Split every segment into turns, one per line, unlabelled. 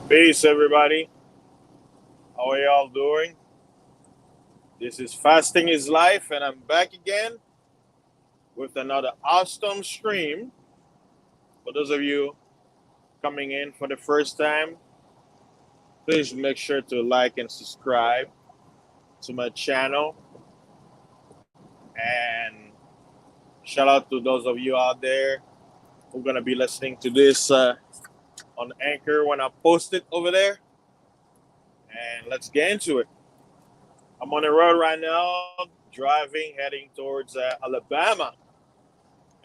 Peace, everybody. How are y'all doing? This is Fasting is Life, and I'm back again with another awesome stream. For those of you coming in for the first time, please make sure to like and subscribe to my channel. And shout out to those of you out there who are going to be listening to this on Anchor when I post it over there. And let's get into it. I'm on the road right now, driving, heading towards Alabama.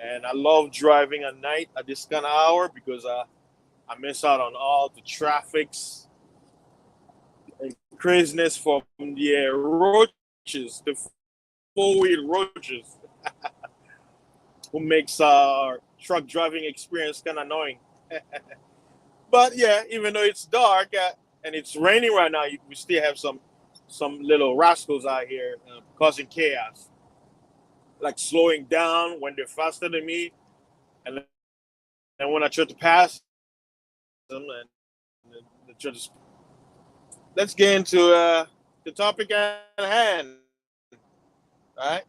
And I love driving at night at this kind of hour because I miss out on all the traffics and craziness from the roaches, the four-wheel roaches, who makes our truck driving experience kind of annoying. But yeah, even though it's dark and it's raining right now, we still have some little rascals out here causing chaos, like slowing down when they're faster than me, and when I try to pass them, and the judges. Let's get into the topic at hand. Right,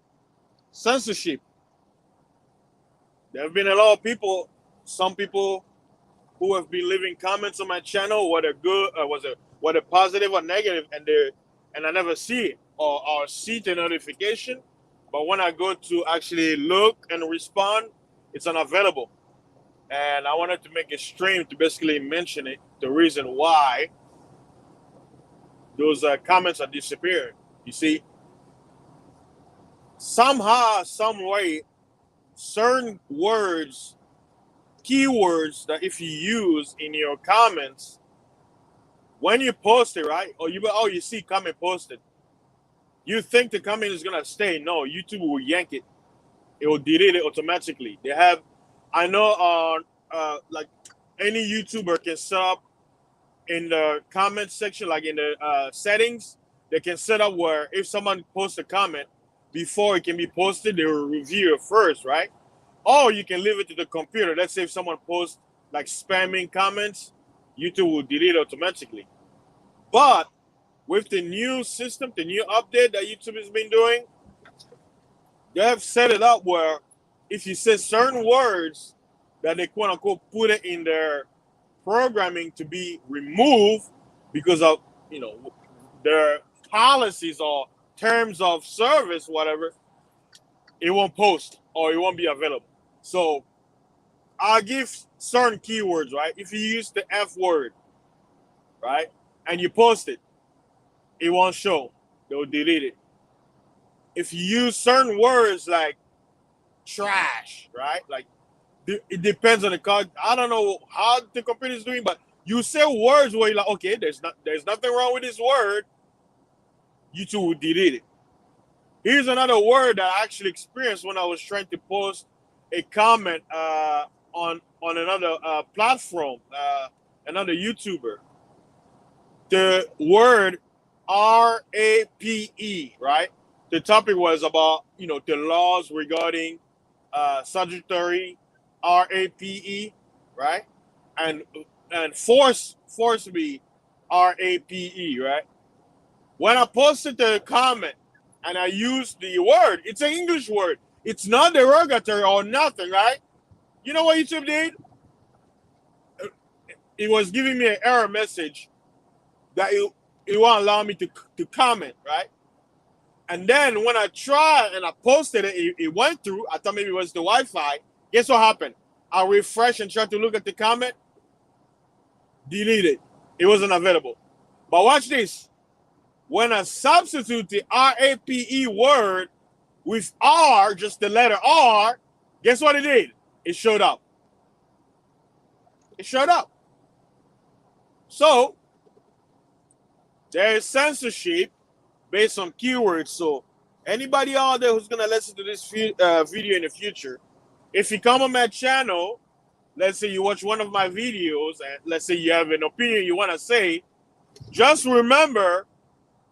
censorship. There have been a lot of people, some people who have been leaving comments on my channel, whether good or whether positive or negative, and I never see it or see the notification. But when I go to actually look and respond, it's unavailable. And I wanted to make a stream to basically mention it, the reason why those comments are disappearing. You see, somehow, some way, certain words, keywords that if you use in your comments, when you post it, right, or you see comment posted, you think the comment is gonna stay. No, YouTube will yank it. It will delete it automatically. They have, I know, on like any YouTuber can set up in the comment section, like in the settings, they can set up where if someone posts a comment before it can be posted, they will review it first, right? Or you can leave it to the computer. Let's say if someone posts like spamming comments, YouTube will delete it automatically. But with the new system, the new update that YouTube has been doing, they have set it up where if you say certain words that they quote unquote put it in their programming to be removed because of their policies or terms of service, whatever, it won't post or it won't be available. So I'll give certain keywords, right? If you use the F word, right, and you post it, it won't show. They'll delete it. If you use certain words like trash, right? Like it depends on the card. I don't know how the computer is doing, but you say words where you're like, okay, there's nothing wrong with this word. YouTube will delete it. Here's another word that I actually experienced when I was trying to post a comment on another platform, another YouTuber. The word RAPE, right? The topic was about the laws regarding statutory RAPE, right? And forcibly RAPE, right? When I posted the comment and I used the word, it's an English word. It's not derogatory or nothing, right? You know what YouTube did? It was giving me an error message that it won't allow me to comment, right? And then when I tried and I posted it, it went through. I thought maybe it was the Wi-Fi. Guess what happened? I refreshed and tried to look at the comment. Deleted. It wasn't available. But watch this. When I substitute the RAPE word with R, just the letter R, guess what it did? It showed up. It showed up. So there is censorship based on keywords. So Anybody out there who's gonna listen to this video in the future, if you come on my channel, let's say you watch one of my videos, and let's say you have an opinion you want to say, just remember,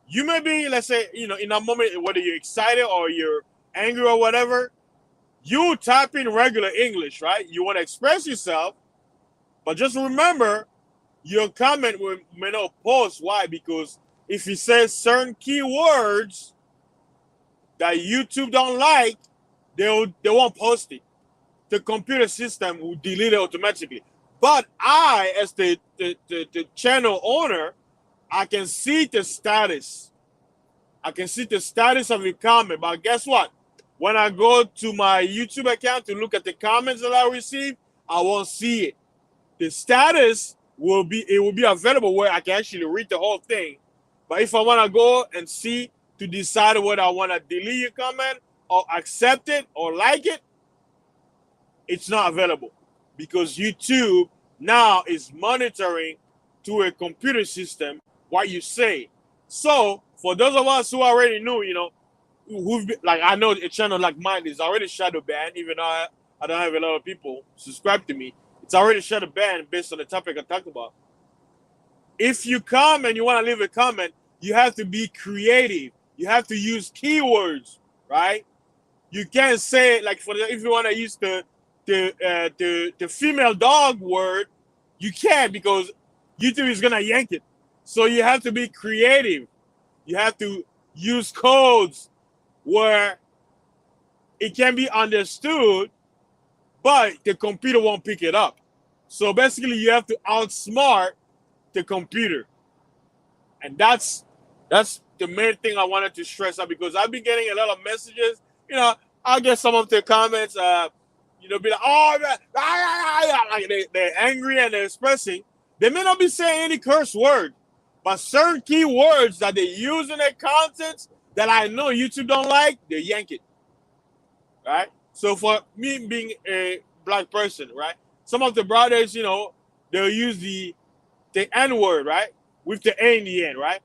you may be, let's say, in a moment, whether you're excited or you're angry or whatever, you type in regular English, right? You want to express yourself, but just remember, your comment may not post. Why? Because if you say certain keywords that YouTube don't like, they won't post it. The computer system will delete it automatically. But I, as the channel owner, I can see the status. I can see the status of your comment. But guess what? When I go to my YouTube account to look at the comments that I receive, I won't see it. The status will be available where I can actually read the whole thing. But if I want to go and see to decide whether I want to delete your comment or accept it or like it, it's not available because YouTube now is monitoring to a computer system what you say. So for those of us who already knew, who've been, like, I know a channel like mine is already shadow banned, even though I don't have a lot of people subscribe to me. It's already shadow banned based on the topic I talked about. If you come and you want to leave a comment, you have to be creative. You have to use keywords, right? You can't say, like, if you want to use the female dog word, you can't because YouTube is gonna yank it. So you have to be creative. You have to use codes where it can be understood, but the computer won't pick it up. So basically, you have to outsmart the computer, and that's the main thing I wanted to stress out because I've been getting a lot of messages. I'll get some of the comments. Be like, oh, like they're angry and they're expressing. They may not be saying any curse word, but certain key words that they use in their content that I know YouTube don't like, they yank it. Right? So for me being a black person, right? Some of the brothers, they'll use the N word, right? With the A in the end, right?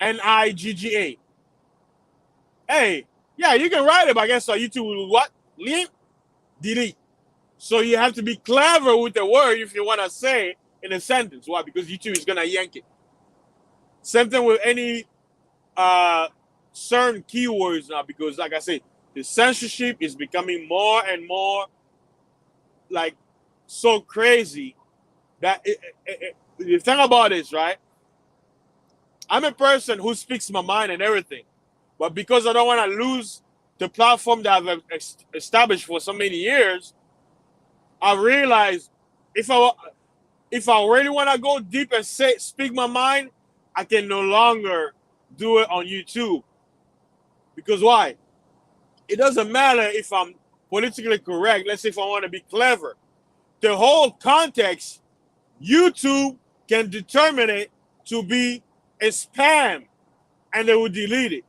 Nigga. Hey, yeah, you can write it, but I guess so YouTube will what? Delete. So you have to be clever with the word if you want to say in a sentence. Why? Because YouTube is gonna yank it. Same thing with any certain keywords now, because like I say, the censorship is becoming more and more like so crazy that the thing about this, right? I'm a person who speaks my mind and everything, but because I don't want to lose the platform that I've established for so many years, I realized if I really want to go deep and speak my mind, I can no longer do it on YouTube. Because why? It doesn't matter if I'm politically correct. Let's say if I want to be clever. The whole context, YouTube can determine it to be a spam, and they will delete it.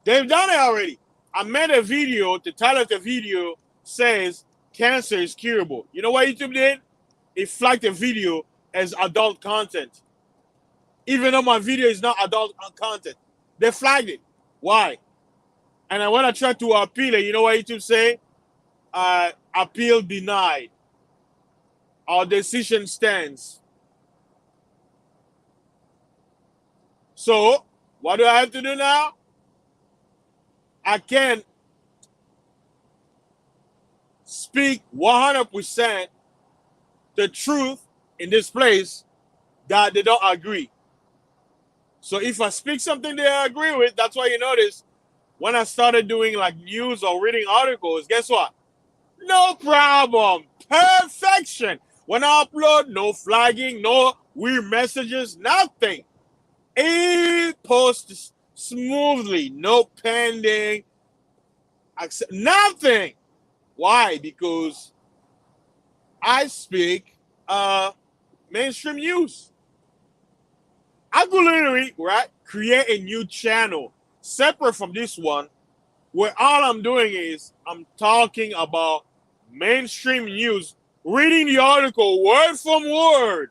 They've done it already. I made a video. The title of the video says cancer is curable. You know what YouTube did? It flagged the video as adult content. Even though my video is not adult content. They flagged it. Why? And when I tried to appeal it, you know what YouTube say? Appeal denied. Our decision stands. So, what do I have to do now? I can speak 100% the truth in this place that they don't agree. So if I speak something they agree with, that's why you notice when I started doing like news or reading articles, guess what? No problem. Perfection. When I upload, no flagging, no weird messages, nothing. It posts smoothly, no pending, nothing. Why? Because I speak mainstream news. I could literally, right, create a new channel separate from this one where all I'm doing is I'm talking about mainstream news, reading the article word from word,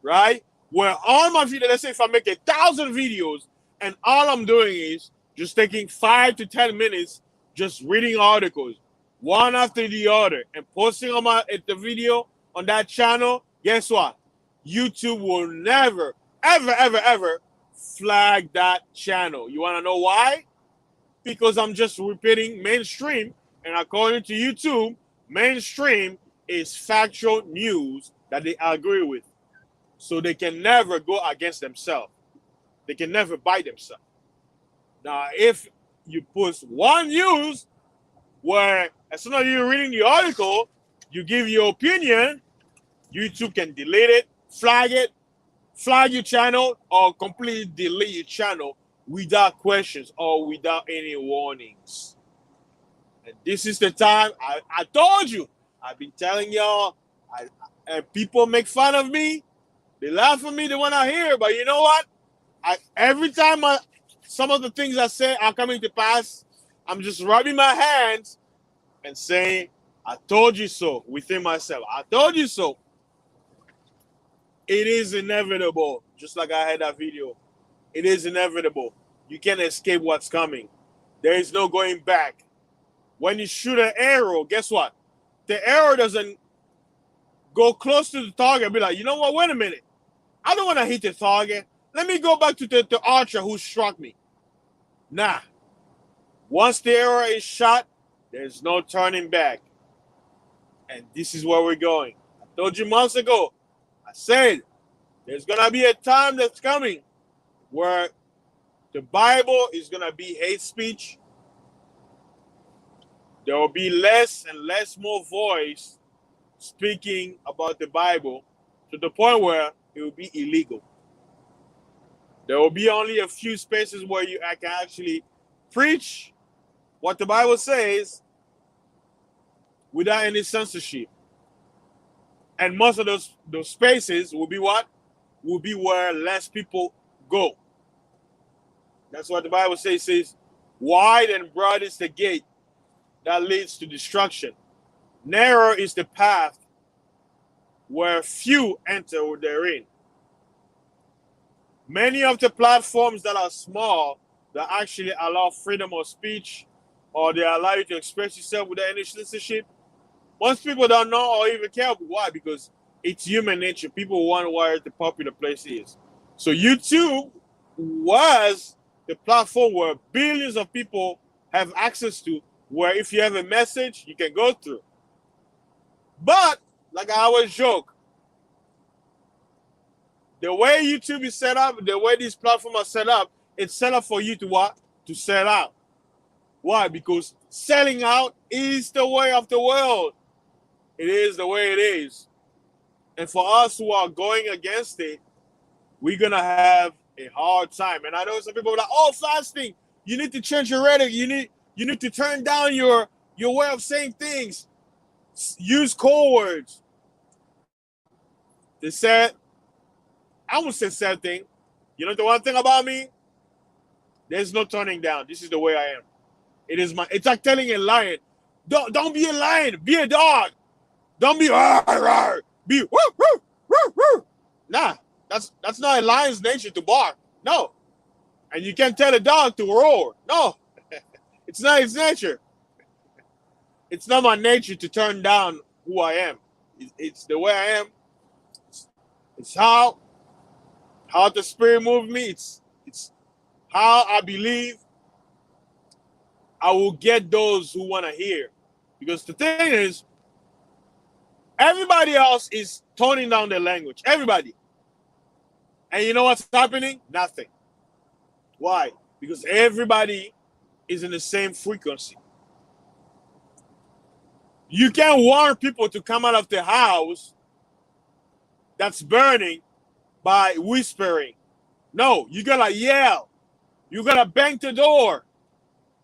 right? Where all my videos, let's say if I make 1,000 videos and all I'm doing is just taking 5 to 10 minutes, just reading articles, one after the other, and posting on the video on that channel, guess what? YouTube will never, ever, ever, ever flag that channel. You want to know why? Because I'm just repeating mainstream, and according to YouTube, mainstream is factual news that they agree with. So they can never go against themselves. They can never bite themselves. Now, if you post one news where as soon as you're reading the article, you give your opinion, YouTube can delete it, flag your channel, or completely delete your channel without questions or without any warnings. And this is the time I told you. I've been telling y'all, and people make fun of me. They laugh at me, they want to hear, but you know what? Every time some of the things I say are coming to pass, I'm just rubbing my hands and saying, I told you so within myself. I told you so. It is inevitable. Just like I had that video. It is inevitable. You can't escape what's coming. There is no going back. When you shoot an arrow, guess what? The arrow doesn't go close to the target and be like, you know what, wait a minute. I don't want to hit the target. Let me go back to the archer who struck me. Nah. Once the arrow is shot, there's no turning back. And this is where we're going. I told you months ago. I said, there's going to be a time that's coming where the Bible is going to be hate speech. There will be less and less more voice speaking about the Bible to the point where it will be illegal. There will be only a few spaces where you can actually preach what the Bible says without any censorship. And most of those spaces will be what? Will be where less people go. That's what the Bible says. It says, wide and broad is the gate that leads to destruction. Narrow is the path where few enter therein. Many of the platforms that are small, that actually allow freedom of speech, or they allow you to express yourself without any censorship, most people don't know or even care. Why? Because it's human nature. People want where the popular place is. So YouTube was the platform where billions of people have access to, where if you have a message, you can go through. But, like I always joke, the way YouTube is set up, the way these platforms are set up, it's set up for you to what? To sell out. Why? Because selling out is the way of the world. It is the way it is. And for us who are going against it, we're going to have a hard time. And I know some people are like, oh, fasting, you need to change your rhetoric. You need to turn down your way of saying things. Use code words. They said, I won't say sad thing. You know the one thing about me? There's no turning down. This is the way I am. It's like telling a lion, don't be a lion, be a dog. Don't be rawr, rawr. Be woo, woo, woo, woo. Nah, that's not a lion's nature to bark. No. And you can't tell a dog to roar. No. It's not its nature. It's not my nature to turn down who I am. It's the way I am. It's how the Spirit moved me. It's how I believe I will get those who want to hear. Because the thing is, everybody else is toning down their language. Everybody. And you know what's happening? Nothing. Why? Because everybody is in the same frequency. You can't warn people to come out of the house that's burning by whispering. No, you gotta yell. You gotta bang the door.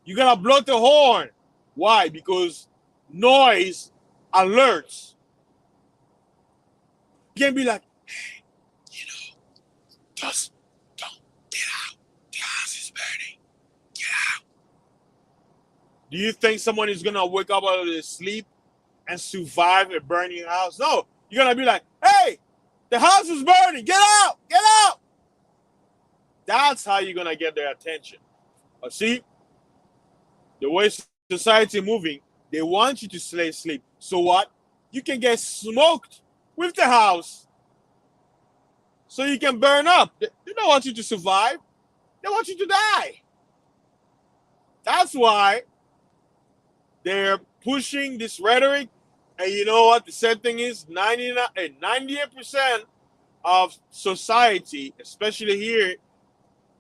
You gotta blow the horn. Why? Because noise alerts. You can't be like, hey, just don't get out. The house is burning. Get out. Do you think someone is gonna wake up out of their sleep and survive a burning house? No. You're gonna be like, hey, the house is burning. Get out. Get out. That's how you're gonna get their attention. But see, the way society moving, they want you to stay asleep. So what? You can get smoked with the house. So you can burn up. They don't want you to survive. They want you to die. That's why they're pushing this rhetoric. And you know what? The sad thing is 98% of society, especially here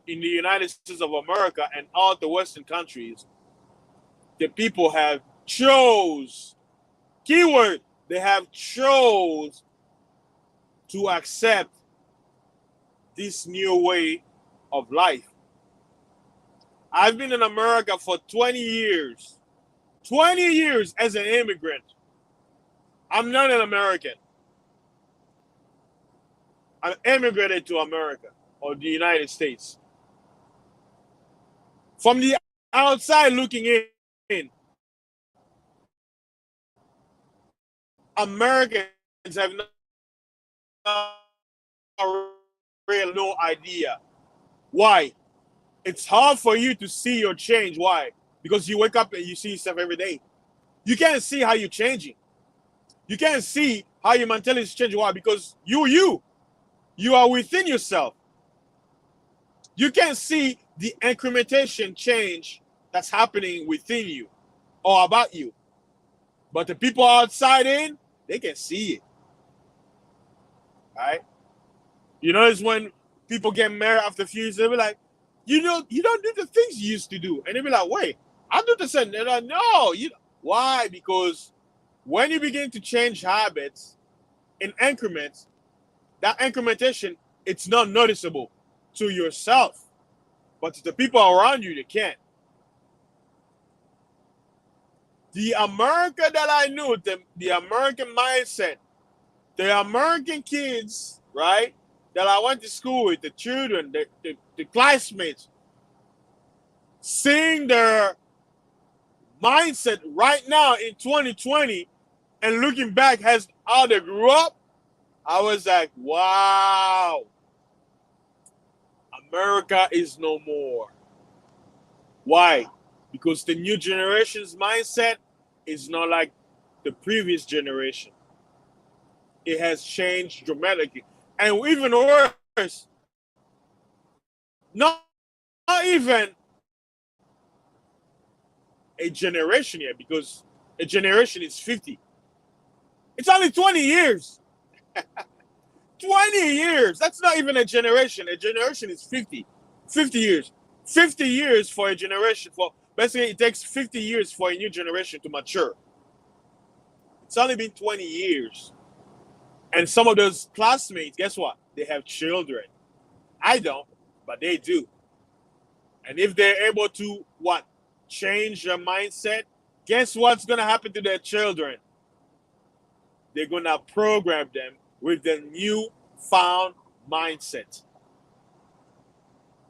in the United States of America and all the Western countries, the people have chose, keyword, they have chose to accept this new way of life. I've been in America for 20 years. 20 years as an immigrant. I'm not an American. I immigrated to America or the United States. From the outside looking in, Americans have really no idea. Why? It's hard for you to see your change. Why? Because you wake up and you see yourself every day. You can't see how you're changing. You can't see how your mentality is changing. Why? Because you are within yourself. You can't see the incrementation change that's happening within you or about you. But the people outside in, they can see it. Right? You notice when people get married after a few years, they'll be like, you don't do the things you used to do. And they'll be like, wait, I do the same. They're like, no. Why? Because when you begin to change habits in increments, that incrementation, it's not noticeable to yourself. But to the people around you, they can't. The America that I knew, the American mindset, the American kids, right, that I went to school with, the children, the classmates, seeing their mindset right now in 2020 and looking back as how they grew up, I was like, wow, America is no more. Why? Because the new generation's mindset is not like the previous generation. It has changed dramatically. And even worse, not even a generation yet, because a generation is 50. It's only 20 years. 20 years. That's not even a generation. A generation is 50. 50 years. 50 years for a generation. For basically, it takes 50 years for a new generation to mature. It's only been 20 years. And some of those classmates, guess what? They have children. I don't, but they do. And if they're able to, what? Change their mindset, guess what's going to happen to their children? They're going to program them with the newfound mindset.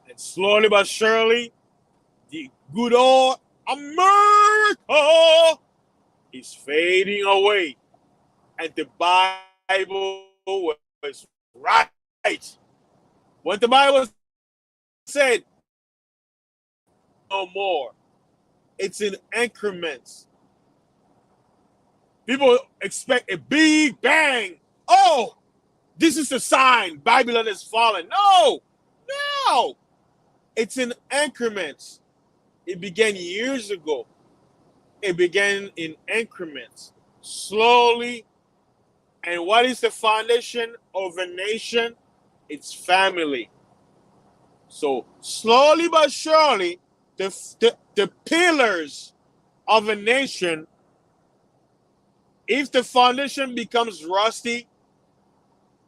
And slowly but surely, the good old America is fading away. And the Bible was right. What the Bible said, no more. It's in increments. People expect a big bang. Oh, this is the sign Babylon is falling. No. It's in increments. It began years ago. It began in increments, slowly. And what is the foundation of a nation? It's family. So slowly but surely, the pillars of a nation, if the foundation becomes rusty,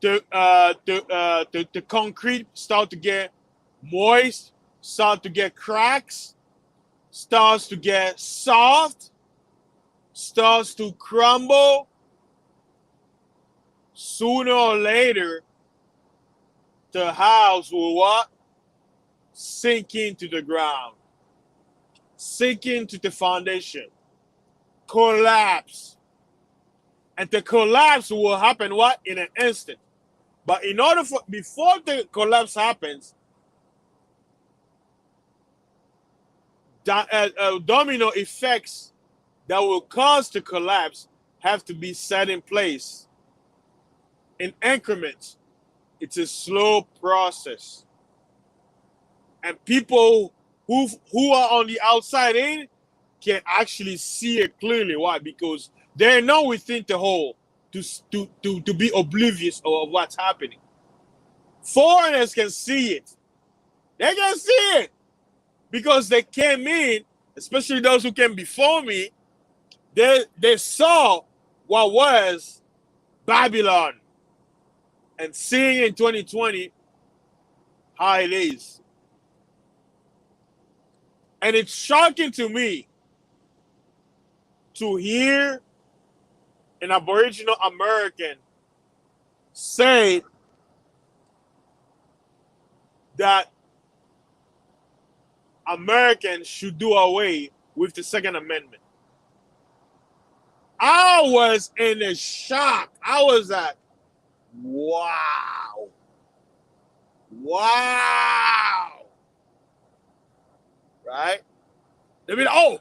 the concrete start to get moist, start to get cracks, starts to get soft, starts to crumble, sooner or later, the house will what? Sink into the ground, sink into the foundation, collapse. And the collapse will happen what? In an instant. But in order for, before the collapse happens, domino effects that will cause the collapse have to be set in place in increments. It's a slow process. And people who are on the outside in can actually see it clearly. Why? Because they're not within the whole to be oblivious of what's happening. Foreigners can see it. They can see it because they came in, especially those who came before me. They saw what was Babylon and seeing in 2020 how it is. And it's shocking to me to hear an Aboriginal American say that Americans should do away with the Second Amendment. I was in a shock. I was like, wow. Wow. Right? They be like, oh,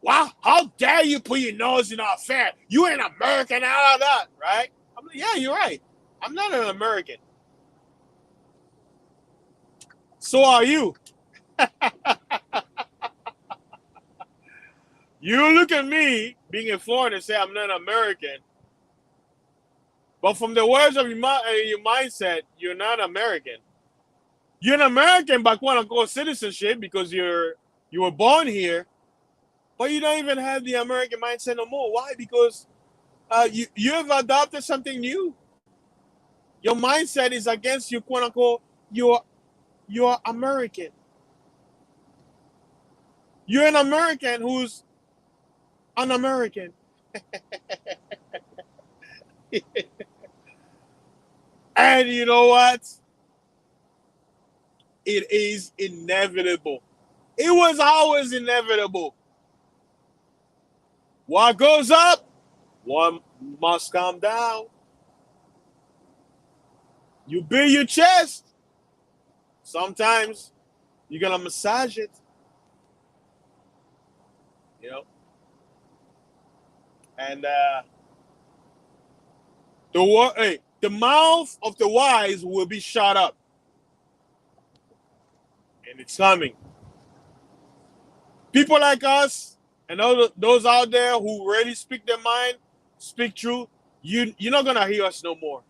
wow, how dare you put your nose in our affair? You an American, all of that, right? I'm like, yeah, you're right. I'm not an American. So are you. You look at me being a foreigner and say I'm not American, but from the words of your mindset, you're not American. You're an American by quote unquote citizenship because you were born here, but you don't even have the American mindset no more. Why? Because you have adopted something new. Your mindset is against you, quote unquote. You're American. You're an American who's un-American. And you know what? It is inevitable. It was always inevitable. What goes up, one must come down. You beat your chest. Sometimes you're gonna massage it. You know? And the mouth of the wise will be shut up. And it's coming. People like us and those out there who really speak their mind, speak truth, you're not going to hear us no more.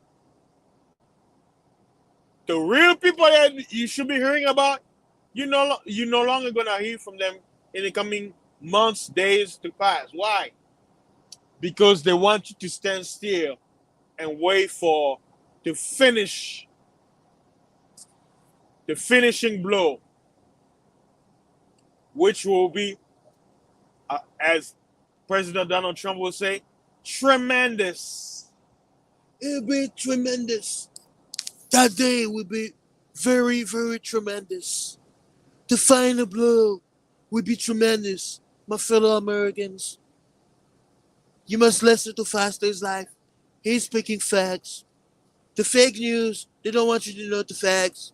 The real people that you should be hearing about, you're no longer going to hear from them in the coming months, days to pass. Why? Because they want you to stand still and wait for the finishing blow, which will be, as President Donald Trump will say, tremendous. It'll be tremendous. That day will be very, very tremendous. The final blow will be tremendous, my fellow Americans. You must listen to Faster's Life. He's speaking facts. The fake news, they don't want you to know the facts.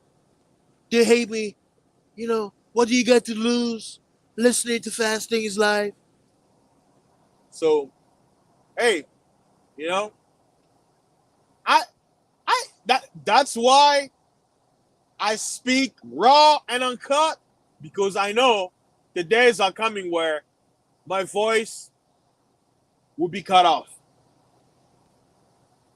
They hate me. You know, what do you got to lose listening to Fasting is Live? So, hey, you know, that's why I speak raw and uncut, because I know the days are coming where my voice will be cut off.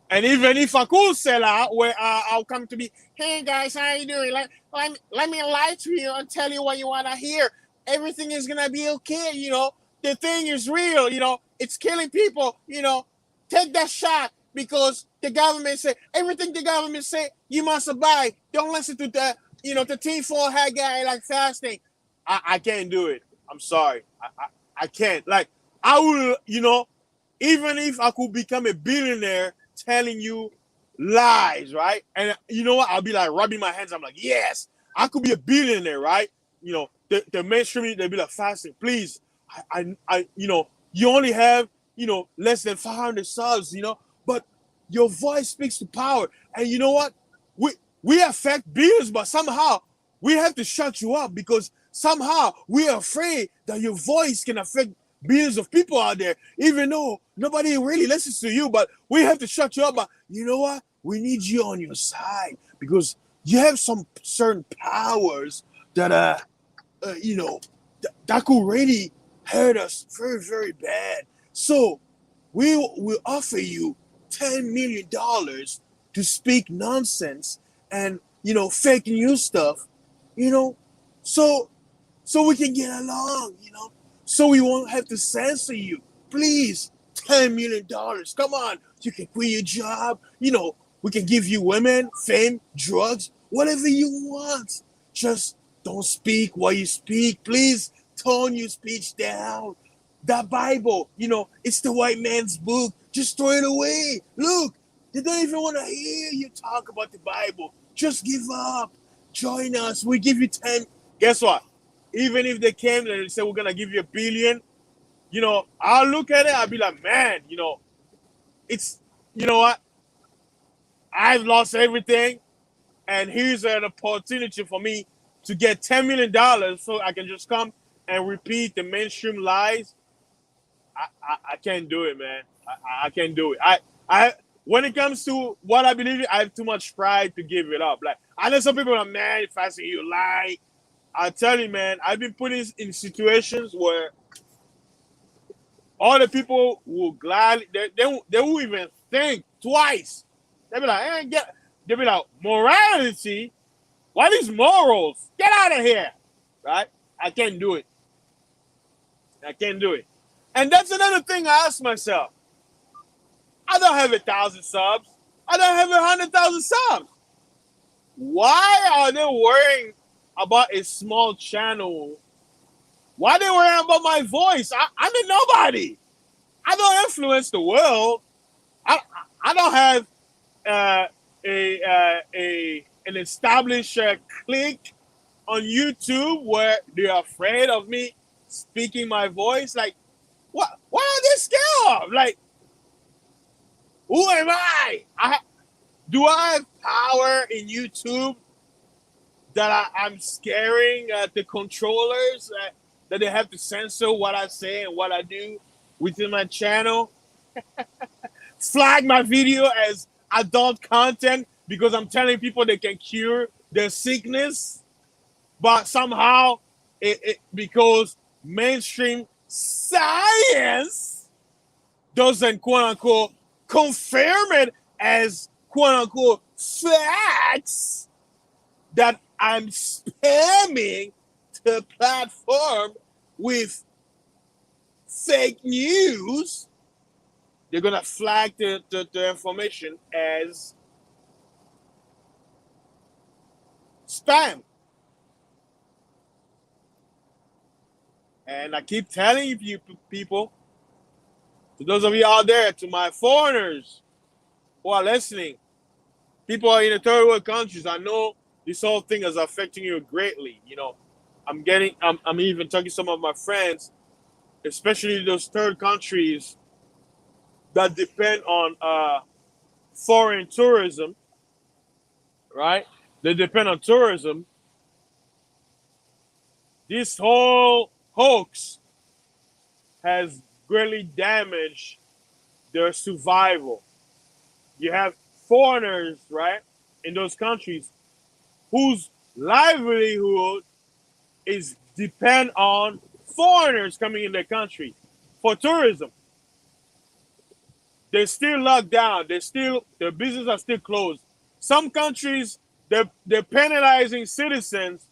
And even if I could sell out, where I'll come to be, hey guys, how you doing? Let me lie to you and tell you what you want to hear. Everything is going to be okay, you know. The thing is real, you know. It's killing people, you know. Take that shot because the government say, everything the government say, you must abide. Don't listen to the, you know, the tinfoil hat guy like Fasting. I can't do it. I'm sorry. I can't. Like, I will, you know, even if I could become a billionaire telling you lies, right? And you know what? I'll be like rubbing my hands. I'm like, yes, I could be a billionaire, right? You know, the mainstream, they'll be like, Fasting, please. I you know, you only have, you know, less than 500 subs, you know, but your voice speaks to power. And you know what? We affect billions, but somehow we have to shut you up because somehow we're afraid that your voice can affect billions of people out there, even though nobody really listens to you. But we have to shut you up. But you know what? We need you on your side because you have some certain powers that that could really hurt us very, very bad. So we will offer you $10 million to speak nonsense and fake news stuff, you know, so we can get along, so we won't have to censor you. Please, $10 million. Come on, you can quit your job. We can give you women, fame, drugs, whatever you want. Just don't speak while you speak. Please tone your speech down. That Bible, it's the white man's book. Just throw it away. Look, they don't even want to hear you talk about the Bible. Just give up. Join us. We give you 10. Guess what? Even if they came and said we're gonna give you $1 billion, I'll look at it. I'll be like, man, it's what? I've lost everything, and here's an opportunity for me to get $10 million, so I can just come and repeat the mainstream lies. I can't do it, man. I can't do it. I when it comes to what I believe in, I have too much pride to give it up. Like, I know some people are, man, if I say you lie, I tell you, man, I've been put in situations where all the people will gladly, they won't even think twice. They be like, they be like, morality? What is morals? Get out of here, right? I can't do it. I can't do it. And that's another thing I ask myself. I don't have 1,000 subs. I don't have 100,000 subs. Why are they worrying about a small channel? Why are they worrying about my voice? I'm a nobody. I don't influence the world. I don't have an established clique on YouTube where they're afraid of me speaking my voice. Like, what are they scared of? Like, who am I? Do I have power in YouTube that I'm scaring the controllers that they have to censor what I say and what I do within my channel? Flag my video as adult content because I'm telling people they can cure their sickness, but somehow because mainstream science doesn't quote unquote confirm it as quote unquote facts, that I'm spamming the platform with fake news, they're gonna flag the information as spam. And I keep telling you people, to those of you out there, to my foreigners who are listening, people in the third world countries, I know this whole thing is affecting you greatly. I'm even talking to some of my friends, especially those third countries that depend on foreign tourism, right? They depend on tourism. This whole hoax has greatly damaged their survival. You have foreigners, right, in those countries whose livelihood is depend on foreigners coming in their country for tourism. They're still locked down. Their businesses are still closed. Some countries, they're penalizing citizens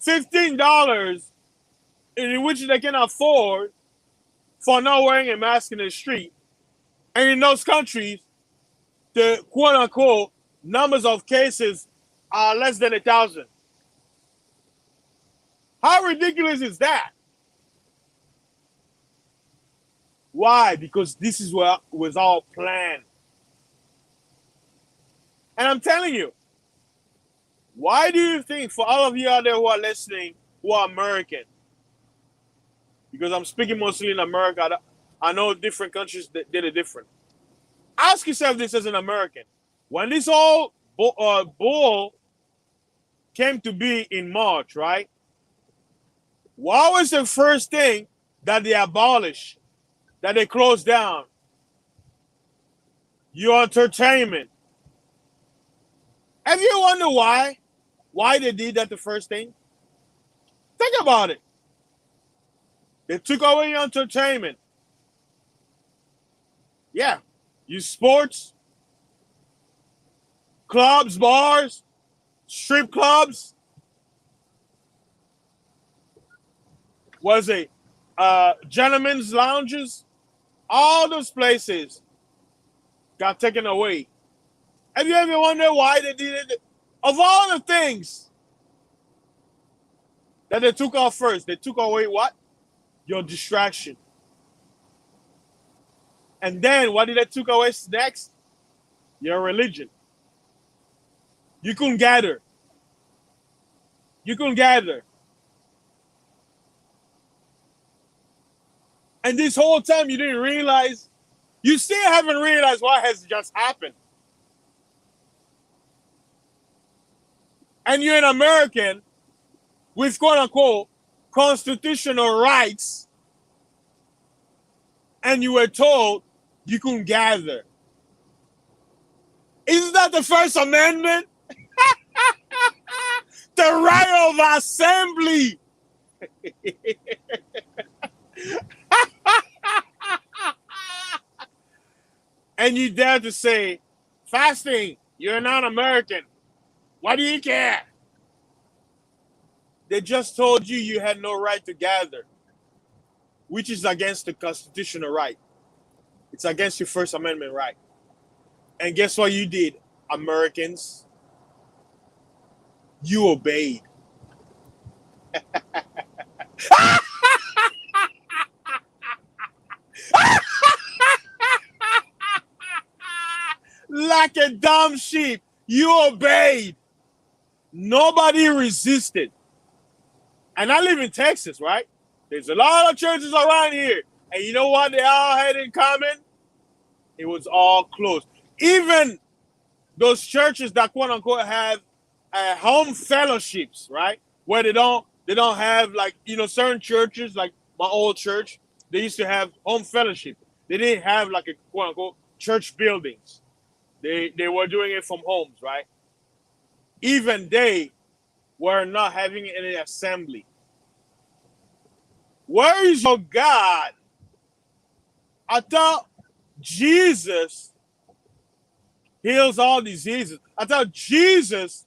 $15 in which they can afford for not wearing a mask in the street. And in those countries, the quote unquote numbers of cases are less than 1,000. How ridiculous is that? Why? Because this is what was all planned. And I'm telling you, why do you think, for all of you out there who are listening, who are American, because I'm speaking mostly in America, I know different countries that did it different. Ask yourself this as an American. When this all bull came to be in March, right? What was the first thing that they abolished, that they closed down? Your entertainment. Have you wondered why? Why they did that the first thing? Think about it. They took away your entertainment. Yeah. You sports, clubs, bars, strip clubs. Was it gentlemen's lounges? All those places got taken away. Have you ever wondered why they did it? Of all the things that they took off first, they took away what? Your distraction. And then what did they took away next? Your religion. You couldn't gather. You couldn't gather. And this whole time you didn't realize, you still haven't realized what has just happened. And you're an American with quote unquote constitutional rights, and you were told you couldn't gather. Isn't that the First Amendment? The right of assembly. And you dare to say, fasting, you're not American. Why do you care? They just told you you had no right to gather, which is against the constitutional right. It's against your First Amendment right. And guess what you did, Americans? You obeyed. Like a dumb sheep, you obeyed. Nobody resisted. And I live in Texas, right? There's a lot of churches around here. And you know what they all had in common? It was all closed. Even those churches that quote unquote have home fellowships, right? Where they don't have, like, you know, certain churches, like my old church, they used to have home fellowship. They didn't have like a quote unquote church buildings. They were doing it from homes, right? Even they were not having any assembly. Where is your God? I thought Jesus heals all diseases. I thought Jesus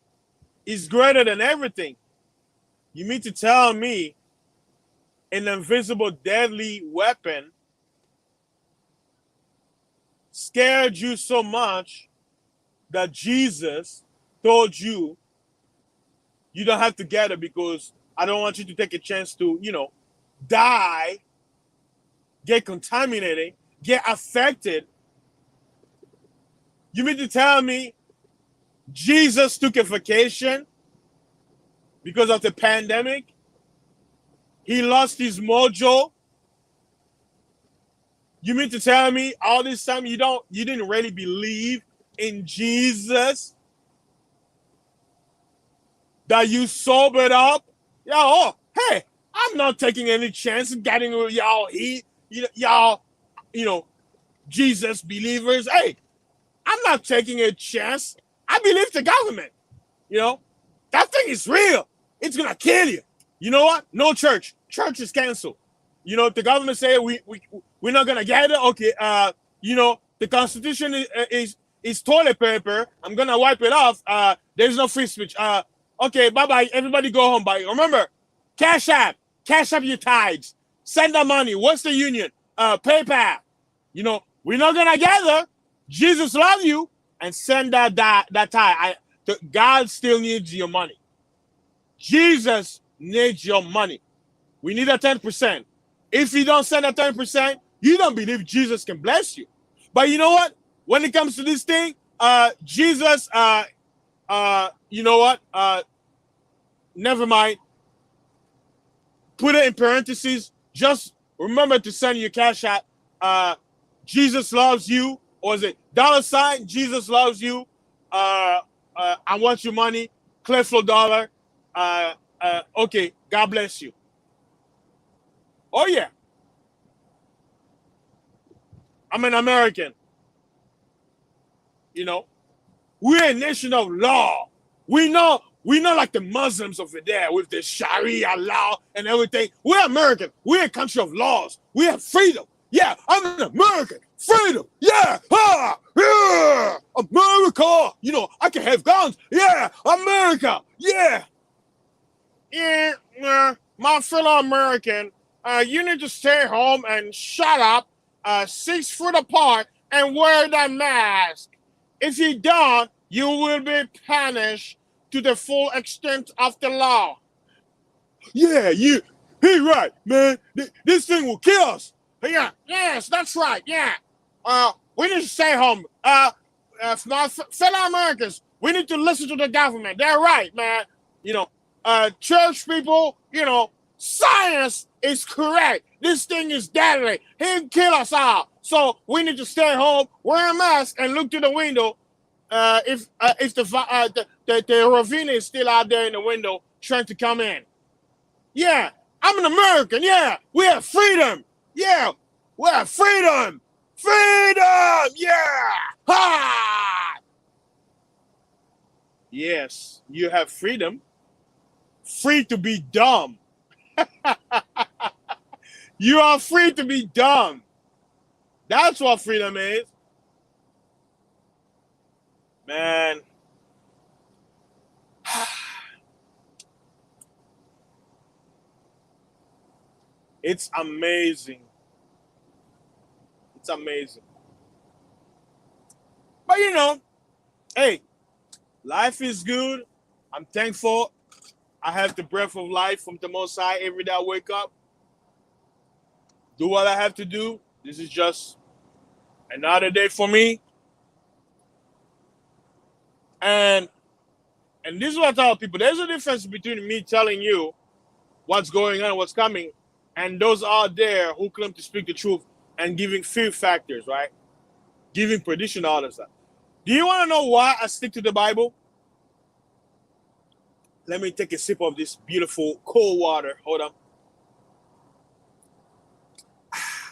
is greater than everything. You mean to tell me an invisible deadly weapon scared you so much that Jesus told you you don't have to gather because I don't want you to take a chance to, you know, die, get contaminated, get affected. You mean to tell me Jesus took a vacation because of the pandemic? He lost his mojo? You mean to tell me all this time you didn't really believe in Jesus? That you sobered up? Hey, I'm not taking any chance in getting y'all Jesus believers. Hey, I'm not taking a chance. I believe the government. You know, that thing is real. It's gonna kill you. You know what? No church. Church is canceled. You know, the government say we're not gonna gather. Okay, you know, the Constitution is toilet paper. I'm gonna wipe it off. There's no free speech. Okay, bye-bye. Everybody go home. Bye. Remember, Cash App your tithes. Send the money. Western Union, PayPal. You know, we're not gonna gather. Jesus loves you, and send that tithe. God still needs your money. Jesus needs your money. We need a 10%. If you don't send a 10%, you don't believe Jesus can bless you. But you know what? When it comes to this thing, Jesus, you know what? Never mind. Put it in parentheses. Just remember to send your cash out. Jesus loves you. Or is it $? Jesus loves you. I want your money. Cleflo dollar. Okay, God bless you. Oh yeah, I'm an American. You know, we're a nation of law. We know like the Muslims over there with the Sharia law and everything. We're American. We're a country of laws. We have freedom. Yeah, I'm an American. Freedom. Yeah. Ha. Yeah. America. You know, I can have guns. Yeah. America. Yeah. Yeah. My fellow American, you need to stay home and shut up, 6 foot apart, and wear that mask. If you don't, you will be punished to the full extent of the law. Yeah, hey, right, man. This thing will kill us. Yeah, yes, that's right. Yeah. We need to stay home. My fellow Americans, we need to listen to the government. They're right, man. You know, church people, you know, science is correct. This thing is deadly. He'll kill us all. So we need to stay home, wear a mask, and look to the window. If the ravine is still out there in the window trying to come in. Yeah, I'm an American. Yeah, we have freedom. Yeah, we have freedom. Freedom. Yeah. Ha. Yes, you have freedom. Free to be dumb. You are free to be dumb. That's what freedom is. Man. It's amazing. It's amazing. But you know, hey, life is good. I'm thankful. I have the breath of life from the Most High every day I wake up. Do what I have to do. This is just another day for me. And this is what I tell people. There's a difference between me telling you what's going on, what's coming, and those out there who claim to speak the truth and giving fear factors, right? Giving prediction, all that stuff. Do you want to know why I stick to the Bible? Let me take a sip of this beautiful cold water. Hold on.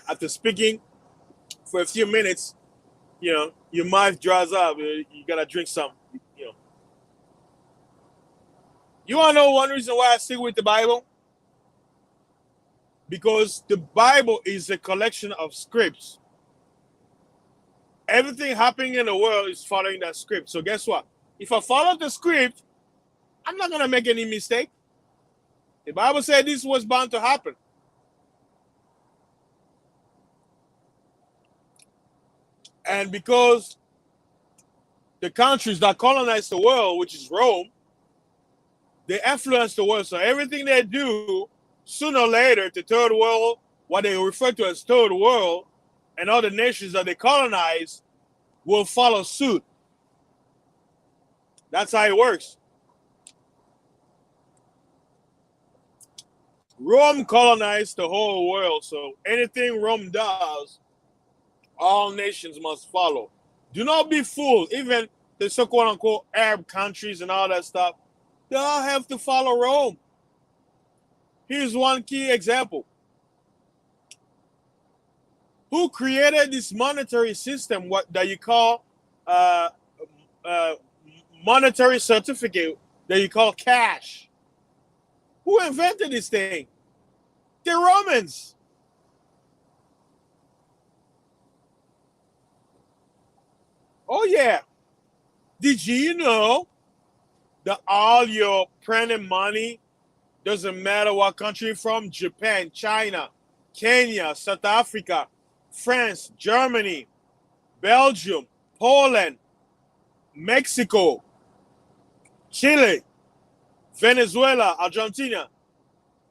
After speaking for a few minutes, you know, your mouth dries up. You gotta drink some, you know. You wanna know one reason why I stick with the Bible? Because the Bible is a collection of scripts. Everything happening in the world is following that script. So guess what? If I follow the script, I'm not gonna make any mistake. The Bible said this was bound to happen. And because the countries that colonize the world, which is Rome, they influence the world. So everything they do, sooner or later, the third world, what they refer to as third world, and other nations that they colonize will follow suit. That's how it works. Rome colonized the whole world, so anything Rome does, all nations must follow. Do not be fooled. Even the so quote unquote Arab countries and all that stuff, they all have to follow Rome. Here's one key example. Who created this monetary system that you call monetary certificate that you call cash? Who invented this thing? The Romans. Oh yeah. Did you know that all your printed money, doesn't matter what country you're from, Japan, China, Kenya, South Africa, France, Germany, Belgium, Poland, Mexico, Chile, Venezuela, Argentina.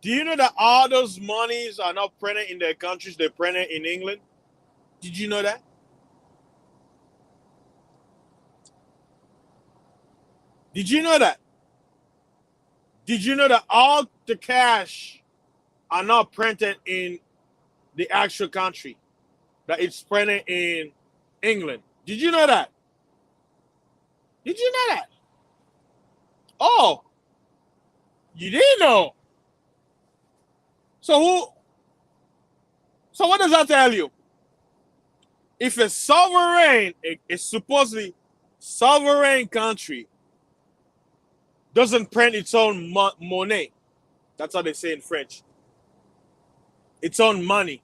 Do you know that all those monies are not printed in their countries, they're printed in England? Did you know that? Did you know that? Did you know that all the cash are not printed in the actual country? That it's printed in England. Did you know that? Did you know that? Oh, You didn't know. So who? So what does that tell you? If a sovereign, a supposedly sovereign country doesn't print its own money, that's how they say in French, its own money,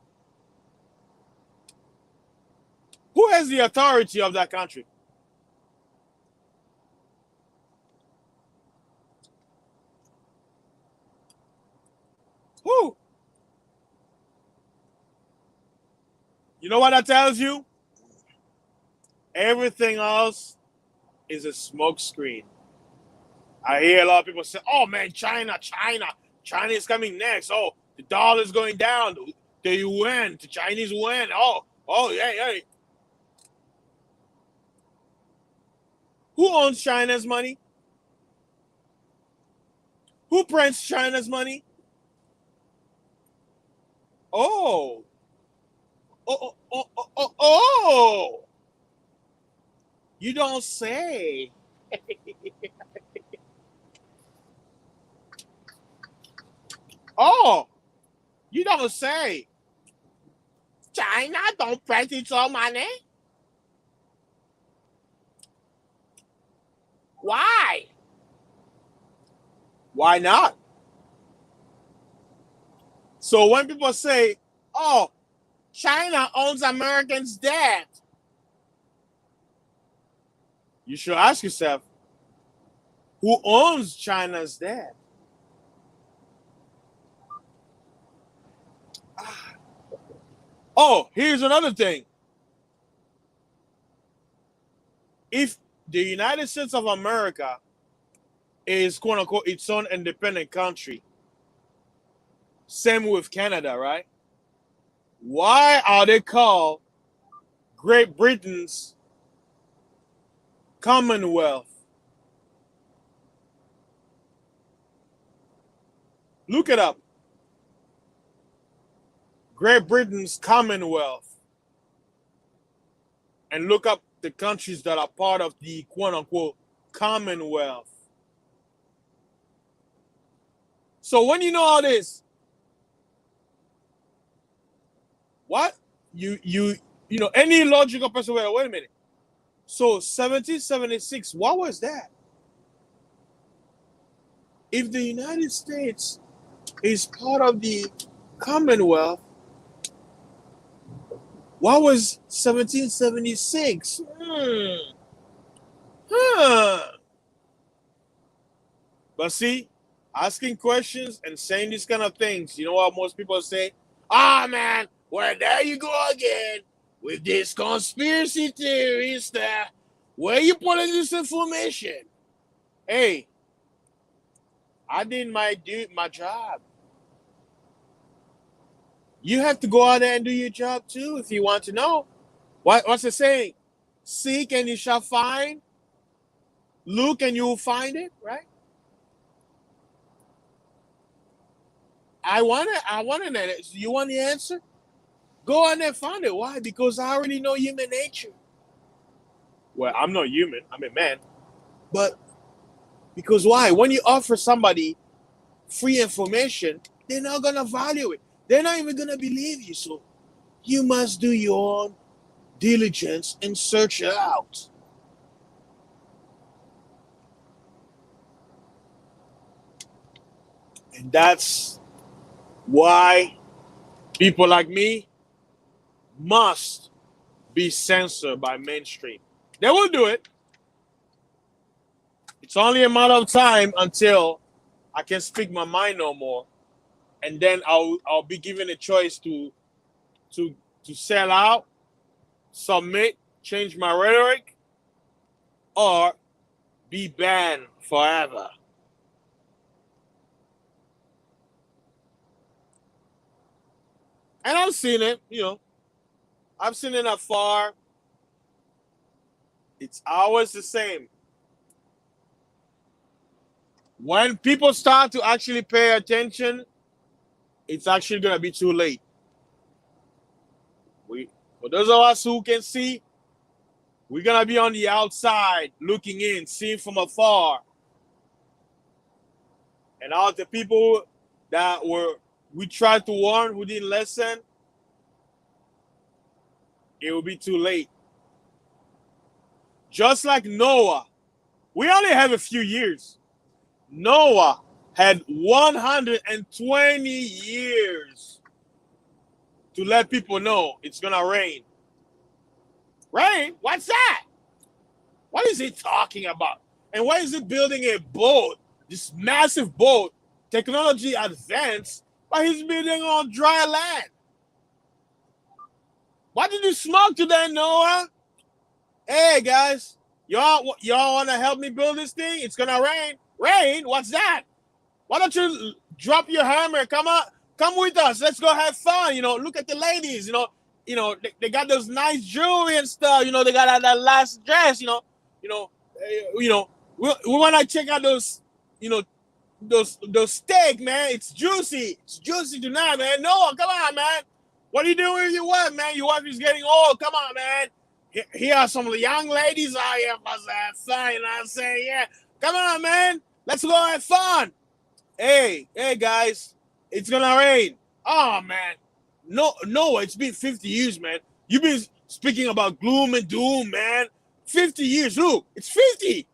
who has the authority of that country? Who? You know what that tells you? Everything else is a smoke screen. I hear a lot of people say, "Oh man, China is coming next. Oh, the dollar is going down. The yuan, the Chinese yuan. Oh, yeah. Who owns China's money? Who prints China's money? Oh, oh. You don't say. Oh, you don't say. China don't print its own money. Why? Why not? So when people say, "Oh, China owns Americans' debt," you should ask yourself, who owns China's debt? Oh, here's another thing. If the United States of America is quote unquote its own independent country, same with Canada, right? Why are they called Great Britain's Commonwealth? Look it up. Great Britain's Commonwealth. And look up the countries that are part of the quote unquote Commonwealth. So when you know all this, what you know any logical person will wait a minute. So 1776, what was that? If the United States is part of the Commonwealth, what was 1776? Huh. But see, asking questions and saying these kind of things, you know what most people say? Ah, man, well, there you go again with this conspiracy theories there. Where you putting this information? Hey, I did my job. You have to go out there and do your job too if you want to know. What's it saying? Seek and you shall find. Look and you will find it, right? I want to know. You want the answer? Go on there and find it. Why? Because I already know human nature. Well, I'm not human. I'm a man. But because why? When you offer somebody free information, they're not gonna value it. They're not even gonna believe you. So you must do your own diligence and search it out. And that's why people like me must be censored by mainstream. They will do it. It's only a matter of time until I can speak my mind no more, and then I'll be given a choice to to sell out, submit, change my rhetoric, or be banned forever. And I've seen it, I've seen it afar. It's always the same. When people start to actually pay attention, it's actually gonna be too late. We For those of us who can see, we're gonna be on the outside looking in, seeing from afar. And all the people that we tried to warn who didn't listen, it will be too late. Just like Noah, we only have a few years. Noah had 120 years to let people know it's gonna rain. Rain? What's that? What is he talking about? And why is he building a boat, this massive boat, technology advanced, but he's building on dry land? Why did you smoke today, Noah? Hey guys, y'all want to help me build this thing? It's gonna rain. Rain? What's that? Why don't you drop your hammer? Come on, come with us. Let's go have fun. Look at the ladies. They got those nice jewelry and stuff. They got that last dress. We want to check out those. Those steak, man. It's juicy. It's juicy tonight, man. Noah, come on, man. What are you doing with your wife, man? Your wife is getting old. Come on, man. Here are some young ladies out here for have fun. You know what I'm saying? Yeah. Come on, man. Let's go have fun. Hey, guys. It's gonna rain. Oh, man. No, it's been 50 years, man. You've been speaking about gloom and doom, man. 50 years. Look, it's 50.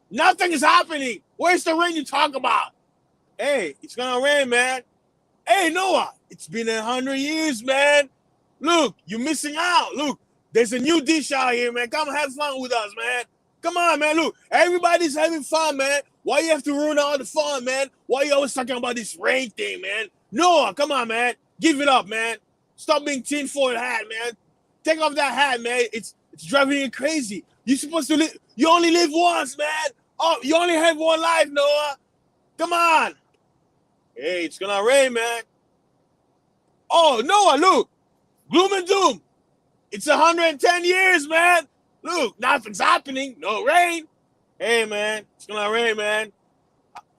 Nothing is happening. Where's the rain you talk about? Hey, it's gonna rain, man. Hey, Noah, it's been 100 years, man. Look, you're missing out. Look, there's a new dish out here, man. Come have fun with us, man. Come on, man. Look, everybody's having fun, man. Why you have to ruin all the fun, man? Why you always talking about this rain thing, man? Noah, come on, man. Give it up, man. Stop being tinfoil hat, man. Take off that hat, man. It's driving you crazy. You're supposed to live. You only live once, man. Oh, you only have one life, Noah. Come on. Hey, it's gonna rain, man. Oh, Noah, look. Gloom and doom. It's 110 years, man. Look, nothing's happening. No rain. Hey, man, it's gonna rain, man.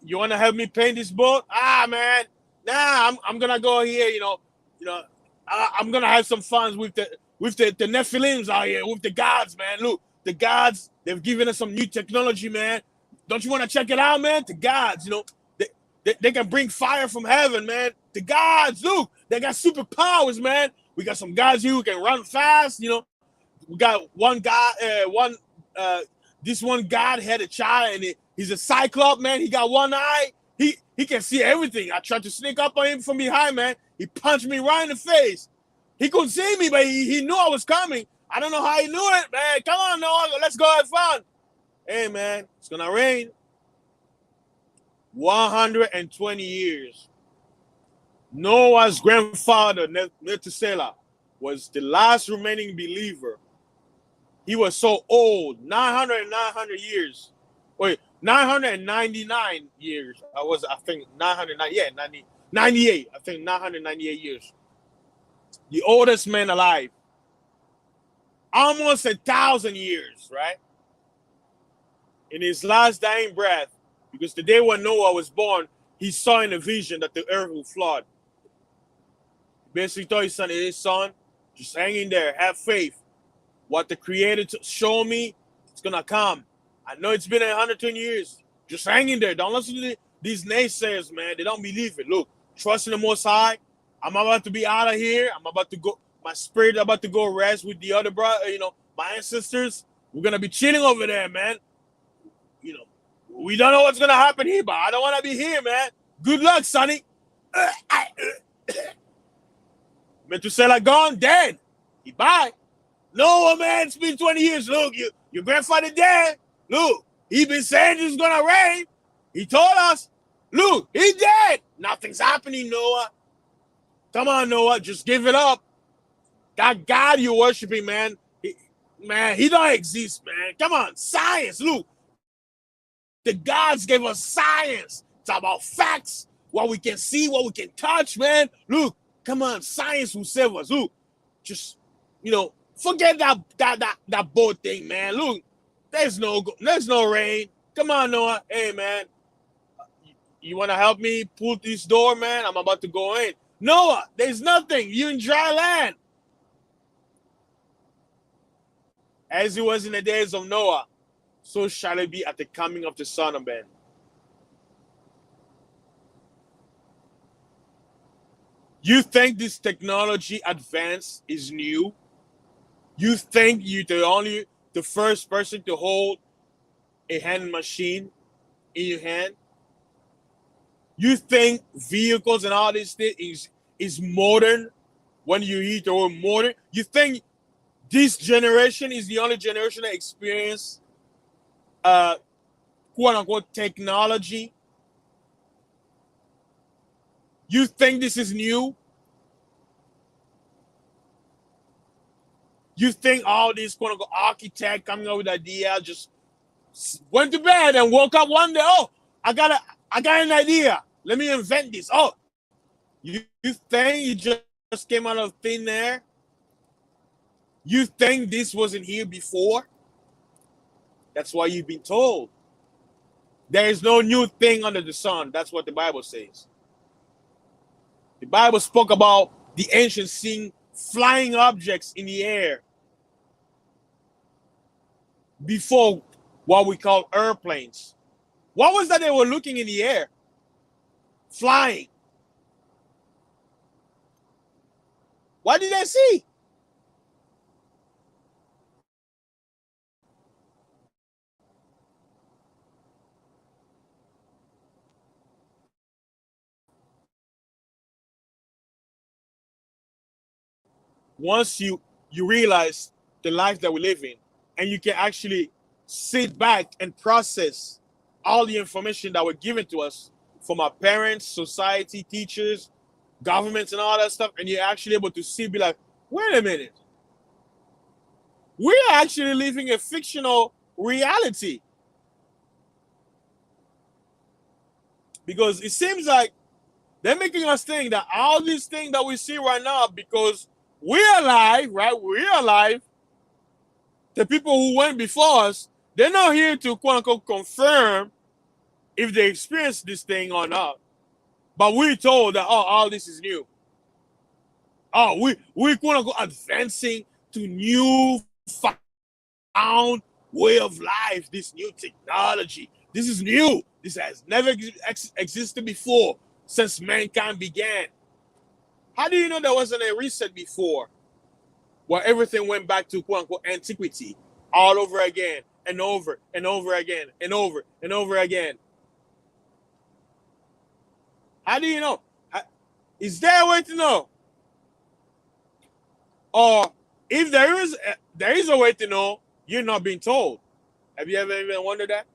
You wanna help me paint this boat? Man. Nah, I'm gonna go here. I'm gonna have some fun with the Nephilims out here, with the gods, man. Look, the gods, they've given us some new technology, man. Don't you want to check it out, man? The gods, they can bring fire from heaven, man. The gods, look, they got superpowers, man. We got some guys here who can run fast, We got one guy, this one god had a child, and he's a cyclops, man. He got one eye. He can see everything. I tried to sneak up on him from behind, man. He punched me right in the face. He couldn't see me, but he knew I was coming. I don't know how he knew it, man. Come on, Noah, let's go have fun. Hey, man, it's gonna rain. 120 years. Noah's grandfather, Methuselah, was the last remaining believer. He was so old, 900 years. Wait, 999 years. I think 909, yeah, 98. I think 998 years. The oldest man alive. Almost 1,000 years, right? In his last dying breath, because the day when Noah was born, he saw in a vision that the earth would flood. He basically told his son, hey, son, just hang in there, have faith. What the Creator showed me, it's going to come. I know it's been 120 years. Just hang in there. Don't listen to these naysayers, man. They don't believe it. Look, trust in the Most High. I'm about to be out of here. I'm about to go. My spirit is about to go rest with the other brother, my ancestors. We're going to be chilling over there, man. We don't know what's going to happen here, but I don't want to be here, man. Good luck, Sonny. Methuselah gone, dead. He bye. No, man, it's been 20 years. Look, your grandfather dead. Look, he been saying it's going to rain. He told us. Look, he dead. Nothing's happening, Noah. Come on, Noah, just give it up. That God you're worshiping, man, he don't exist, man. Come on, science, look. The gods gave us science. It's about facts, what we can see, what we can touch, man. Look, come on, science will save us. Look, just, forget that boat thing, man. Look, there's no rain. Come on, Noah. Hey, man, you want to help me pull this door, man? I'm about to go in. Noah, there's nothing. You're in dry land. As it was in the days of Noah, so shall it be at the coming of the Son of Man. You think this technology advance is new? You think you're the first person to hold a hand machine in your hand? You think vehicles and all this thing is modern when you hear the word modern? You think this generation is the only generation that experience uh quote unquote technology? You think this is new? You think all these quote unquote architect coming up with idea just went to bed and woke up one day? Oh, I got an idea. Let me invent this. Oh, you think you just came out of thin air? You think this wasn't here before? That's why you've been told. There is no new thing under the sun. That's what the Bible says. The Bible spoke about the ancients seeing flying objects in the air before what we call airplanes. What was that they were looking in the air? Flying. What did they see? Once you realize the life that we live in, and you can actually sit back and process all the information that were given to us from our parents, society, teachers, governments, and all that stuff, and you're actually able to see, be like, wait a minute, we're actually living a fictional reality. Because it seems like they're making us think that all these things that we see right now, because we're alive, right? We're alive. The people who went before us, they're not here to quote unquote confirm if they experienced this thing or not. But we're told that, oh, all this is new. Oh, we quote unquote advancing to new found way of life, this new technology. This is new. This has never existed before since mankind began. How do you know there wasn't a reset before where everything went back to quote unquote antiquity all over again and over and over again and over and over again? How do you know? Is there a way to know? Or if there is a way to know, you're not being told. Have you ever even wondered that?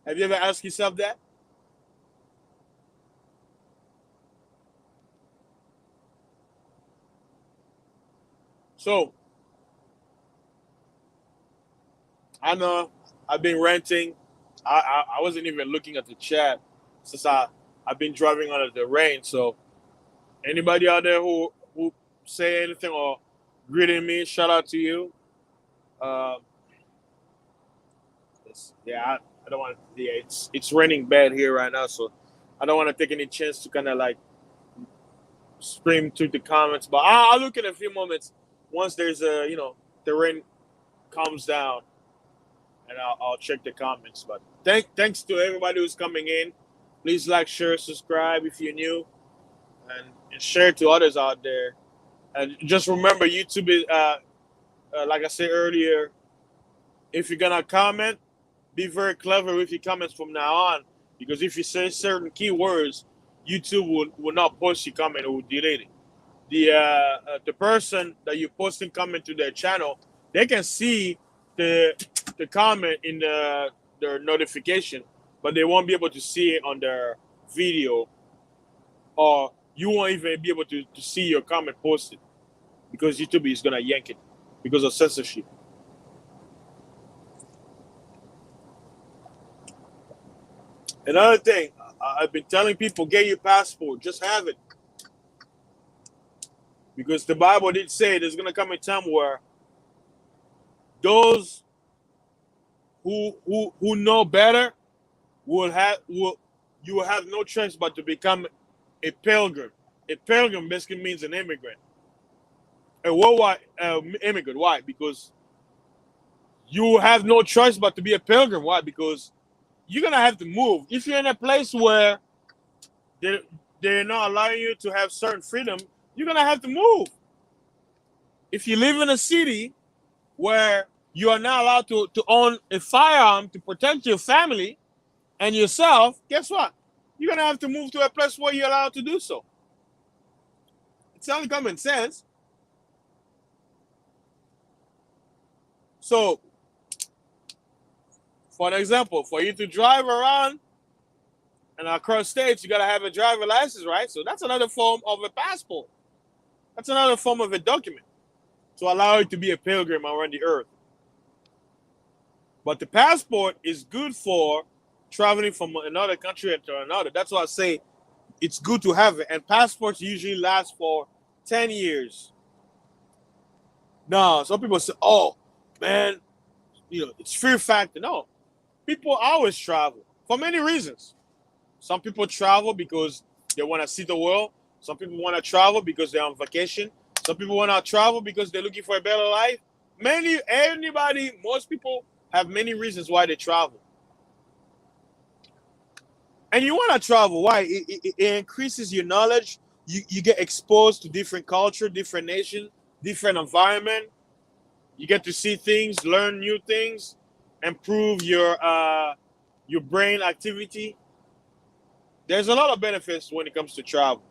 Have you ever asked yourself that? So I know I've been ranting. I wasn't even looking at the chat since I've been driving under the rain. So anybody out there who say anything or greeting me, shout out to you. Uh, yeah, I don't want. Yeah, it's raining bad here right now, so I don't want to take any chance to kind of like scream through the comments. But I'll look in a few moments once there's a the rain calms down, and I'll check the comments. But thanks to everybody who's coming in. Please like, share, subscribe if you're new, and share to others out there. And just remember, YouTube is like I said earlier. If you're gonna comment, be very clever with your comments from now on, because if you say certain keywords, YouTube will not post your comment or will delete it. The person that you're posting comment to their channel, they can see the comment in their notification, but they won't be able to see it on their video, or you won't even be able to see your comment posted because YouTube is gonna yank it because of censorship. Another thing, I've been telling people, get your passport, just have it. Because the Bible did say there's gonna come a time where those who know better you will have no choice but to become a pilgrim. A pilgrim basically means an immigrant. A worldwide immigrant. Why? Because you have no choice but to be a pilgrim. Why? Because you're gonna have to move. If you're in a place where they're not allowing you to have certain freedom, you're gonna have to move. If you live in a city where you are not allowed to own a firearm to protect your family and yourself, guess what? You're gonna have to move to a place where you're allowed to do so. It's only common sense. So, for an example, for you to drive around and across states, you gotta have a driver license, right? So that's another form of a passport. That's another form of a document to allow you to be a pilgrim around the earth. But the passport is good for traveling from another country to another. That's why I say it's good to have it. And passports usually last for 10 years. Now, some people say, oh, man, it's fear factor. No, people always travel for many reasons. Some people travel because they want to see the world. Some people want to travel because they're on vacation. Some people want to travel because they're looking for a better life. Most people have many reasons why they travel. And you want to travel. Why? It increases your knowledge. You get exposed to different culture, different nation, different environment. You get to see things, learn new things, improve your brain activity. There's a lot of benefits when it comes to travel.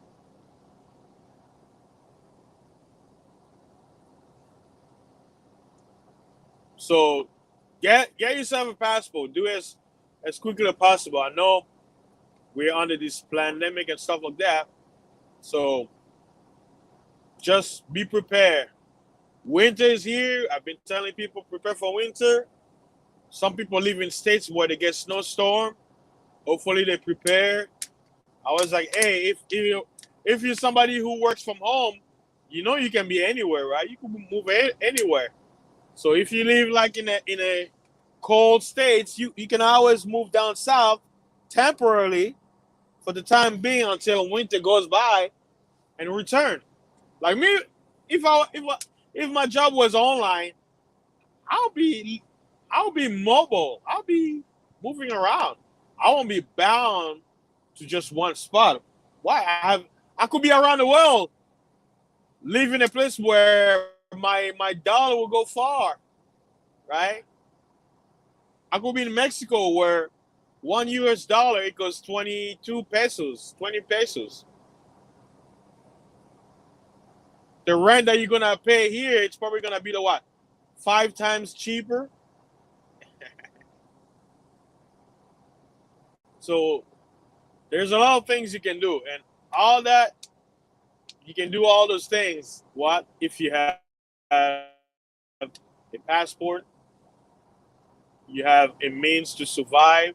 So get yourself a passport. Do it as quickly as possible. I know we're under this pandemic and stuff like that. So just be prepared. Winter is here. I've been telling people prepare for winter. Some people live in states where they get snowstorm. Hopefully they prepare. I was like, hey, if you're somebody who works from home, you can be anywhere, right? You can move anywhere. So if you live like in a cold states, you can always move down south temporarily for the time being until winter goes by and return. Like me, if my job was online, I'll be mobile. I'll be moving around. I won't be bound to just one spot. Why? I could be around the world, live in a place where my dollar will go far, right? I could be in Mexico where $1 equals 22 pesos, 20 pesos. The rent that you're gonna pay here, it's probably gonna be the what? 5 times cheaper. So there's a lot of things you can do, and all that you can do all those things. What if you have a passport? You have a means to survive.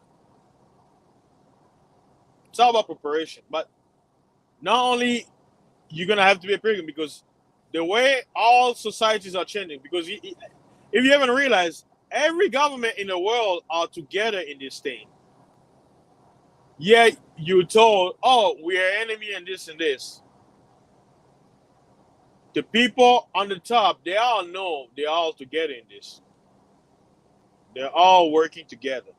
It's all about preparation. But not only you're gonna have to be a pilgrim because the way all societies are changing. Because if you haven't realized, every government in the world are together in this thing. Yet you're told, oh, we are enemy and this and this. The people on the top, they all know they're all together in this. They're all working together.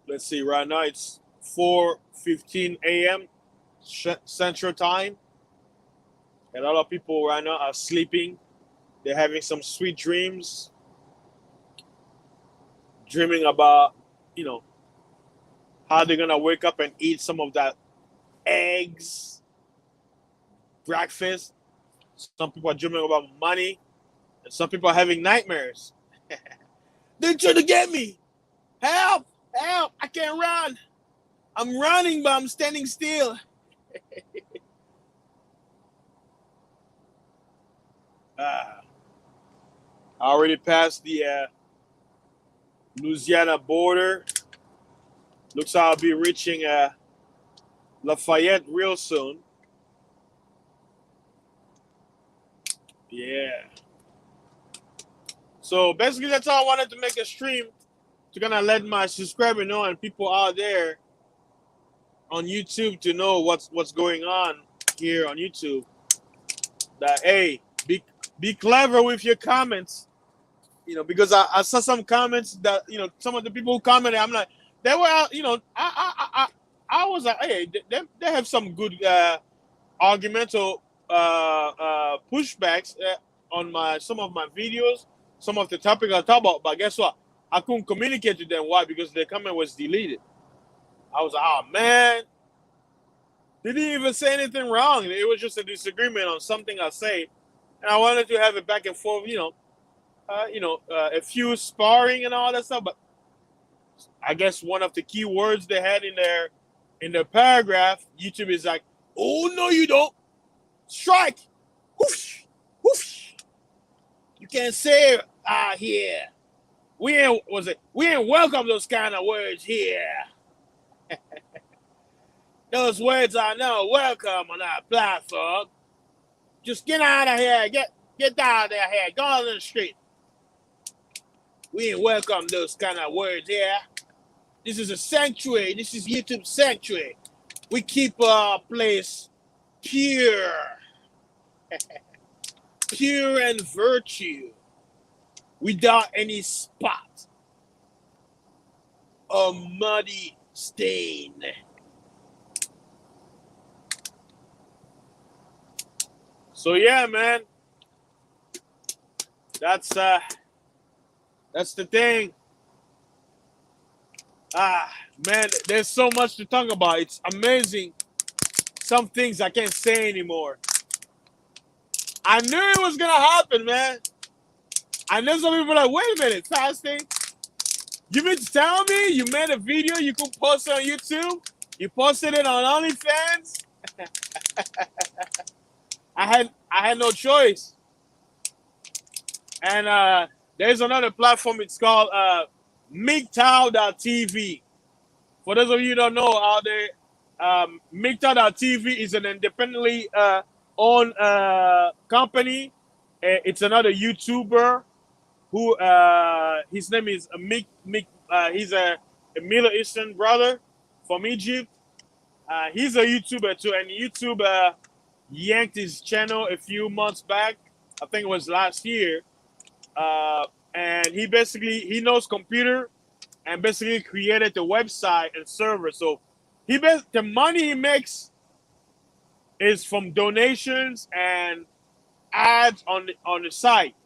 Let's see, right now it's 4:15 a.m. Central Time. And a lot of people right now are sleeping. They're having some sweet dreams. Dreaming about, how they're going to wake up and eat some of that eggs, breakfast. Some people are dreaming about money. And some people are having nightmares. They're trying to get me. Help! Help! I can't run. I'm running, but I'm standing still. I already passed the Louisiana border. Looks like I'll be reaching Lafayette real soon. Yeah. So basically, that's all I wanted to make a stream to kind of let my subscriber know and people out there on YouTube to know what's going on here on YouTube. That hey, be clever with your comments. Because I saw some comments that some of the people who commented, I'm like, they were I was like, hey, they have some good argumental pushbacks on my some of my videos, some of the topic I talk about. But guess what? I couldn't communicate to them. Why? Because the comment was deleted. I was like, oh man, they didn't even say anything wrong. It was just a disagreement on something I say, and I wanted to have it back and forth. A few sparring and all that stuff. But I guess one of the key words they had in their paragraph, YouTube is like, "Oh no, you don't strike, whoosh, whoosh. You can't say here. We ain't welcome those kind of words here. Those words are not welcome on our platform. Just get out of here. Get out of here. Go on the street. We ain't welcome those kind of words here. This is a sanctuary. This is YouTube sanctuary. We keep our place pure. Pure and virtue. Without any spot or muddy stain." So yeah, man. That's the thing. Man, there's so much to talk about. It's amazing. Some things I can't say anymore. I knew it was gonna happen, man. I know some people are like, wait a minute, fasting. You mean to tell me you made a video you could post on YouTube? You posted it on OnlyFans? I had no choice. And there's another platform. It's called MGTOW.tv. For those of you who don't know out there, MGTOW.tv is an independently owned company. It's another YouTuber who his name is he's a Middle Eastern brother from Egypt. He's a YouTuber too, and YouTube yanked his channel a few months back. I think it was last year. And he knows computer and basically created the website and server. So the money he makes is from donations and ads on the site.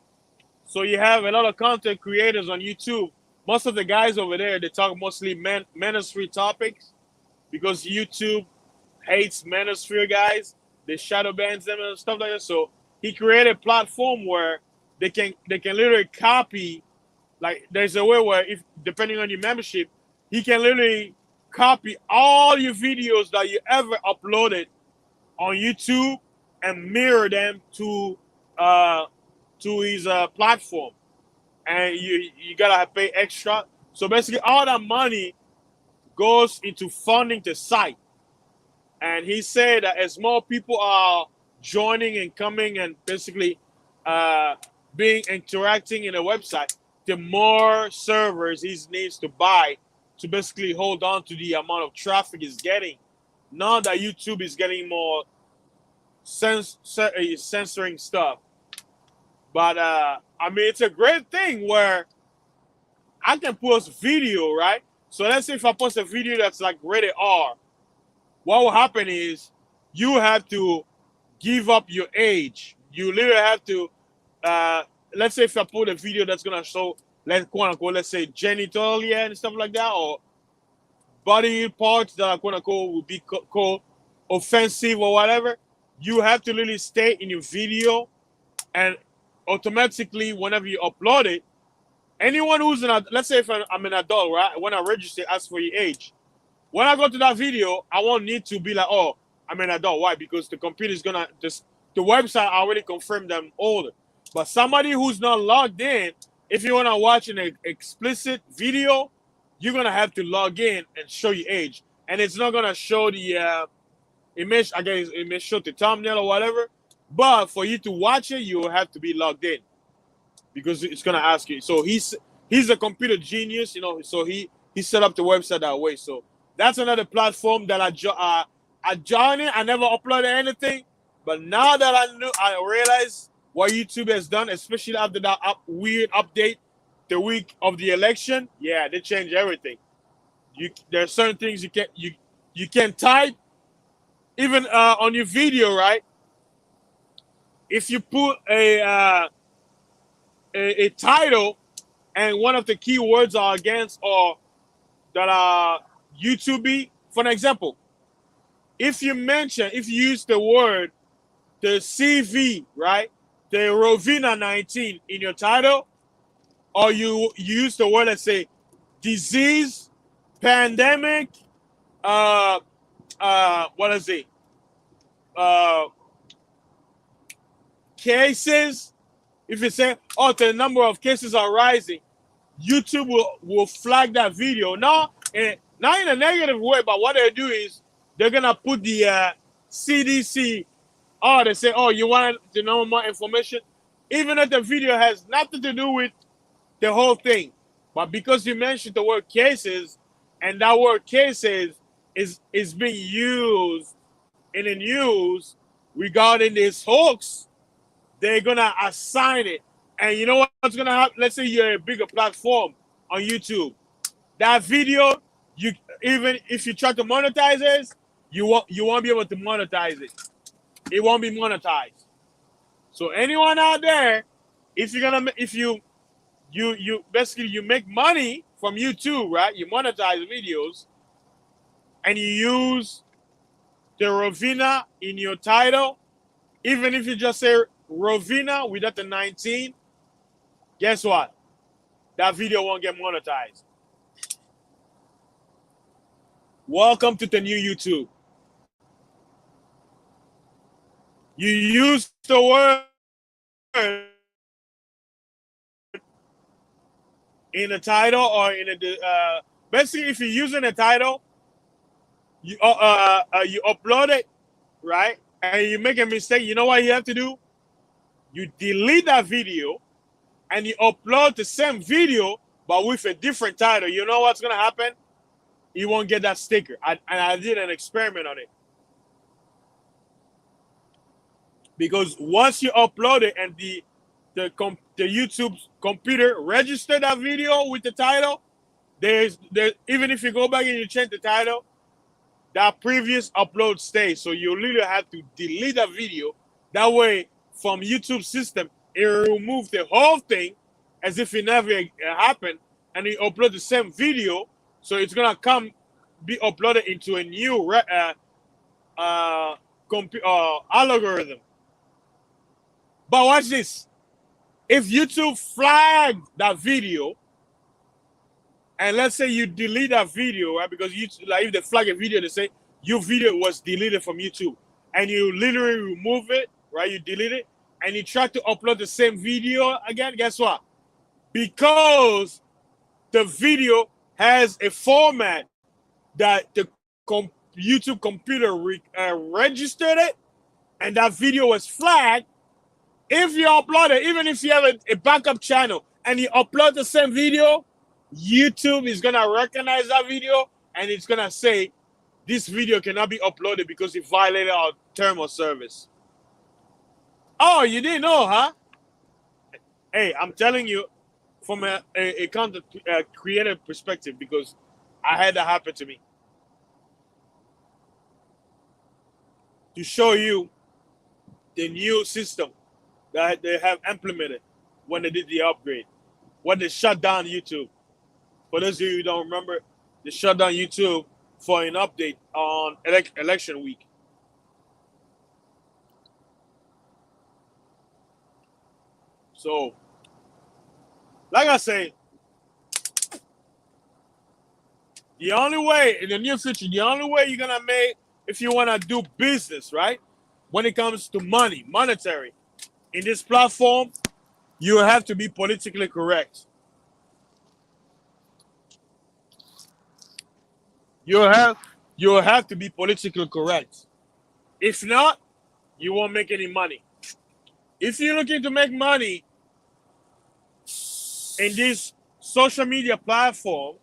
So you have a lot of content creators on YouTube. Most of the guys over there, they talk mostly manosphere topics because YouTube hates manosphere guys. They shadow bans them and stuff like that. So he created a platform where they can literally copy. Like there's a way where if depending on your membership, he can literally copy all your videos that you ever uploaded on YouTube and mirror them to his platform, and you gotta pay extra. So basically, all that money goes into funding the site. And he said that as more people are joining and coming and basically interacting in a website, the more servers he needs to buy to basically hold on to the amount of traffic he's getting. Now that YouTube is getting more censoring stuff. But I mean, it's a great thing where I can post video, right? So let's say if I post a video that's like rated R, what will happen is you have to give up your age. You literally have to, let's say if I put a video that's gonna show, quote unquote, let's say genitalia and stuff like that, or body parts that quote unquote would be called offensive or whatever, you have to literally stay in your video, and automatically whenever you upload it, anyone who's let's say if I'm an adult, right? When I register, ask for your age. When I go to that video, I won't need to be like, oh, I'm an adult. Why? Because the computer is gonna the website already confirmed I'm older. But somebody who's not logged in, if you wanna watch an explicit video, you're gonna have to log in and show your age, and it's not gonna show the image. I guess it may show the thumbnail or whatever. But for you to watch it, you will have to be logged in because it's gonna ask you. So he's a computer genius, So he set up the website that way. So that's another platform that I joined in. I never uploaded anything, but now that I realize what YouTube has done, especially after that weird update the week of the election, yeah, they change everything. There's certain things you can type even on your video, right? If you put a title and one of the keywords are against or that are YouTube, for an example, if you use the word the CV, right, the Rovina 19 in your title, or you use the word, let's say, disease, pandemic, what is it? Uh, cases. If you say, oh, the number of cases are rising, YouTube will flag that video. Not in a negative way, but what they do is they're gonna put the CDC. Oh, they say, oh, you want to know more information, even if the video has nothing to do with the whole thing, but because you mentioned the word cases, and that word cases is being used in the news regarding this hoax, they're gonna assign it. And you know what's gonna happen? Let's say you're a bigger platform on YouTube. That video, you even if you try to monetize it, you won't be able to monetize it. It won't be monetized. So anyone out there, if you basically you make money from YouTube, right? You monetize videos, and you use the Rovina in your title, even if you just say Rovina without the 19, guess what? That video won't get monetized. Welcome to the new YouTube. You use the word in the title or in a basically if you're using a title, you upload it, right? And you make a mistake. You know what you have to do? You delete that video and you upload the same video but with a different title. You know what's gonna happen? You won't get that sticker. I did an experiment on it. Because once you upload it and the YouTube computer registered that video with the title, there's even if you go back and you change the title, that previous upload stays. So you literally have to delete that video. That way, from YouTube system, it will remove the whole thing as if it never happened, and you upload the same video. So it's gonna be uploaded into a new algorithm. But watch this. If YouTube flagged that video, and let's say you delete that video, right? Because if they flag a video, they say your video was deleted from YouTube, and you literally remove it, right? You delete it, and you try to upload the same video again. Guess what? Because the video has a format that the YouTube computer registered it, and that video was flagged. If you upload it, even if you have a backup channel and you upload the same video, YouTube is going to recognize that video and it's going to say, this video cannot be uploaded because it violated our term of service. Oh, you didn't know, huh? Hey, I'm telling you from a content creator perspective, because I had that happen to me. To show you the new system that they have implemented when they did the upgrade, when they shut down YouTube. For those of you who don't remember, they shut down YouTube for an update on election week. So, like I say, the only way in the near future, the only way you're gonna make, if you wanna do business, right? When it comes to money, monetary, in this platform, you have to be politically correct. You have to be politically correct. If not, you won't make any money. If you're looking to make money in this social media platform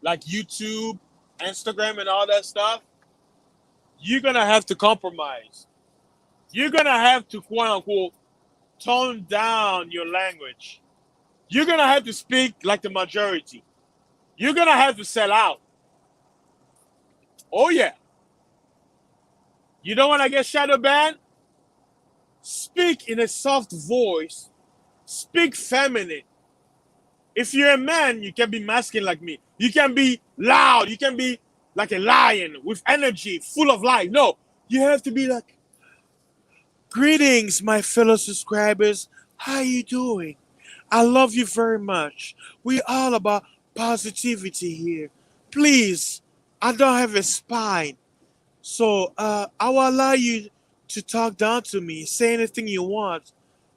like YouTube, Instagram, and all that stuff, you're gonna have to compromise. You're gonna have to, quote unquote, tone down your language. You're gonna have to speak like the majority. You're gonna have to sell out. Oh yeah. You don't want to get shadow banned? Speak in a soft voice. Speak feminine. If you're a man, you can be masculine like me. You can be loud. You can be like a lion with energy, full of life. No, you have to be like, greetings, my fellow subscribers. How you doing? I love you very much. We all about positivity here. Please, I don't have a spine. So I will allow you to talk down to me, say anything you want.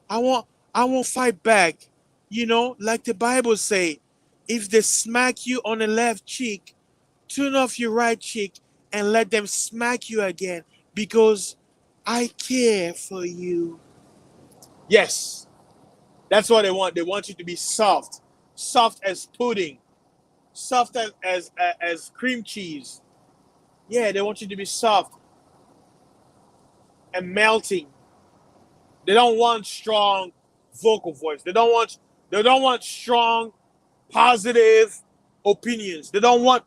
I won't I won't fight back. You know, like the Bible say, if they smack you on the left cheek, turn off your right cheek and let them smack you again because I care for you. Yes, that's what they want. They want you to be soft, soft as pudding, soft as cream cheese. Yeah, they want you to be soft and melting. They don't want strong vocal voice. They don't want strong positive opinions. They don't want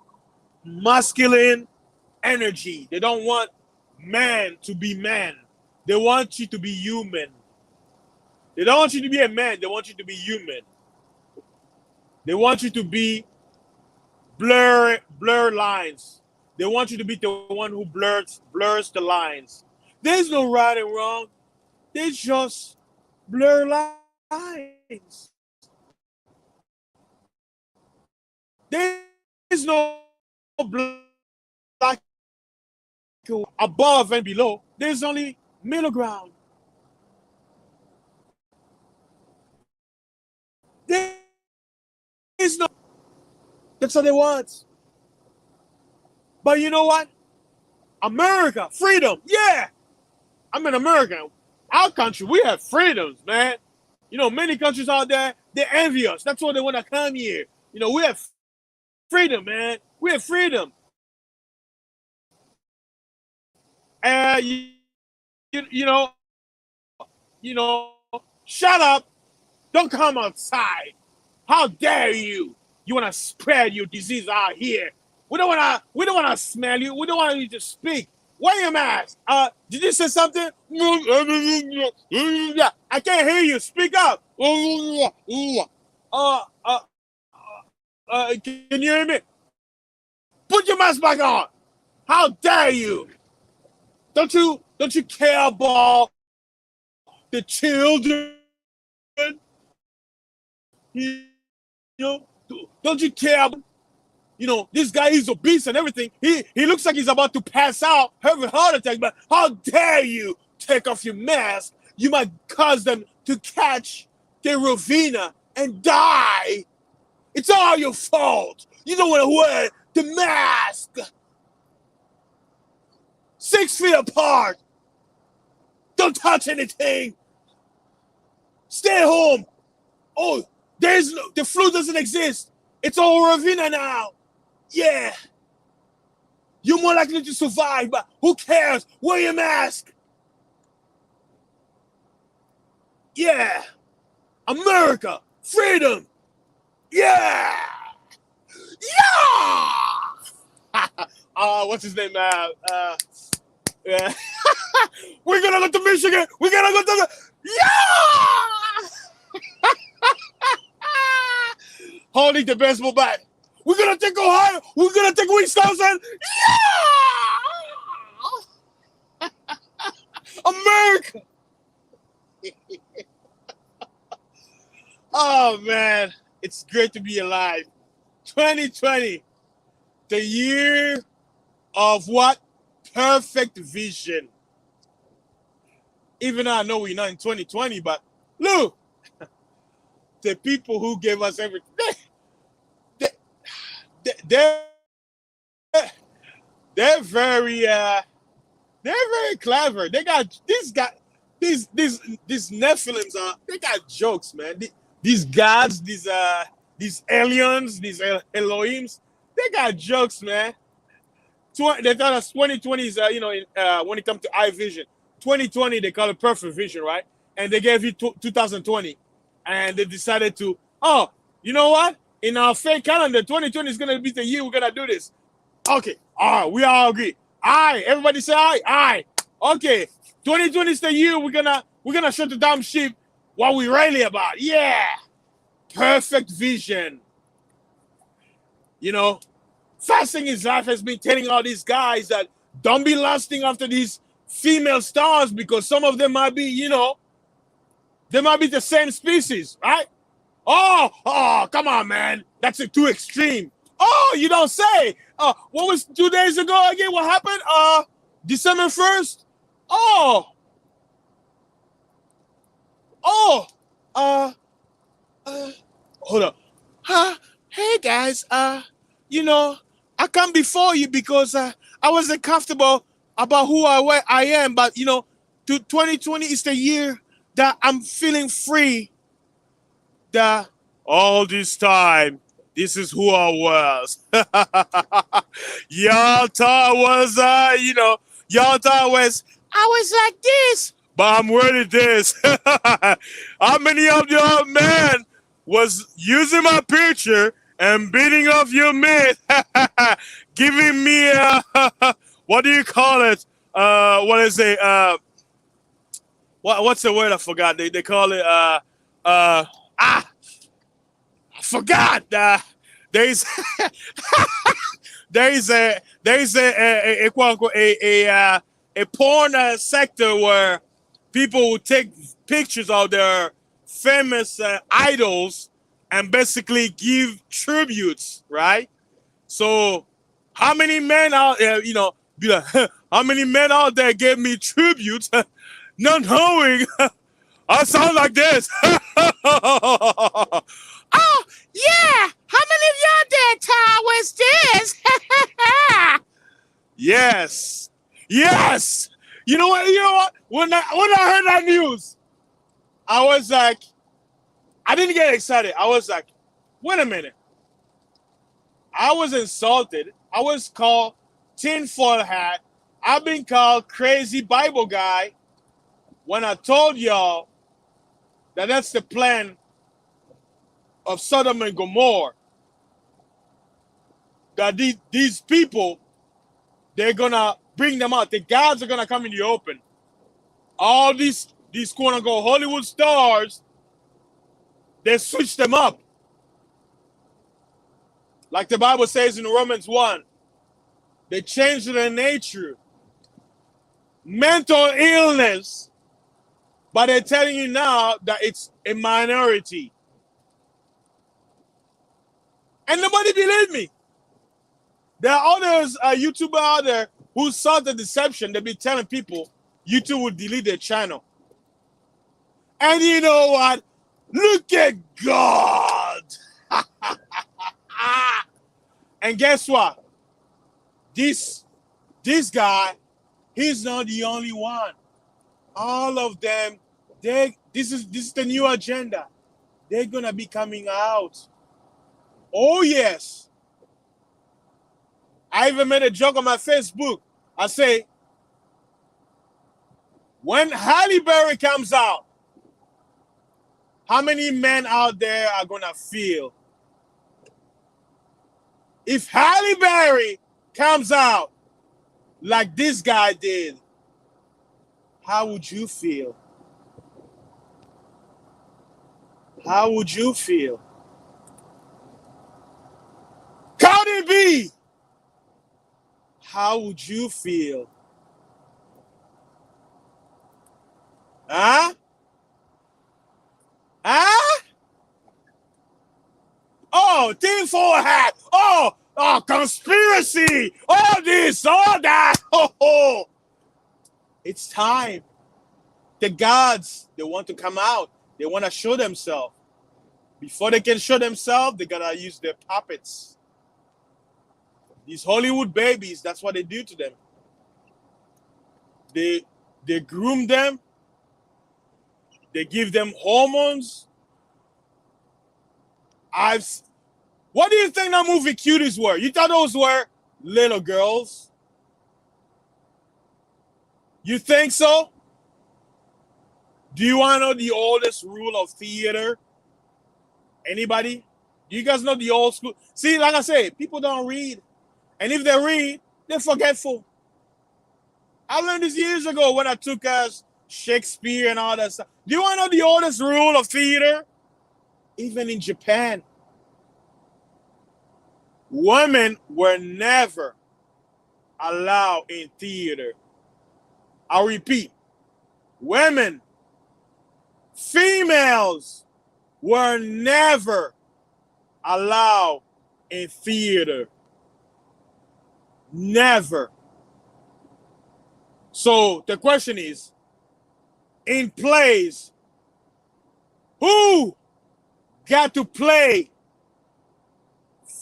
masculine energy. They don't want man to be man. They want you to be human. They don't want you to be a man. They want you to be human. They want you to be blur lines. They want you to be the one who blurs the lines. There's no right and wrong. There's just blur lines. There's no black above and below. There's only middle ground. There's no. That's what they want. But you know what? America, freedom. Yeah, I'm an American. Our country, we have freedoms, man. You know, many countries out there, they envy us. That's why they want to come here. You know, we have freedom, man. We have freedom. You, you know, you know, shut up. Don't come outside. How dare you? You want to spread your disease out here. We don't wanna smell you. We don't want you to speak. Wear your mask. Did you say something? I can't hear you. Speak up. Can you hear me? Put your mask back on. How dare you? Don't you care about the children? You know, don't you care about, this guy is obese and everything. He looks like he's about to pass out, have a heart attack, but how dare you take off your mask? You might cause them to catch the Rovina and die. It's all your fault. You don't want to wear the mask. 6 feet apart. Don't touch anything. Stay home. Oh, the flu doesn't exist. It's all Rovina now. Yeah. You're more likely to survive, but who cares? Wear your mask. Yeah. America. Freedom. Yeah. Yeah. What's his name? Yeah. We're gonna go to Michigan. We're gonna go to the. Yeah. Holding the baseball bat. We're gonna take Ohio. We're gonna take Wisconsin. Yeah! America. Oh man, it's great to be alive. 2020, the year of what? Perfect vision. Even though I know we're not in 2020, but look, the people who gave us everything. They're very clever. They got these Nephilims they got jokes, man. These gods, these aliens, these Elohims, they got jokes, man. They thought us 2020 is when it comes to eye vision. 2020 they call it perfect vision, right? And they gave you 2020, and they decided to Oh, you know what? In our fake calendar, 2020 is gonna be the year we're gonna do this. Okay. All right, we all agree. Aye. Everybody say aye. Aye. Okay. 2020 is the year we're gonna shut the damn ship. What we really about? Yeah. Perfect vision. You know, fasting his life has been telling all these guys that don't be lusting after these female stars because some of them might be, they might be the same species, right? Oh, come on, man. That's too extreme. Oh, you don't say. What was 2 days ago again? What happened? December 1st? Oh, oh, uh, uh, hold up. Hey guys, you know, I come before you because I wasn't comfortable about I am, but 2020 is the year that I'm feeling free. That all this time, this is who I was. Y'all thought was, y'all thought I was like this, but I'm really this. How many of y'all, man, was using my picture and beating off your myth, giving me what do you call it? What is it? What's the word? I forgot. They call it I forgot. There's a quote unquote a porn sector where people will take pictures of their famous idols and basically give tributes, right? So, how many men out there, be like, how many men out there gave me tributes, not knowing I sound like this? Oh, yeah. How many of y'all there, Ty? What's this? Yes. Yes. You know what? You know what? When I heard that news, I was like, I didn't get excited. I was like, wait a minute. I was insulted. I was called tinfoil hat. I've been called crazy Bible guy when I told y'all that that's the plan of Sodom and Gomorrah. That these people, they're gonna bring them out. The gods are gonna come in the open. All these quote unquote Hollywood stars, they switch them up. Like the Bible says in Romans 1, they change their nature. Mental illness, but they're telling you now that it's a minority. And nobody believed me. There are others, YouTubers out there who saw the deception. They've been telling people YouTube will delete their channel. And you know what? Look at God. And guess what? This guy, he's not the only one. All of them, this is the new agenda. They're gonna be coming out. Oh yes. I even made a joke on my Facebook. I say, when Halle Berry comes out, how many men out there are gonna feel? If Halle Berry comes out like this guy did, how would you feel? How would you feel? Cardi B, how would you feel? Huh? Huh? Oh, tinfoil hat. Oh, conspiracy. All this, all that. Oh. It's time. The gods, they want to come out. They want to show themselves. Before they can show themselves, they gotta use their puppets. These Hollywood babies, that's what they do to them. They groom them. They give them hormones. What do you think that movie Cuties were? You thought those were little girls? You think so? Do you want to know the oldest rule of theater? Anybody? Do you guys know the old school? See, like I say, people don't read. And if they read, they're forgetful. I learned this years ago when I took Shakespeare and all that stuff. Do you want to know the oldest rule of theater? Even in Japan, women were never allowed in theater. I'll repeat. Women, females were never allowed in theater. Never. So the question is, in plays, who got to play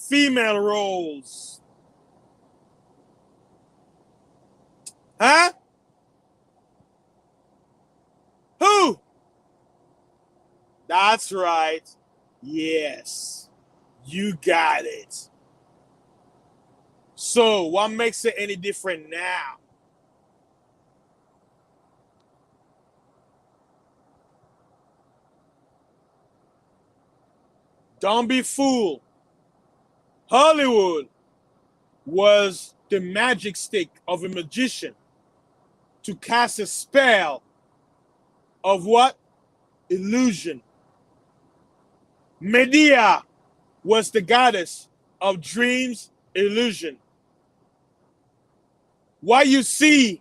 female roles? Huh? Who? That's right. Yes. You got it. So, what makes it any different now? Don't be fooled. Hollywood was the magic stick of a magician to cast a spell of what? Illusion. Medea was the goddess of dreams, illusion. What you see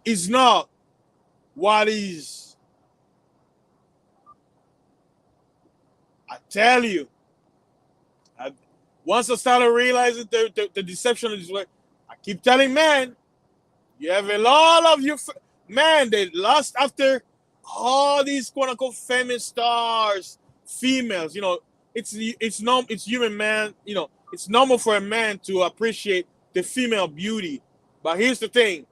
is not what is. I tell you, once I started realizing the deception of this way, I keep telling man, you have a lot of you, man, they lost after all these quote unquote famous stars, females. You know, it's human, man. You know, it's normal for a man to appreciate the female beauty. But here's the thing: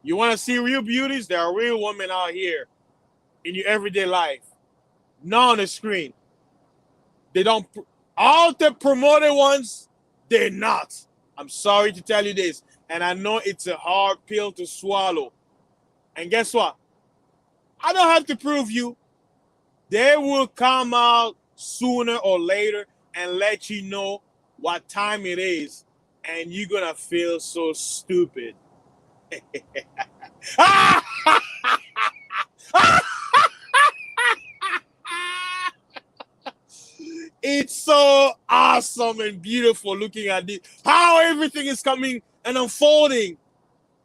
you want to see real beauties? There are real women out here in your everyday life, not on the screen. They don't. All the promoted ones, they're not. I'm sorry to tell you this, and I know it's a hard pill to swallow. And guess what? I don't have to prove you. They will come out sooner or later and let you know what time it is, and you're gonna feel so stupid. It's so awesome and beautiful looking at this. How everything is coming and unfolding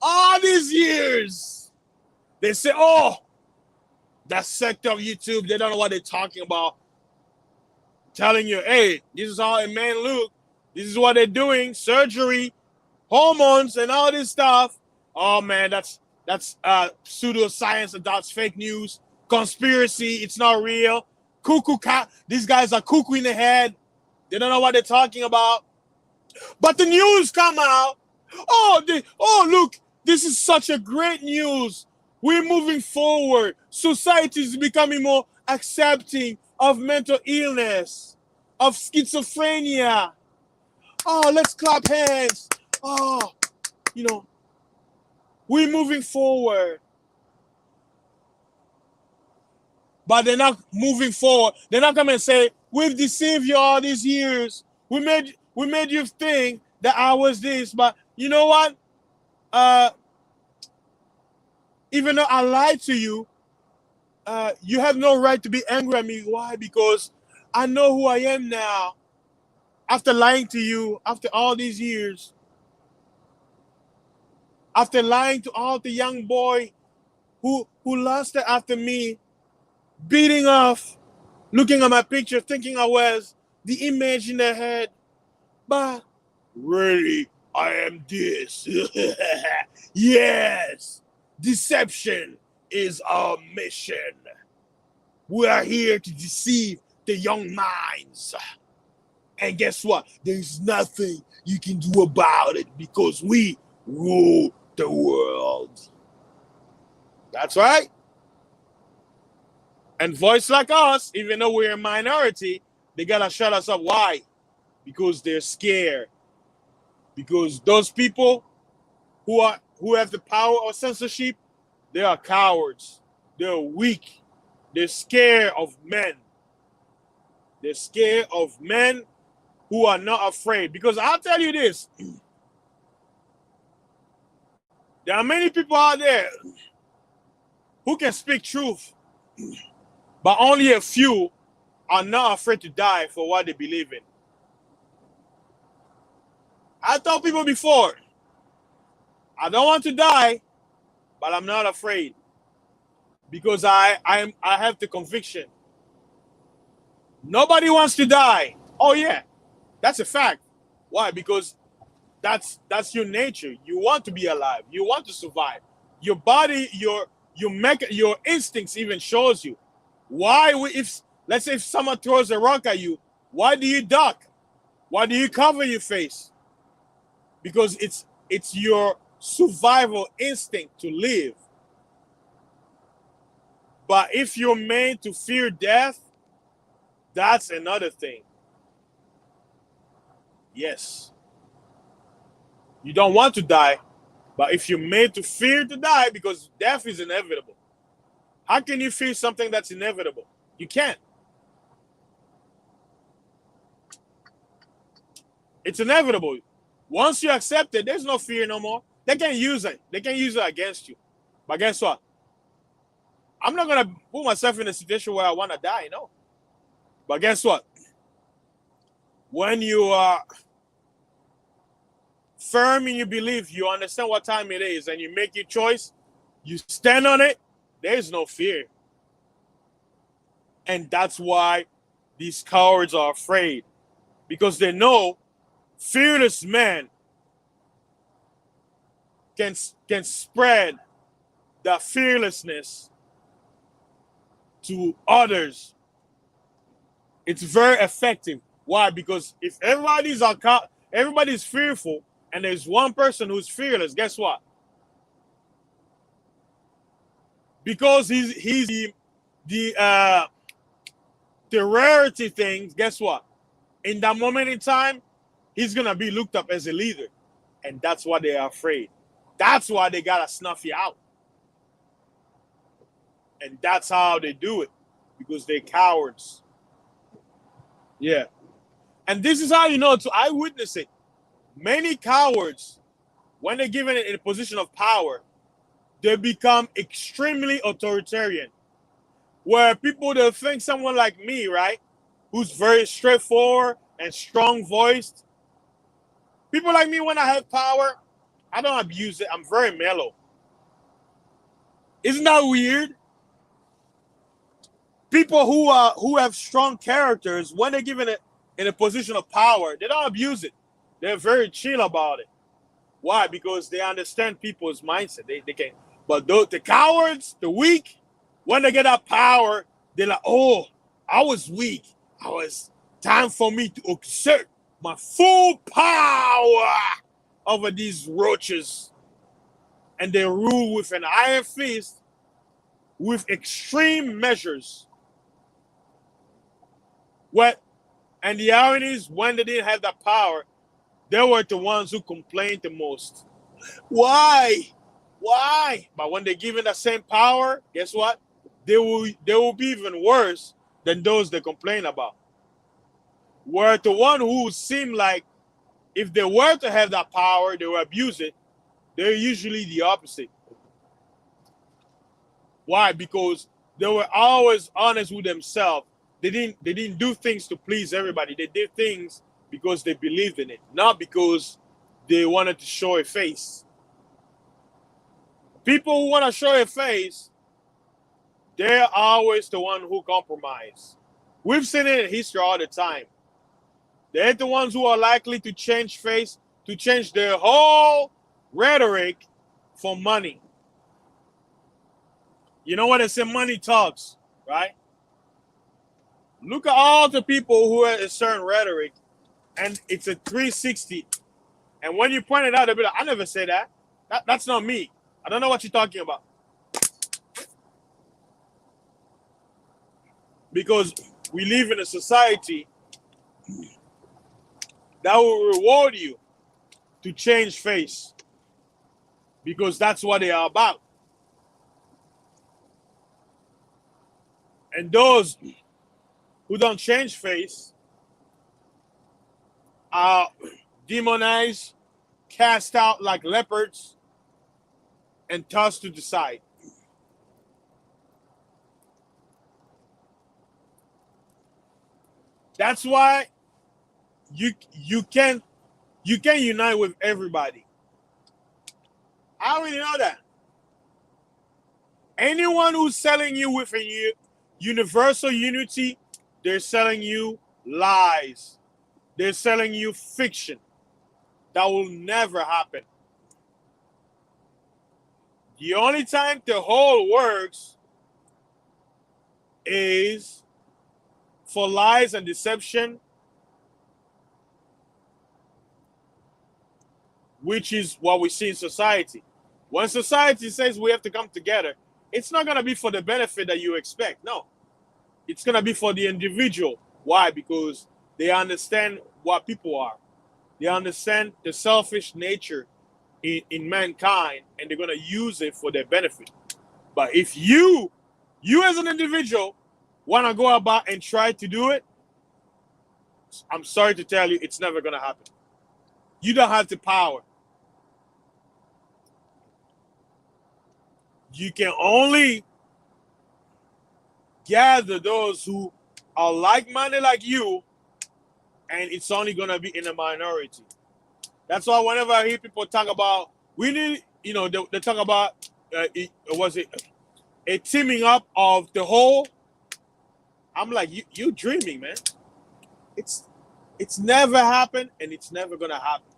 all these years. They say, oh, that sector of YouTube, they don't know what they're talking about. Telling you, hey, this is how a man look. This is what they're doing. Surgery, hormones, and all this stuff. Oh, man, that's pseudoscience and that's fake news. Conspiracy, it's not real. Cuckoo cat. These guys are cuckoo in the head. They don't know what they're talking about. But the news come out. Oh, look, this is such a great news. We're moving forward. Society is becoming more accepting of mental illness, of schizophrenia. Oh, let's clap hands. Oh, you know, we're moving forward. But they're not moving forward. They're not coming and say, we've deceived you all these years. We made you think that I was this. But you know what? Even though I lied to you, you have no right to be angry at me. Why? Because I know who I am now. After lying to you, after all these years, after lying to all the young boy who lusted after me, beating off, looking at my picture, thinking I was the image in their head. But really, I am this. Yes, deception is our mission. We are here to deceive the young minds. And guess what? There's nothing you can do about it because we rule the world. That's right. And voice like us, even though we're a minority, they gotta shut us up. Why? Because they're scared. Because those people who have the power of censorship, they are cowards. They're weak. They're scared of men. They're scared of men who are not afraid. Because I'll tell you this, there are many people out there who can speak truth, but only a few are not afraid to die for what they believe in. I told people before, I don't want to die, but I'm not afraid because I have the conviction. Nobody wants to die. Oh yeah, that's a fact. Why? Because that's your nature. You want to be alive. You want to survive. Your body, your instincts even shows you. Why? If let's say if someone throws a rock at you, why do you duck? Why do you cover your face? Because it's your survival instinct to live. But if you're made to fear death, that's another thing. Yes. You don't want to die, but if you're made to fear to die, because death is inevitable. How can you fear something that's inevitable? You can't. It's inevitable. Once you accept it, there's no fear no more. They can use it. They can use it against you. But guess what? I'm not going to put myself in a situation where I want to die, no. But guess what? When you are firm in your belief, you understand what time it is, and you make your choice, you stand on it, there's no fear. And that's why these cowards are afraid. Because they know fearless men can spread that fearlessness to others. It's very effective. Why? Because if everybody's fearful and there's one person who's fearless, guess what? Because he's the rarity thing, guess what? In that moment in time, he's gonna be looked up as a leader. And that's why they are afraid. That's why they gotta snuff you out. And that's how they do it. Because they're cowards. Yeah. And this is how you know, I witness it. Many cowards, when they're given in a position of power, they become extremely authoritarian. Where people, they'll think someone like me, right? Who's very straightforward and strong-voiced. People like me, when I have power, I don't abuse it. I'm very mellow. Isn't that weird? People who have strong characters, when they're given it in a position of power, they don't abuse it. They're very chill about it. Why? Because they understand people's mindset. They can. But the cowards, the weak, when they get that power, they're like, oh, I was weak. Time for me to exert my full power over these roaches. And they rule with an iron fist with extreme measures. And the ironies, when they didn't have that power, they were the ones who complained the most. Why? But when they're given that same power, guess what? They will be even worse than those they complain about. Where the one who seem like if they were to have that power, they will abuse it, they're usually the opposite. Why? Because they were always honest with themselves. They didn't do things to please everybody. They did things because they believed in it, not because they wanted to show a face. People who want to show a face, they're always the one who compromise. We've seen it in history all the time. They're the ones who are likely to change face, to change their whole rhetoric for money. You know what they say? Money talks, right? Look at all the people who have a certain rhetoric, and it's a 360. And when you point it out, they'll be like, I never say that. That's not me. I don't know what you're talking about. Because we live in a society that will reward you to change face. Because that's what they are about. And those who don't change face are demonized, cast out like leopards, and tossed to the side. That's why you can unite with everybody. I already know that. Anyone who's selling you with a universal unity, they're selling you lies. They're selling you fiction. That will never happen. The only time the whole works is for lies and deception, which is what we see in society. When society says we have to come together, it's not going to be for the benefit that you expect. No. It's going to be for the individual. Why? Because they understand what people are. They understand the selfish nature in mankind, and they're going to use it for their benefit. But if you as an individual want to go about and try to do it, I'm sorry to tell you, it's never going to happen. You don't have the power. You can only gather those who are like-minded like you, and it's only going to be in a minority. That's why whenever I hear people talk about, we need, they talk about, a teaming up of the whole. I'm like, you dreaming, man. It's never happened, and it's never going to happen.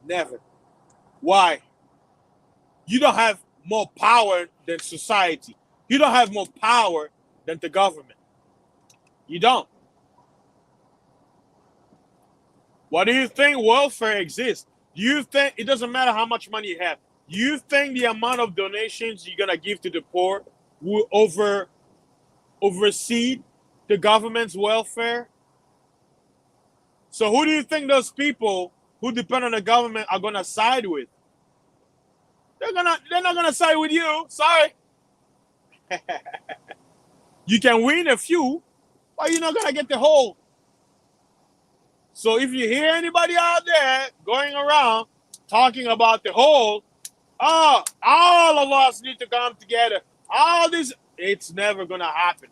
Never. Why? You don't have more power than society. You don't have more power than the government. You don't. Why do you think welfare exists? Do you think it doesn't matter how much money you have? Do you think the amount of donations you're gonna give to the poor will oversee the government's welfare? So who do you think those people who depend on the government are gonna side with? They're not gonna side with you. Sorry. You can win a few, but you're not gonna get the whole. So if you hear anybody out there going around talking about the whole, oh, all of us need to come together. All this, it's never gonna happen.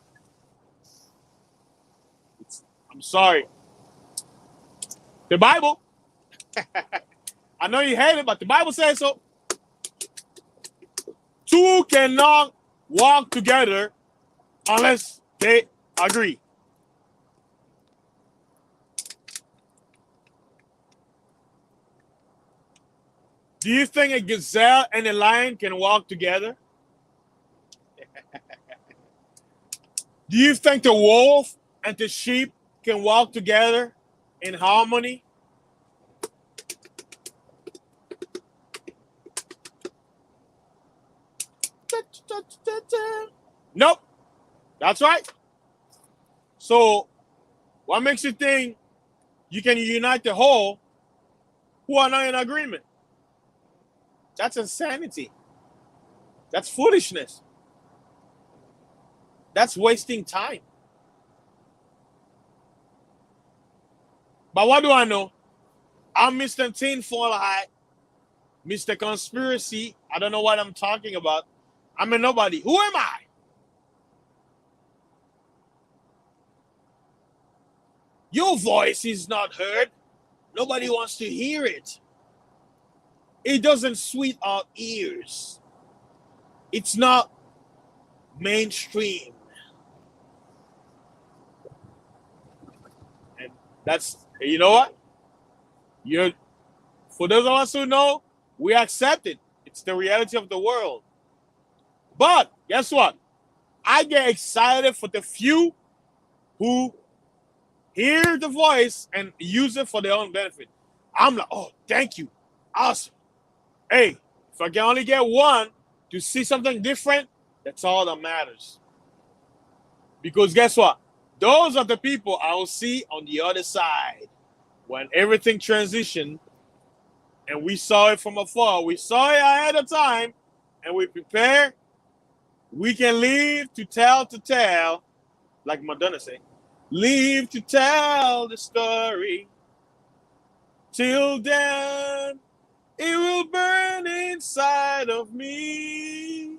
I'm sorry. The Bible, I know you hate it, but the Bible says so. Two cannot walk together unless they agree. Do you think a gazelle and a lion can walk together? Do you think the wolf and the sheep can walk together in harmony? Nope. That's right. So, what makes you think you can unite the whole who are not in agreement? That's insanity. That's foolishness. That's wasting time. But what do I know? I'm Mr. Tinfoil Hat, Mr. Conspiracy. I don't know what I'm talking about. I'm a nobody. Who am I? Your voice is not heard. Nobody wants to hear it. It doesn't sweet our ears. It's not mainstream. And that's, you know what? For those of us who know, we accept it. It's the reality of the world. But guess what? I get excited for the few who hear the voice and use it for their own benefit. I'm like, oh, thank you. Awesome. Hey, if I can only get one to see something different, that's all that matters. Because guess what? Those are the people I'll see on the other side. When everything transitioned and we saw it from afar, we saw it ahead of time, and we prepare, we can live to tell, like Madonna say. live to tell the story. Till then, it will burn inside of me.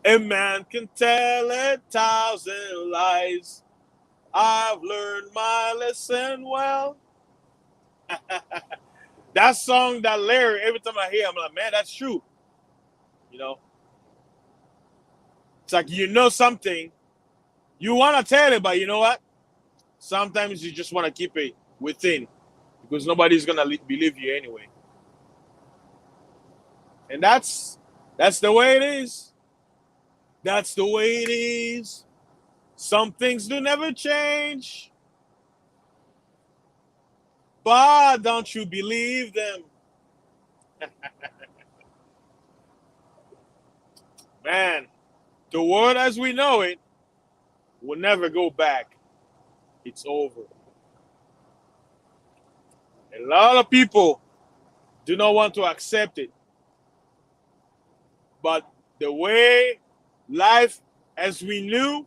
A man can tell 1,000 lies. I've learned my lesson well. That song, that lyric, every time I hear, I'm like, man, that's true. You know, it's like you know something, you want to tell it, but you know what? Sometimes you just want to keep it within because nobody's gonna believe you anyway. And that's the way it is. That's the way it is. Some things do never change. But don't you believe them? Man, the world as we know it will never go back. It's over. A lot of people do not want to accept it. But the way life as we knew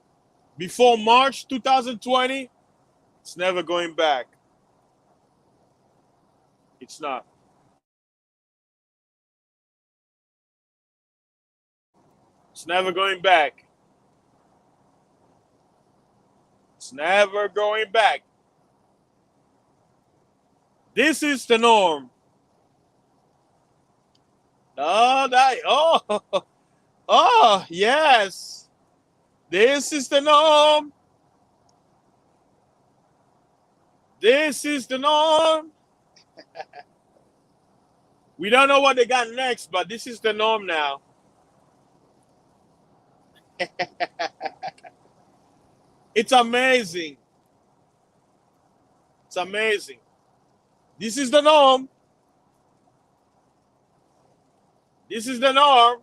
before March 2020, it's never going back. It's not. It's never going back. It's never going back. This is the norm. Oh, yes. This is the norm. This is the norm. We don't know what they got next, but this is the norm now. It's amazing. It's amazing. This is the norm. This is the norm.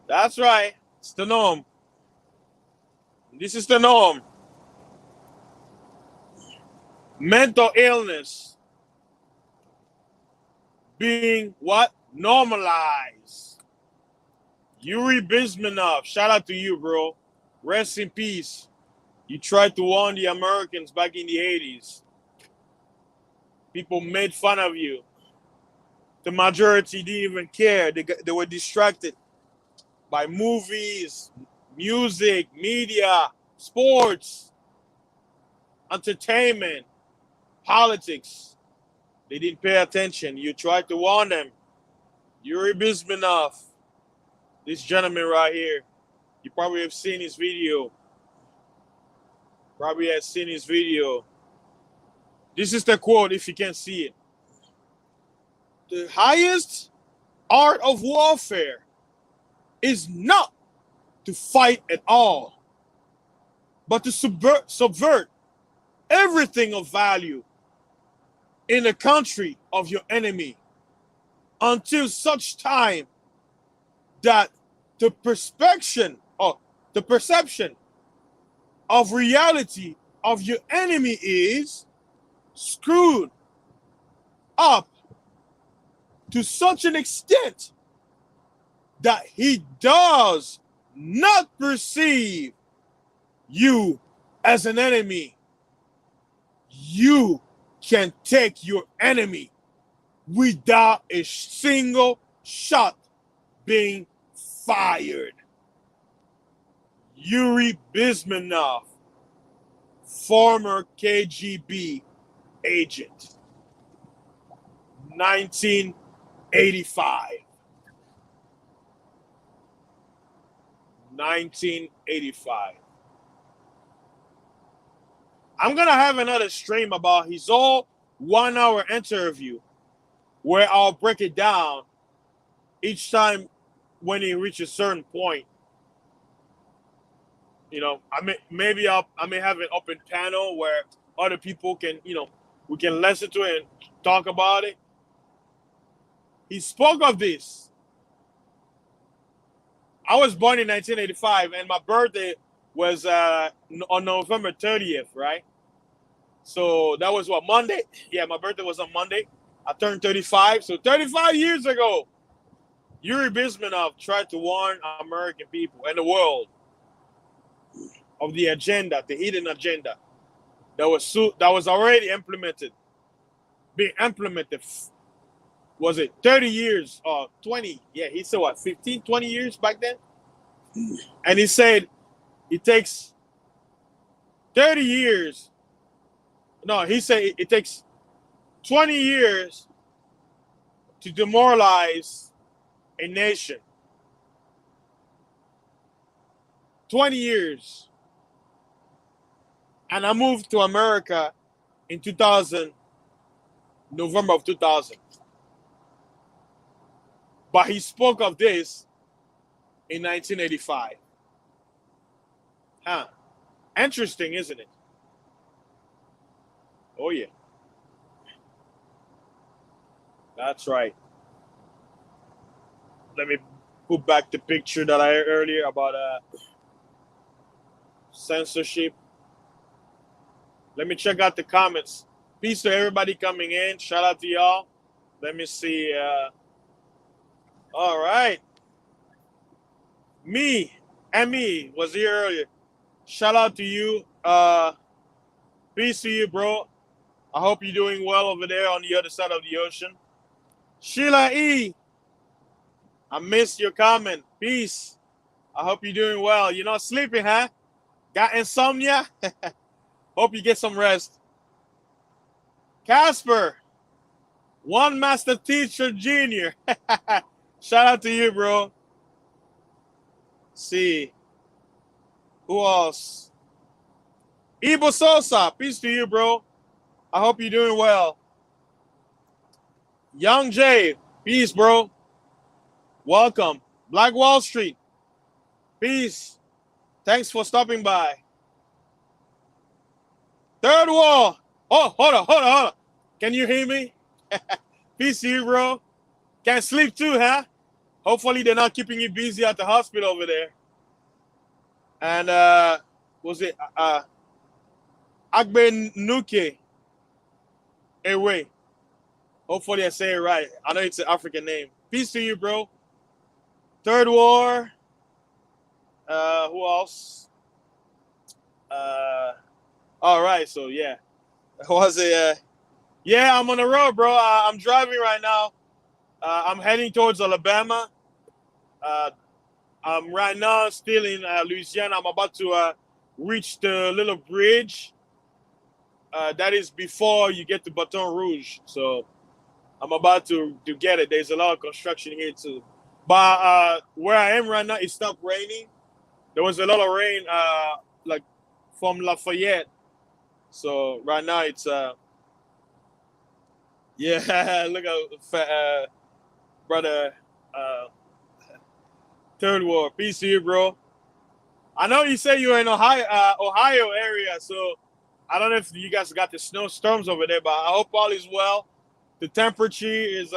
That's right. It's the norm. This is the norm. Mental illness being what? Normalized. Yuri Bismanov, shout out to you, bro. Rest in peace. You tried to warn the Americans back in the 80s. People made fun of you. The majority didn't even care. They were distracted by movies, music, media, sports, entertainment, politics. They didn't pay attention. You tried to warn them. Yuri Bismanov, this gentleman right here, you probably have seen his video. Probably has seen his video. This is the quote if you can't see it. The highest art of warfare is not to fight at all, but to subvert everything of value in the country of your enemy until such time that the perception of reality of your enemy is screwed up to such an extent that he does not perceive you as an enemy. You can take your enemy without a single shot being fired. Yuri Bismanov, former KGB agent, 1985. 1985. I'm going to have another stream about his all 1 hour interview where I'll break it down each time when he reaches a certain point. You know, I may have an open panel where other people can, we can listen to it and talk about it. He spoke of this. I was born in 1985, and my birthday was on November 30th, right? So that was what, Monday? Yeah, my birthday was on Monday. I turned 35. So 35 years ago, Yuri Bismanov tried to warn American people and the world of the agenda, the hidden agenda that was already being implemented. Was it 30 years or 20? Yeah, he said what, 15, 20 years back then? And he said it takes 30 years. No, he said it takes 20 years to demoralize a nation. 20 years. And I moved to America in 2000, November of 2000. But he spoke of this in 1985. Huh. Interesting, isn't it? Oh, yeah. That's right. Let me put back the picture that I had earlier about censorship. Let me check out the comments. Peace to everybody coming in. Shout out to y'all. Let me see. All right. Emmy was here earlier. Shout out to you. Peace to you, bro. I hope you're doing well over there on the other side of the ocean. Sheila E, I missed your comment. Peace. I hope you're doing well. You're not sleeping, huh? Got insomnia? Hope you get some rest. Casper, one master teacher junior. Shout out to you, bro. See. Who else? Ibo Sosa, peace to you, bro. I hope you're doing well. Young Jay, peace, bro. Welcome. Black Wall Street, peace. Thanks for stopping by. Third Wall. Oh, hold on. Can you hear me? Peace to you, bro. Can't sleep too, huh? Hopefully they're not keeping you busy at the hospital over there. And was it Agbe Nuke? Anyway, hopefully I say it right. I know it's an African name. Peace to you, bro. Third War. Who else? All right, so yeah. Was it? Yeah, I'm on the road, bro. I'm driving right now. I'm heading towards Alabama. I'm right now still in Louisiana. I'm about to reach the little bridge. That is before you get to Baton Rouge. So I'm about to get it. There's a lot of construction here too. But where I am right now, it stopped raining. There was a lot of rain like from Lafayette. So right now it's yeah, look at brother Third War. Peace to you, bro. I know you say you're in Ohio area, so I don't know if you guys got the snowstorms over there, but I hope all is well. The temperature is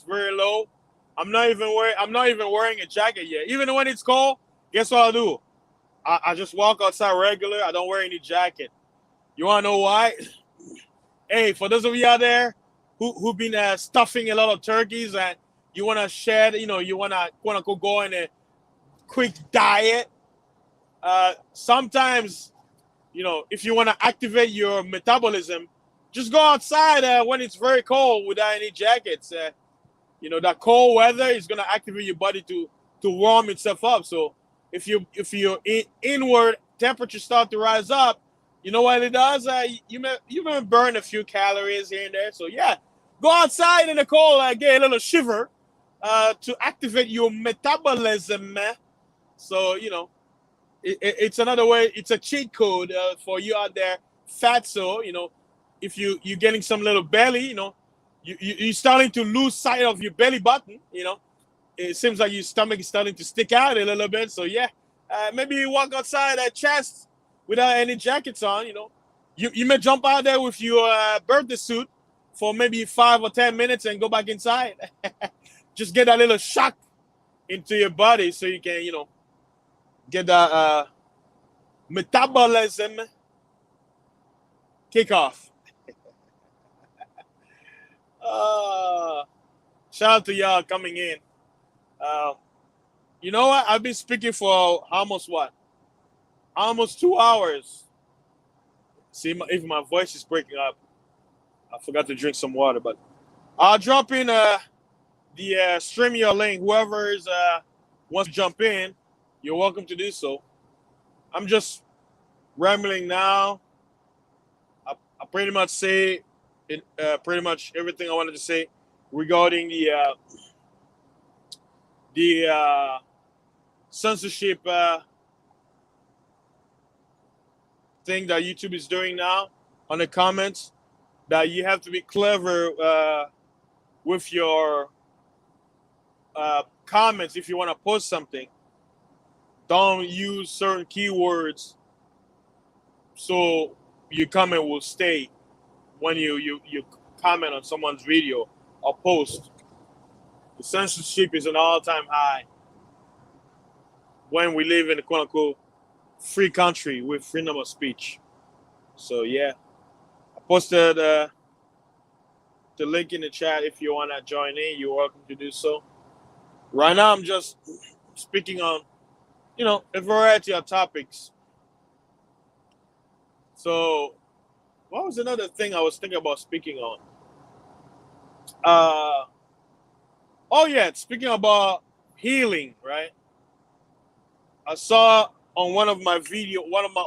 very low. I'm not even wearing a jacket yet. Even when it's cold, guess what I do? I just walk outside regular. I don't wear any jacket. You wanna know why? Hey, for those of you out there who've been stuffing a lot of turkeys and you wanna shed, you wanna quote unquote go on a quick diet. Sometimes, if you wanna activate your metabolism, just go outside when it's very cold without any jackets. That cold weather is gonna activate your body to warm itself up. So if your inward temperature start to rise up, you know what it does? You may burn a few calories here and there. So yeah, go outside in the cold, get a little shiver to activate your metabolism, man. So it's another way. It's a cheat code for you out there, fatso. If you're getting some little belly, you're starting to lose sight of your belly button. It seems like your stomach is starting to stick out a little bit. So yeah, maybe you walk outside at chest without any jackets on. You may jump out there with your birthday suit for maybe 5 or 10 minutes and go back inside. Just get that little shock into your body so you can get that metabolism kick off. Shout out to y'all coming in. Uh, you know what? I've been speaking for almost what? Almost 2 hours. See if my voice is breaking up. I forgot to drink some water, but I'll drop in the stream your link. Whoever is wants to jump in, you're welcome to do so. I'm just rambling now. I pretty much say it, pretty much everything I wanted to say regarding the censorship thing that YouTube is doing now on the comments. That you have to be clever with your comments if you want to post something. Don't use certain keywords so your comment will stay when you comment on someone's video or post. The censorship is an all-time high when we live in a quote-unquote free country with freedom of speech. So yeah, I posted the link in the chat. If you want to join in, you're welcome to do so. Right now, I'm just speaking on, a variety of topics. So, what was another thing I was thinking about speaking on? Oh yeah, speaking about healing, right? I saw on one of my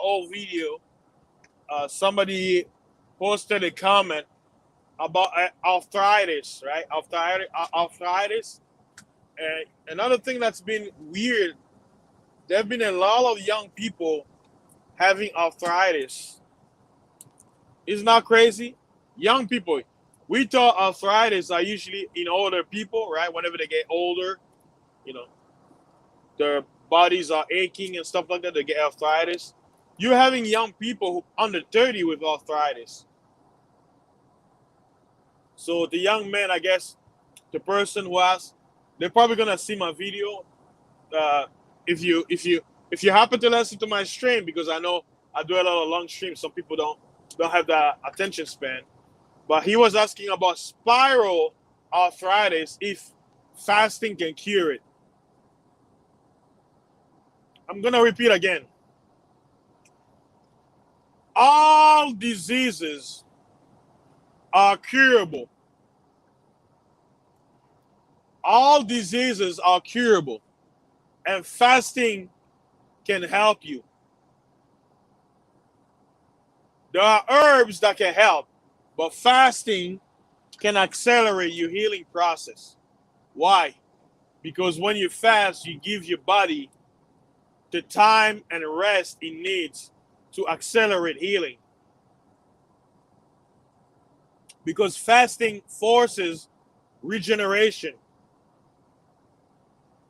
old video, somebody posted a comment about arthritis, right? Arthritis. And another thing that's been weird, there have been a lot of young people having arthritis. Isn't that crazy? Young people. We thought arthritis are usually in older people, right? Whenever they get older, you know, their bodies are aching and stuff like that. They get arthritis. You're having young people who under 30 with arthritis. So the young man, I guess, the person who has, they're probably gonna see my video. Uh, if you happen to listen to my stream, because I know I do a lot of long streams, some people don't have the attention span. But he was asking about spiral arthritis, if fasting can cure it. I'm gonna repeat again. All diseases are curable. All diseases are curable, and fasting can help you. There are herbs that can help, but fasting can accelerate your healing process. Why? Because when you fast, you give your body the time and rest it needs to accelerate healing. Because fasting forces regeneration.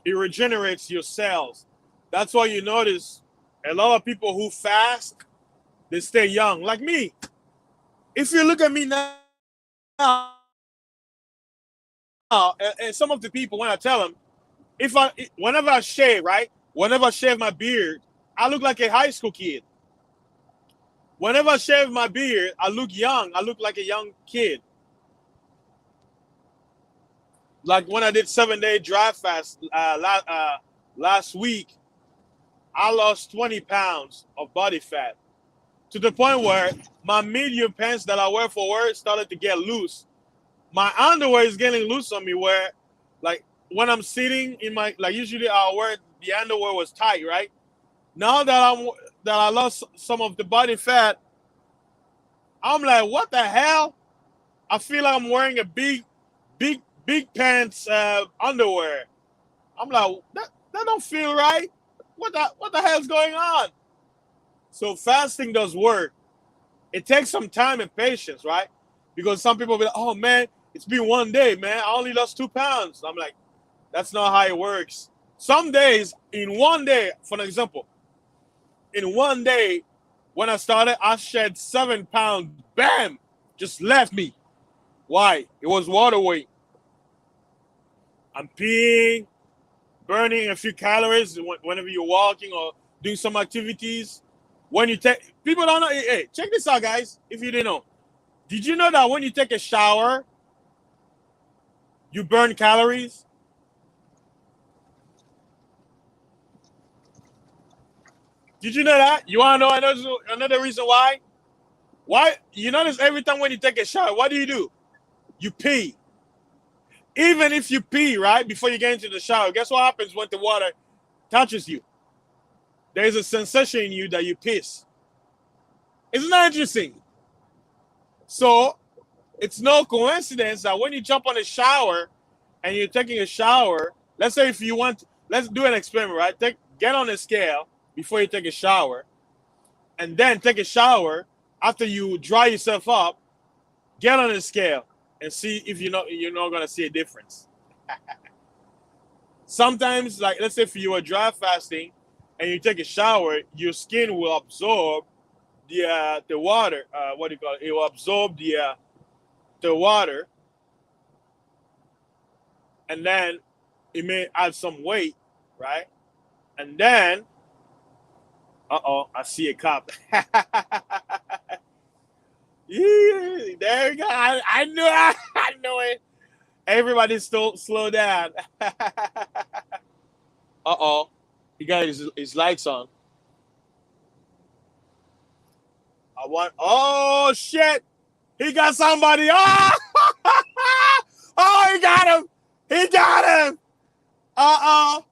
It regenerates your cells. That's why you notice a lot of people who fast, they stay young. Like me. If you look at me now, and some of the people, when I tell them, whenever I shave, right? Whenever I shave my beard, I look like a high school kid. Whenever I shave my beard, I look young. I look like a young kid. Like when I did 7-day dry fast last week, I lost 20 pounds of body fat to the point where my medium pants that I wear for work started to get loose. My underwear is getting loose on me where, like, when I'm sitting in my, like, usually I'll wear, the underwear was tight, right? Now that I lost some of the body fat, I'm like, what the hell? I feel like I'm wearing a big pants underwear. I'm like, that don't feel right. What the hell's going on? So fasting does work. It takes some time and patience, right? Because some people be like, oh man, it's been one day, man. I only lost 2 pounds. I'm like, that's not how it works. Some days, in one day, for an example, in one day, when I started, I shed 7 pounds. Bam! Just left me. Why? It was water weight. I'm peeing, burning a few calories whenever you're walking or doing some activities. When you take, people don't know, hey, check this out, guys, if you didn't know. Did you know that when you take a shower, you burn calories? Did you know that? You want to know another reason why? Why? You notice every time when you take a shower, what do? You pee. Even if you pee, right, before you get into the shower, guess what happens when the water touches you? There's a sensation in you that you piss. Isn't that interesting? So, it's no coincidence that when you jump on a shower and you're taking a shower, let's say if you want, let's do an experiment, right? Get on a scale before you take a shower, and then take a shower after you dry yourself up. Get on a scale and see if you're not gonna see a difference. Sometimes, like let's say if you are dry fasting and you take a shower, your skin will absorb the water. What do you call it? It will absorb the water, and then it may add some weight, right? And then, I see a cop. Yeah, there you go. I knew it. I knew it. Everybody still slow down. He got his lights on. Oh shit! He got somebody. Oh, oh, he got him. He got him. Oh,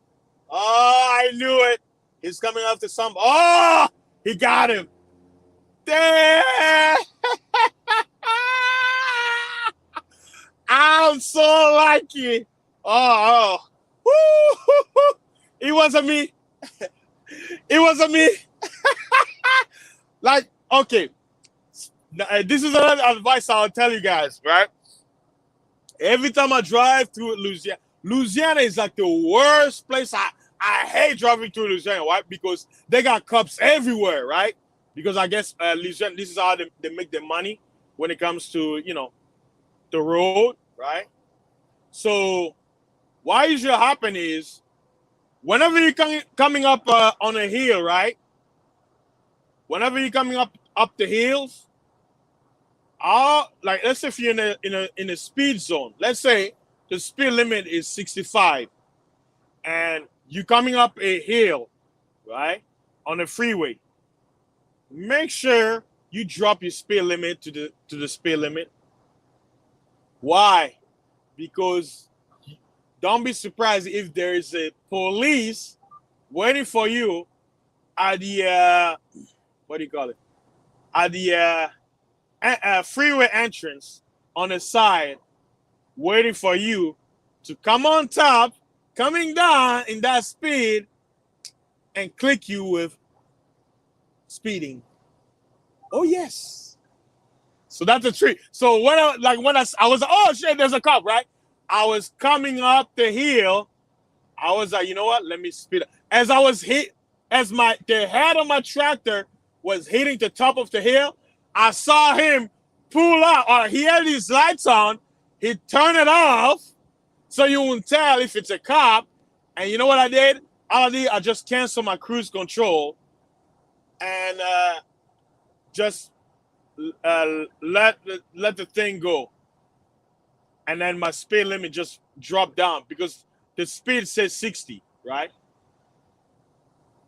I knew it. He's coming after some. Oh, he got him. Damn. I'm so lucky. Oh. Woo. It wasn't me. It wasn't me. Like, okay. This is another advice I'll tell you guys, right? Every time I drive through Louisiana, Louisiana is like the worst place. I hate driving through Louisiana, right? Because they got cops everywhere, right? Because I guess Louisiana, this is how they make their money when it comes to, the road, right? So what usually happen is whenever you're coming up on a hill, right? Whenever you're coming up the hills, like let's say if you're in a speed zone, let's say the speed limit is 65, and you're coming up a hill, right, on a freeway. Make sure you drop your speed limit to the speed limit. Why? Because don't be surprised if there is a police waiting for you at the what do you call it? At the freeway entrance on the side, waiting for you to come on top, coming down in that speed, and click you with speeding. Oh yes. So that's a treat. So when I was like, oh shit, there's a cop, right? I was coming up the hill. I was like, you know what? Let me speed up. As I was the head of my tractor was hitting the top of the hill, I saw him pull out, or he had his lights on. He turned it off so you wouldn't tell if it's a cop. And you know what I did? I just canceled my cruise control and just let the thing go. And then my speed limit just dropped down because the speed says 60, right?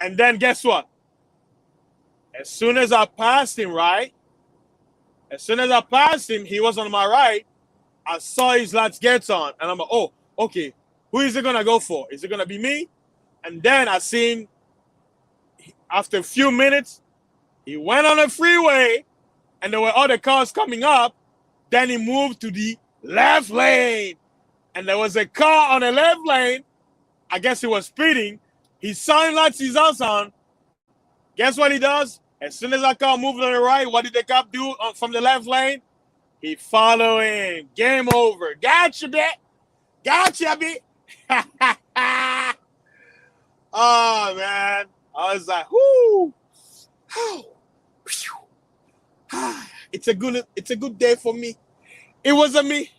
And then guess what? As soon as I passed him, right? As soon as I passed him, he was on my right. I saw his lights get on. And I'm like, oh, okay. Who is it going to go for? Is it going to be me? And then I seen, after a few minutes, he went on the freeway and there were other cars coming up. Then he moved to the left lane. And there was a car on the left lane. I guess he was speeding. He saw him lights his house on. Guess what he does? As soon as that car moved on the right, what did the cop do from the left lane? He followed him. Game over. Gotcha, bit. Gotcha, bit. Oh, man. I was like, whoo. It's a good day for me. It wasn't me.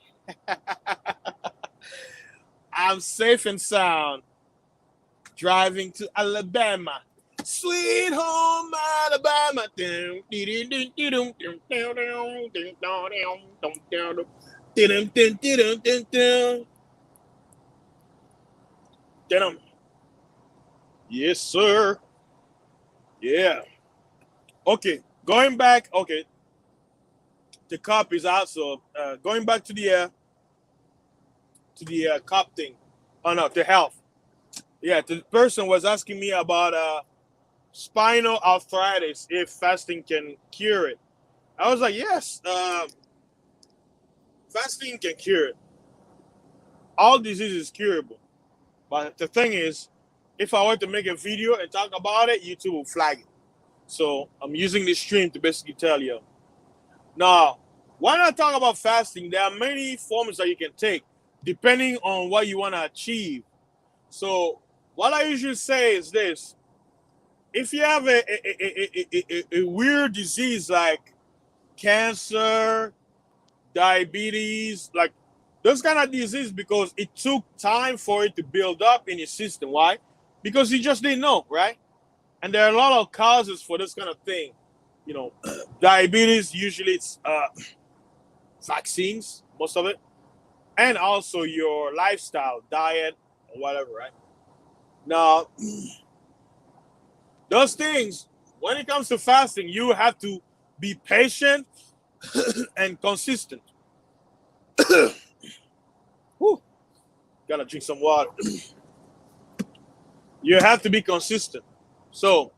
I'm safe and sound driving to Alabama. Sweet home Alabama. Yes, sir. Yeah. Okay. Going back. Okay. The cup is also going back to the cup thing. Oh no, to health. Yeah. The person was asking me about spinal arthritis if fasting can cure it. I was like, yes, fasting can cure it. All disease is curable. But the thing is, if I were to make a video and talk about it, YouTube will flag it. So I'm using this stream to basically tell you. Now, why not talk about fasting? There are many forms that you can take depending on what you want to achieve. So what I usually say is this: if you have a weird disease like cancer, diabetes, like those kind of disease, because it took time for it to build up in your system. Why? Because you just didn't know, right? And there are a lot of causes for this kind of thing. You know, diabetes usually it's vaccines, most of it, and also your lifestyle, diet, or whatever, right? Now, those things, when it comes to fasting, you have to be patient and consistent. Whew, gotta drink some water. You have to be consistent. So,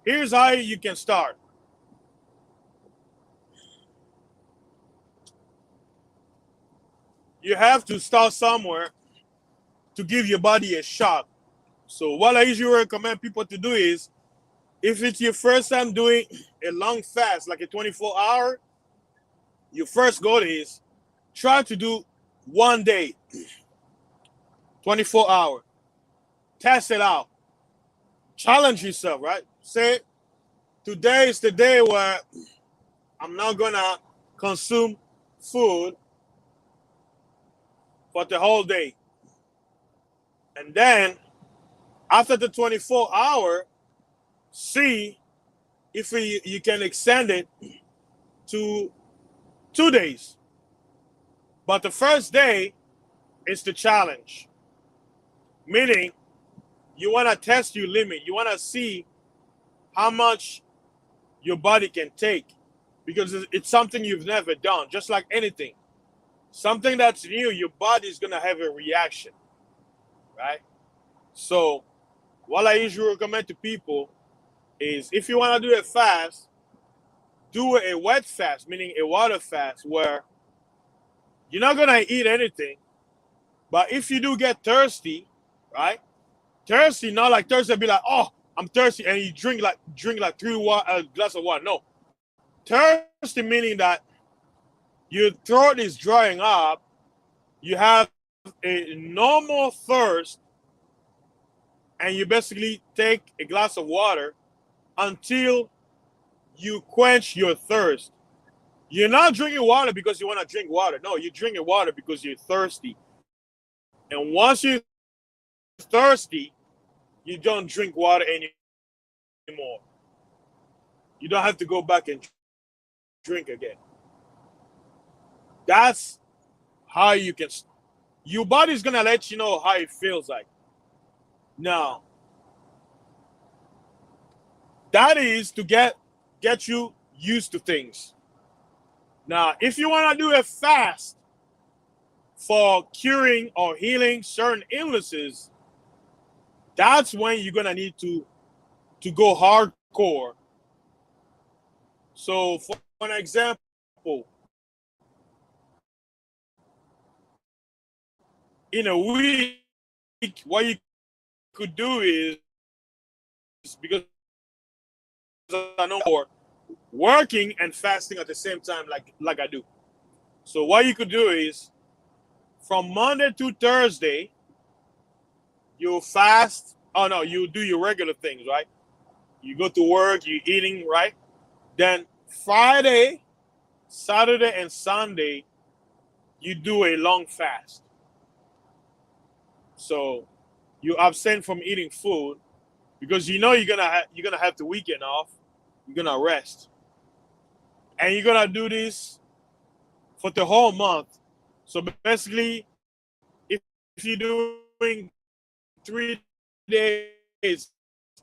here's how you can start. You have to start somewhere to give your body a shot. So, what I usually recommend people to do is if it's your first time doing a long fast, like a 24-hour, your first goal is try to do 1 day, 24 hour. Test it out. Challenge yourself, right? Say, today is the day where I'm not going to consume food for the whole day. And then after the 24-hour, see if you can extend it to 2 days. But the first day is the challenge, meaning you want to test your limit. You want to see how much your body can take because it's something you've never done, just like anything. Something that's new, your body is going to have a reaction, right? So, what I usually recommend to people is if you want to do a fast, do a wet fast, meaning a water fast, where you're not going to eat anything. But if you do get thirsty, right? Thirsty, not like thirsty, be like, oh, I'm thirsty, and you drink like three glass of water. No, thirsty meaning that your throat is drying up, you have a normal thirst, and you basically take a glass of water until you quench your thirst. You're not drinking water because you want to drink water. No, you're drinking water because you're thirsty. And once you're thirsty, you don't drink water anymore. You don't have to go back and drink again. That's how you can. Your body's gonna let you know how it feels like. Now, that is to get you used to things. Now, if you want to do a fast for curing or healing certain illnesses, that's when you're gonna need to go hardcore. So, for an example, in a week, what you could do is because I know more working and fasting at the same time, like I do. So what you could do is from Monday to Thursday, you fast. Oh no, you do your regular things, right? You go to work, you eating, right? Then Friday, Saturday, and Sunday, you do a long fast. So you abstain from eating food because you know you're gonna have the weekend off. You're gonna rest, and you're gonna do this for the whole month. So basically, if you're doing 3 days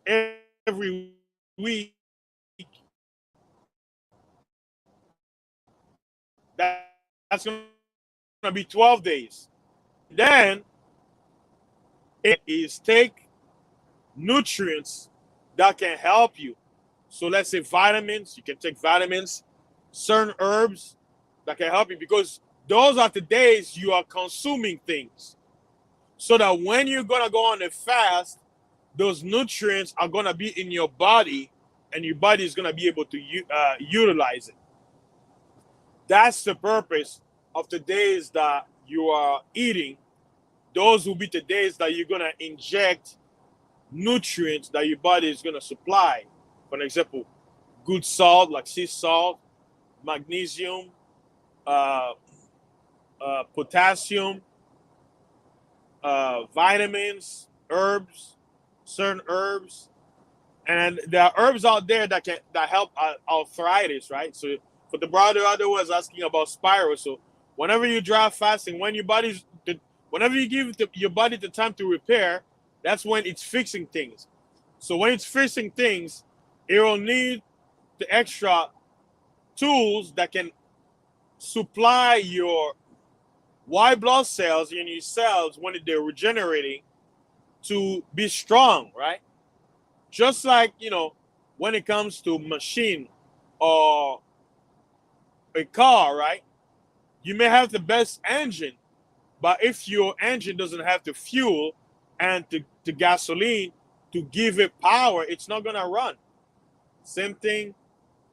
every week, that's going to be 12 days. Then it is take nutrients that can help you. So let's say vitamins, you can take vitamins, certain herbs that can help you, because those are the days you are consuming things. So that when you're going to go on a fast, those nutrients are going to be in your body and your body is going to be able to utilize it. That's the purpose of the days that you are eating. Those will be the days that you're going to inject nutrients that your body is going to supply. For example, good salt like sea salt, magnesium, uh, potassium, vitamins, herbs, certain herbs, and there are herbs out there that help arthritis, right? So for the brother other was asking about spiral. So whenever you dry fasting, whenever you give your body the time to repair, that's when it's fixing things. So when it's fixing things, it will need the extra tools that can supply your white blood cells in your cells when they're regenerating to be strong, right? Just like, when it comes to machine or a car, right? You may have the best engine, but if your engine doesn't have the fuel and the gasoline to give it power, it's not going to run. Same thing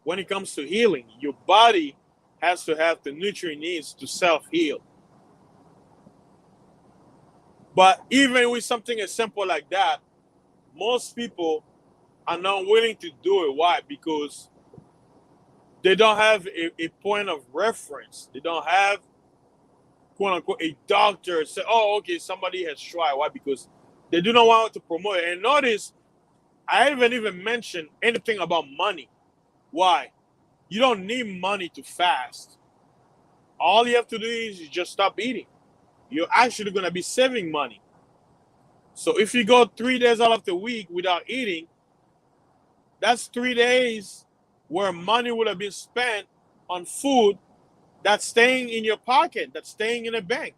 when it comes to healing. Your body has to have the nutrient needs to self-heal. But even with something as simple like that, most people are not willing to do it. Why? Because they don't have a point of reference. They don't have, quote unquote, a doctor say, oh, okay, somebody has tried. Why? Because they do not want to promote it. And notice, I haven't even mentioned anything about money. Why? You don't need money to fast. All you have to do is you just stop eating. You're actually going to be saving money. So if you go 3 days out of the week without eating, that's 3 days where money would have been spent on food that's staying in your pocket, that's staying in a bank.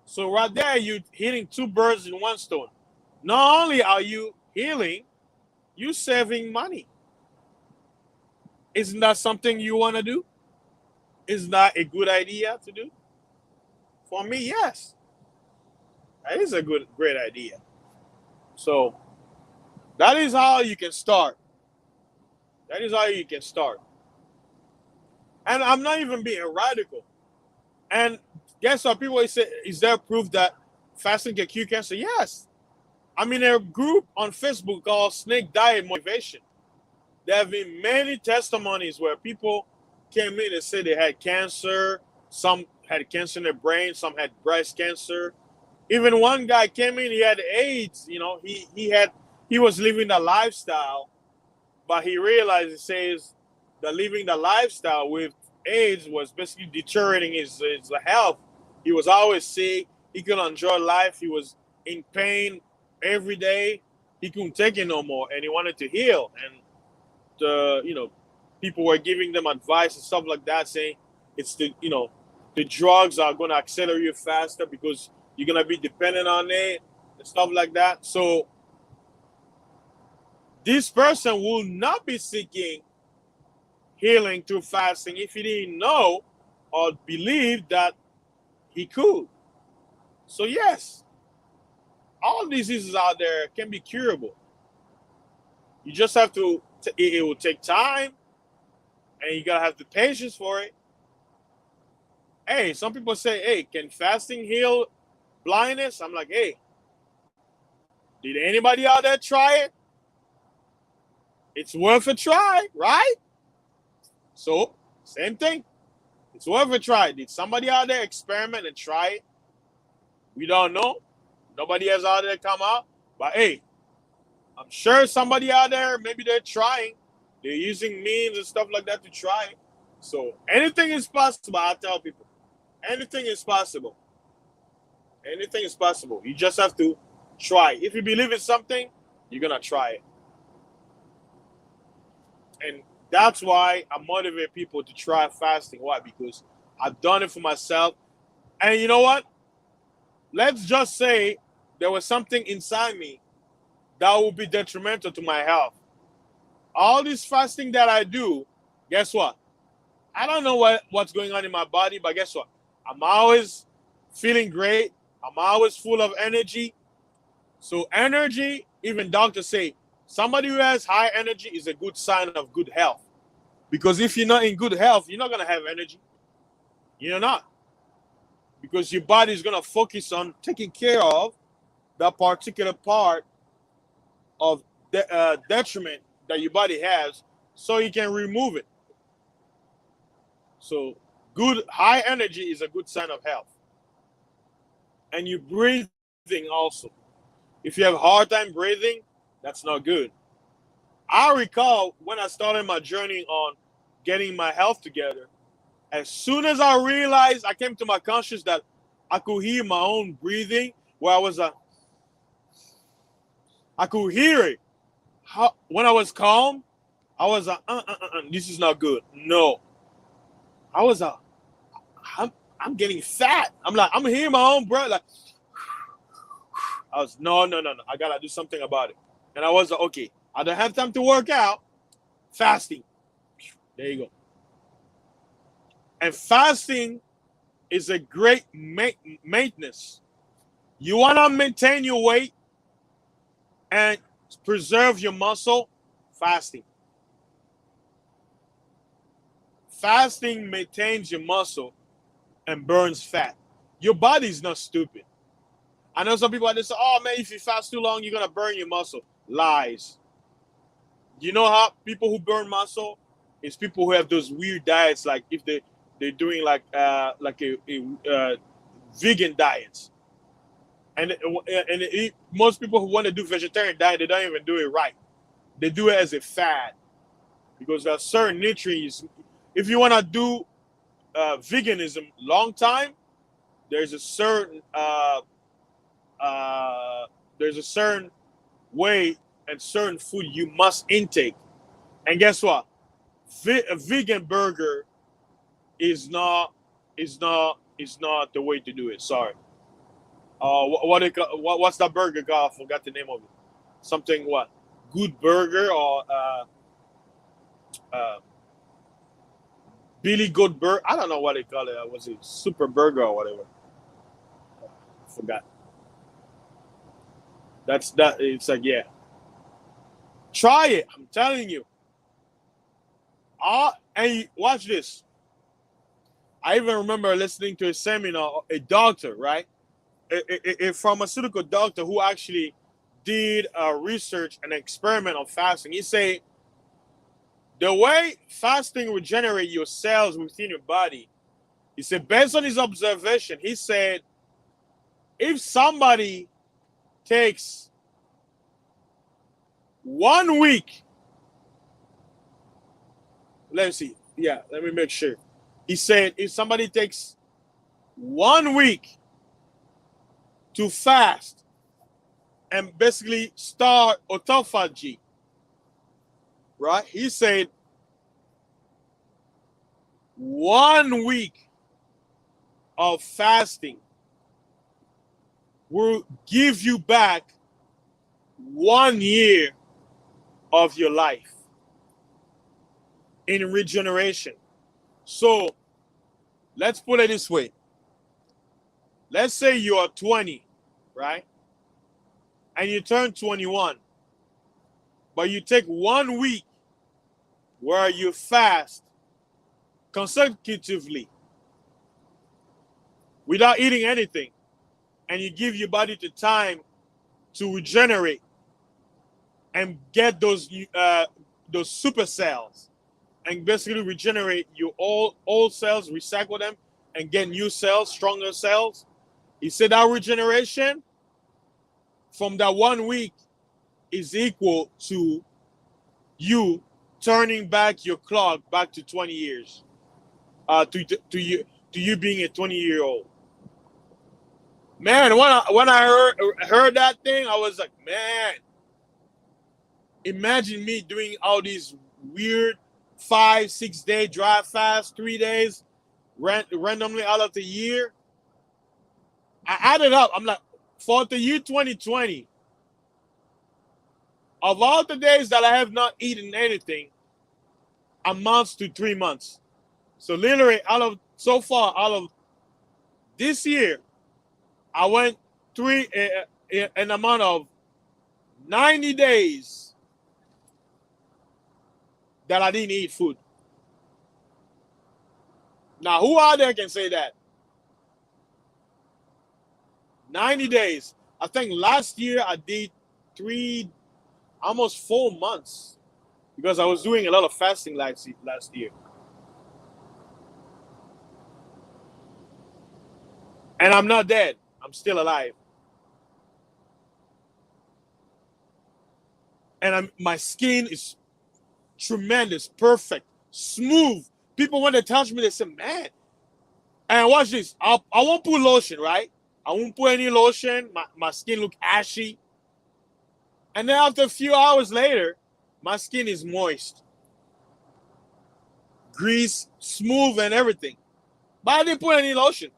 So right there, you're hitting two birds in one stone. Not only are you healing, you're saving money. Isn't that something you want to do? Isn't that a good idea to do? For me, yes. That is a great idea. So that is how you can start. That is how you can start. And I'm not even being radical. And guess what? People say, is there proof that fasting can cure cancer? Yes. I'm in a group on Facebook called Snake Diet Motivation. There have been many testimonies where people came in and said they had cancer. Some had cancer in their brain. Some had breast cancer. Even one guy came in, he had AIDS. He was living the lifestyle, but he realized, he says, that living the lifestyle with AIDS was basically deteriorating his health. He was always sick. He couldn't enjoy life. He was in pain every day. He couldn't take it no more, and he wanted to heal. And people were giving them advice and stuff like that, saying it's the drugs are going to accelerate you faster because you're going to be dependent on it and stuff like that. So this person will not be seeking healing through fasting if he didn't know or believe that he could. So yes, all diseases out there can be curable. You just have to, it will take time, and you gotta have the patience for it. Hey, some people say, hey, can fasting heal blindness? I'm like, hey, did anybody out there try it? It's worth a try, right? So, same thing. It's worth a try. Did somebody out there experiment and try it? We don't know. Nobody has out there come out. But hey, I'm sure somebody out there, maybe they're trying. They're using means and stuff like that to try it. So anything is possible, I tell people. Anything is possible. Anything is possible. You just have to try. If you believe in something, you're going to try it. And that's why I motivate people to try fasting. Why? Because I've done it for myself. And you know what? Let's just say there was something inside me that would be detrimental to my health. All this fasting that I do, guess what? I don't know what's going on in my body, but guess what? I'm always feeling great. I'm always full of energy. So energy, even doctors say, somebody who has high energy is a good sign of good health. Because if you're not in good health, you're not going to have energy. You're not. Because your body is going to focus on taking care of that particular part of detriment that your body has so you can remove it. So good high energy is a good sign of health. And you breathing also. If you have a hard time breathing, that's not good. I recall when I started my journey on getting my health together, as soon as I realized, I came to my conscious that I could hear my own breathing, where I could hear it. When I was calm, I was this is not good. No, I was I'm getting fat. I'm hearing my own breath. Like I was no. I gotta do something about it. And I was like, okay, I don't have time to work out. Fasting. There you go. And fasting is a great maintenance. You want to maintain your weight and preserve your muscle, fasting. Fasting maintains your muscle and burns fat. Your body is not stupid. I know some people they say, oh man, if you fast too long, you're going to burn your muscle. Lies. You know how people who burn muscle is people who have those weird diets, like if they're doing like a vegan diets. And most people who want to do vegetarian diet, they don't even do it right. They do it as a fad because there are certain nutrients. If you want to do veganism long time, there's a certain way and certain food you must intake. And guess what? A vegan burger is not the way to do it. Sorry. What's that burger called? I forgot the name of it. Something what? Good Burger or Billy Good Burger? I don't know what they call it. Was it Super Burger or whatever? I forgot. That's that. It's like yeah. Try it. I'm telling you. And watch this. I even remember listening to a seminar. A doctor, right? A pharmaceutical doctor who actually did research and experiment on fasting. He said the way fasting regenerate your cells within your body, he said based on his observation, he said if somebody takes 1 week, let me see, yeah, let me make sure. He said if somebody takes 1 week to fast and basically start autophagy, right? He said 1 week of fasting will give you back 1 year of your life in regeneration. So let's put it this way. Let's say you are 20, right? And you turn 21, but you take 1 week where you fast consecutively without eating anything, and you give your body the time to regenerate and get those super cells and basically regenerate your old cells, recycle them, and get new cells, stronger cells. He said that regeneration from that 1 week is equal to you turning back your clock back to 20 years, to you being a 20-year-old. Man, when I heard that thing, I was like, man, imagine me doing all these weird 5, 6 day dry fast, 3 days, randomly out of the year. I added up. I'm like, for the year 2020, of all the days that I have not eaten anything, amounts to 3 months. So literally, out of this year, I went an amount of 90 days that I didn't eat food. Now, who out there can say that? 90 days. I think last year I did almost 4 months, because I was doing a lot of fasting last year. And I'm not dead. I'm still alive. And my skin is tremendous, perfect, smooth. People, when they touch me, they say, man. And watch this. I won't put lotion, right? I won't put any lotion. My skin look ashy. And then after a few hours later, my skin is moist, grease, smooth, and everything. But I didn't put any lotion.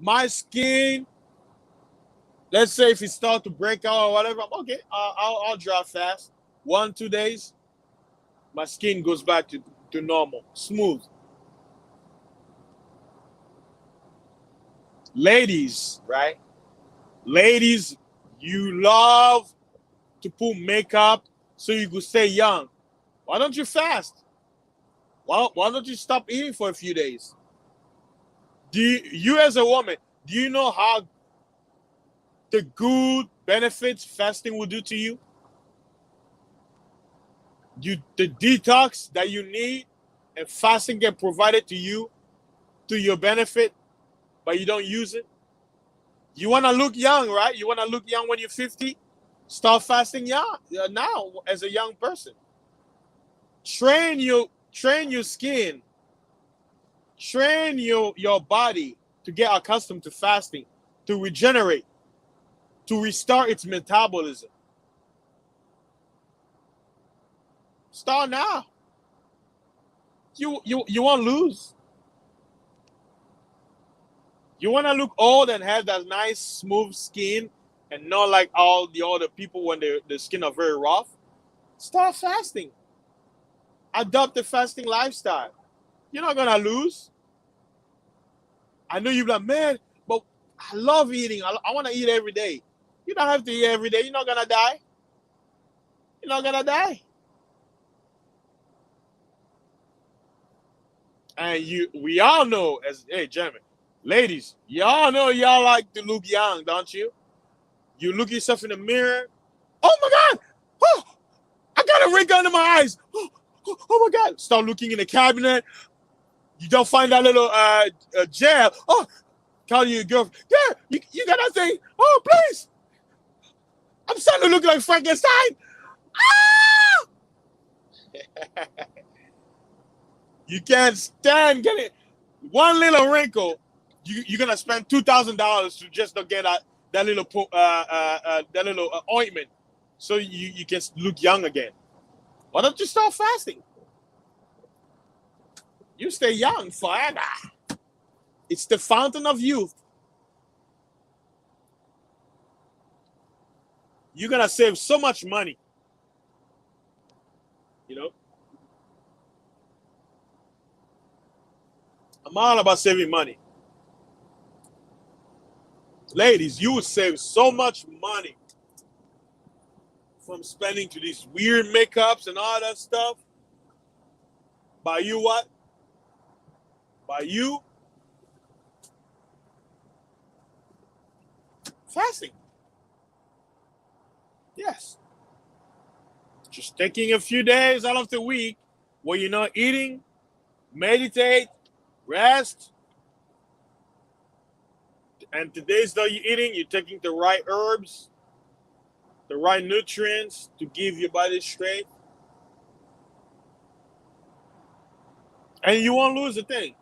My skin, let's say if it starts to break out or whatever, I'm okay. I'll dry fast. 1, 2 days, my skin goes back to normal, smooth. Ladies, right? Ladies, you love to put makeup so you could stay young. Why don't you fast? Why don't you stop eating for a few days? You as a woman, do you know how the good benefits fasting will do to you? The detox that you need and fasting can provide it to you to your benefit, but you don't use it. You want to look young, right? You want to look young when you're 50? Start fasting young now as a young person. Train your skin, train your body to get accustomed to fasting, to regenerate, to restart its metabolism. Start now. You won't lose. You want to look old and have that nice smooth skin and not like all the other people when the skin are very rough. Start fasting. Adopt the fasting lifestyle. You're not gonna lose. I know you're like, man, but I love eating. I want to eat every day. You don't have to eat every day. You're not gonna die. You're not gonna die. And we all know, hey, gentlemen, ladies, y'all know y'all like to look young, don't you? You look yourself in the mirror. Oh my God! Oh, I got a wrinkle under my eyes. Oh my God! Start looking in the cabinet. You don't find that little gel. Oh, call your girlfriend. Yeah, you got that thing. Oh, please. I'm starting to look like Frankenstein. Ah! You can't stand getting one little wrinkle. You're gonna spend $2,000 to just to get that little ointment, so you can look young again. Why don't you start fasting? You stay young forever. It's the fountain of youth. You're gonna save so much money. You know, I'm all about saving money. Ladies, you would save so much money from spending to these weird makeups and all that stuff. By you what? By you fasting. Yes. Just taking a few days out of the week where you're not eating, meditate, rest. And the days that you're eating, you're taking the right herbs, the right nutrients to give your body strength. And you won't lose a thing.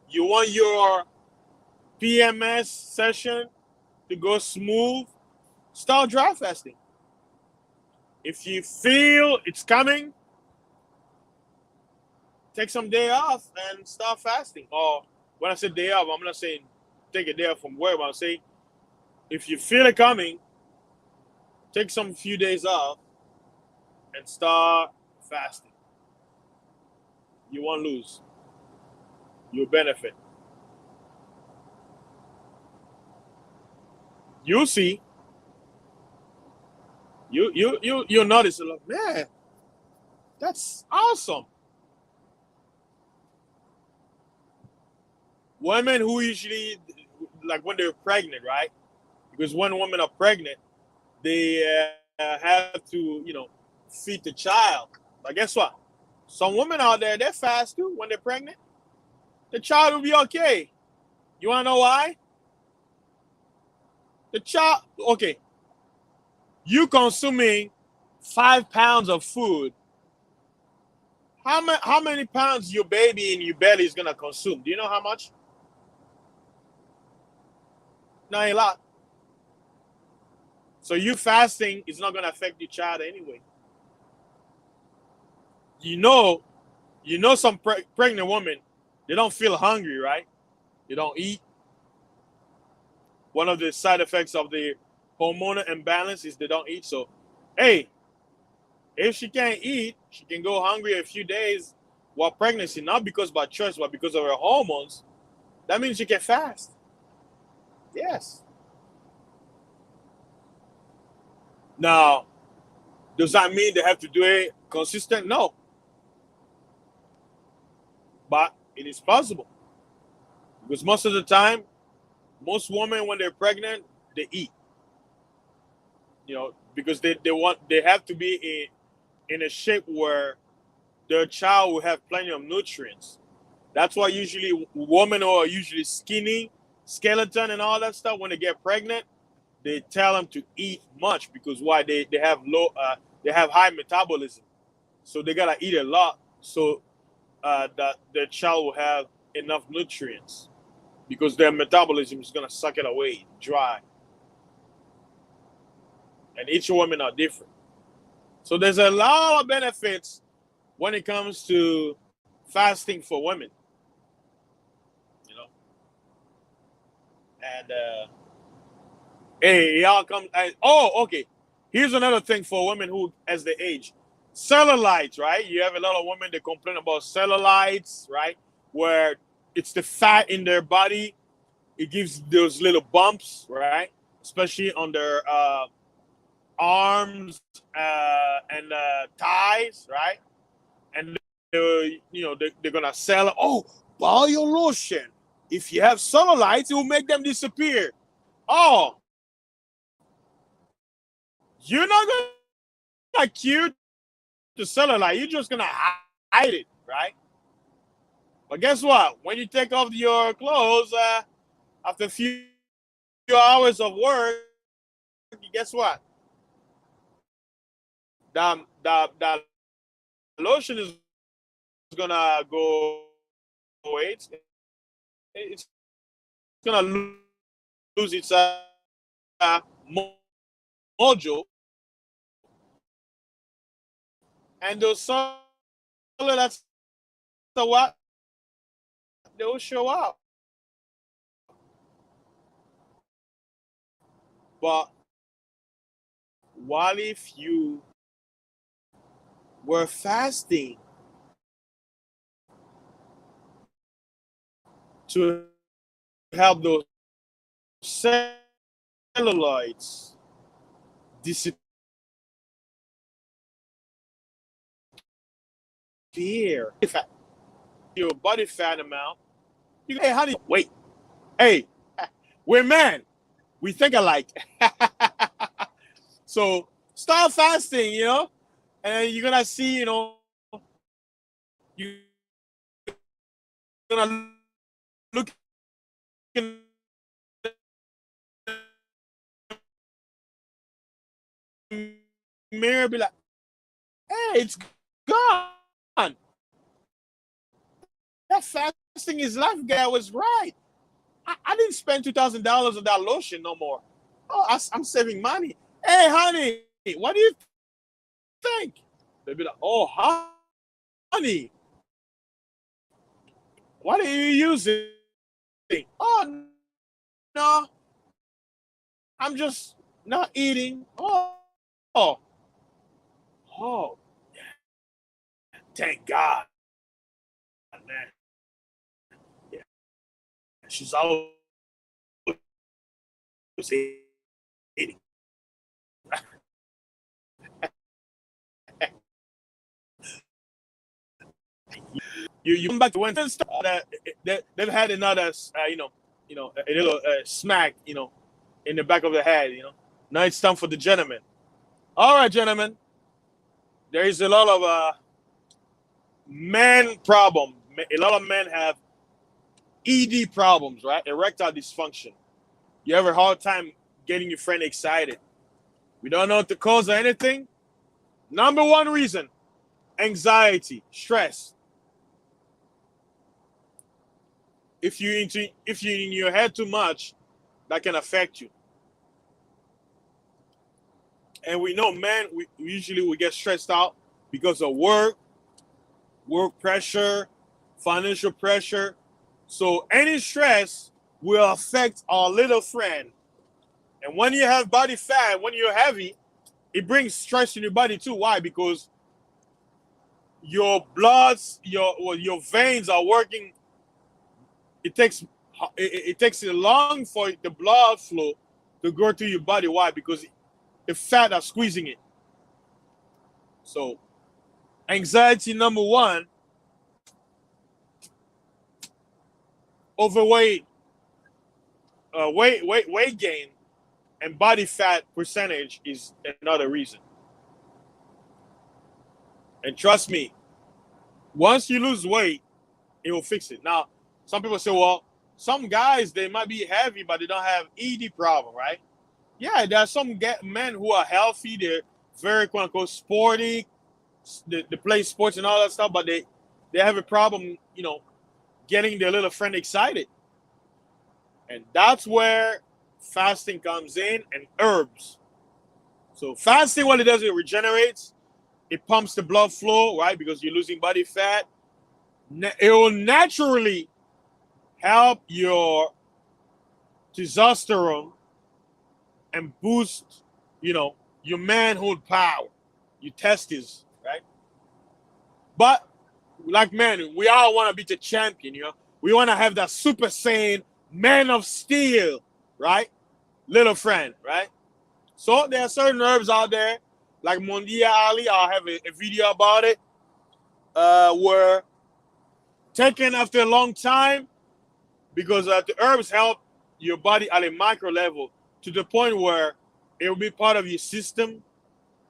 You want your PMS session to go smooth, start dry fasting. If you feel it's coming, take some day off and start fasting. Or when I say day off, I'm not saying take a day off from work, but I'm saying if you feel it coming, take some few days off and start fasting. You won't lose. You'll benefit. You'll see. You'll notice, like, man, that's awesome. Women who usually, like when they're pregnant, right? Because when women are pregnant, they have to, feed the child. But guess what? Some women out there, they fast too when they're pregnant. The child will be okay. You want to know why? The child, okay, you consuming 5 pounds of food. How many pounds your baby in your belly is going to consume? Do you know how much? Not a lot. So you fasting is not going to affect your child anyway. You know some pregnant women, they don't feel hungry, right? They don't eat. One of the side effects of the hormonal imbalance is they don't eat. So, hey, if she can't eat, she can go hungry a few days while pregnancy, not because by choice, but because of her hormones. That means she can fast. Yes. Now, does that mean they have to do it consistent? No. But it is possible. Because most of the time, most women when they're pregnant, they eat. Because they have to be in a shape where their child will have plenty of nutrients. That's why usually women who are usually skinny, skeleton and all that stuff, when they get pregnant, they tell them to eat much because why they have they have high metabolism. So they gotta eat a lot so that their child will have enough nutrients because their metabolism is gonna suck it away dry. And each woman are different. So there's a lot of benefits when it comes to fasting for women. You know, and hey, y'all come. Oh, okay. Here's another thing for women who, as they age, cellulites. Right? You have a lot of women that complain about cellulites, right? Where it's the fat in their body. It gives those little bumps, right? Especially on their arms and thighs, right? And they're gonna sell. Oh, buy your lotion. If you have cellulites, it will make them disappear. Oh, you're not gonna cure the cellulite. You're just gonna hide it, right? But guess what? When you take off your clothes after a few hours of work, guess what? That lotion is gonna go away. It's gonna lose its mojo, and those cellulites, that's the what they will show up. But what if you were fasting to help those cellulites disappear? Your body fat amount. Hey, how do you wait? Hey, we're men. We think alike. So start fasting, and you're gonna see, you're gonna look in the mirror, be like, hey, it's gone. That fasting is life guy was right. I didn't spend $2,000 on that lotion no more. Oh, I'm saving money. Hey, honey, what do you think? They'll be like, oh, honey, what are you using? Oh, no, I'm just not eating. Oh, oh, thank God, man. Yeah, she's always eating. You come back to when they've had another, a little smack, in the back of the head. Now it's time for the gentleman. All right, gentlemen, there is a lot of men problem. A lot of men have ED problems, right? Erectile dysfunction. You have a hard time getting your friend excited. We don't know what the cause or anything. Number one reason: anxiety, stress. If you're in your head too much, that can affect you. And we know men, we usually get stressed out because of work pressure, financial pressure. So any stress will affect our little friend. And when you have body fat, when you're heavy, it brings stress in your body too. Why? Because your veins are working. It takes long for the blood flow to go through your body. Why? Because the fat are squeezing it. So anxiety number one, overweight, weight gain, and body fat percentage is another reason. And trust me, once you lose weight, it will fix it. Now, some people say, well, some guys they might be heavy, but they don't have ED problem, right? Yeah, there are some men who are healthy. They're very quote unquote sporty. They play sports and all that stuff, but they have a problem, getting their little friend excited. And that's where fasting comes in and herbs. So fasting, what it does, it regenerates. It pumps the blood flow, right? Because you're losing body fat. It will naturally help your testosterone and boost, your manhood power, your testes, right? But like men, we all want to be the champion, We want to have that super saiyan man of steel, right? Little friend, right? So there are certain herbs out there, like Mondia Ali. I'll have a video about it, where taken after a long time, because the herbs help your body at a micro level to the point where it will be part of your system.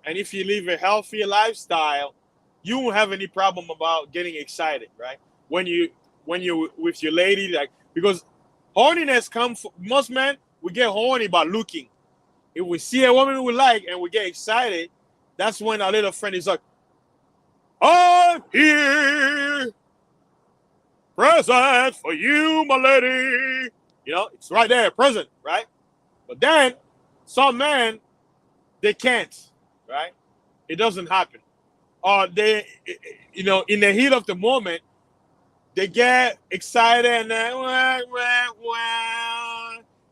And if you live a healthy lifestyle, you won't have any problem about getting excited, right? When you're with your lady, like, because horniness comes from most men. We get horny by looking. If we see a woman we like and we get excited, that's when our little friend is like, "I'm here, present for you, my lady." It's right there, present, right? But then some men, they can't, right? It doesn't happen. Or they, in the heat of the moment, they get excited and then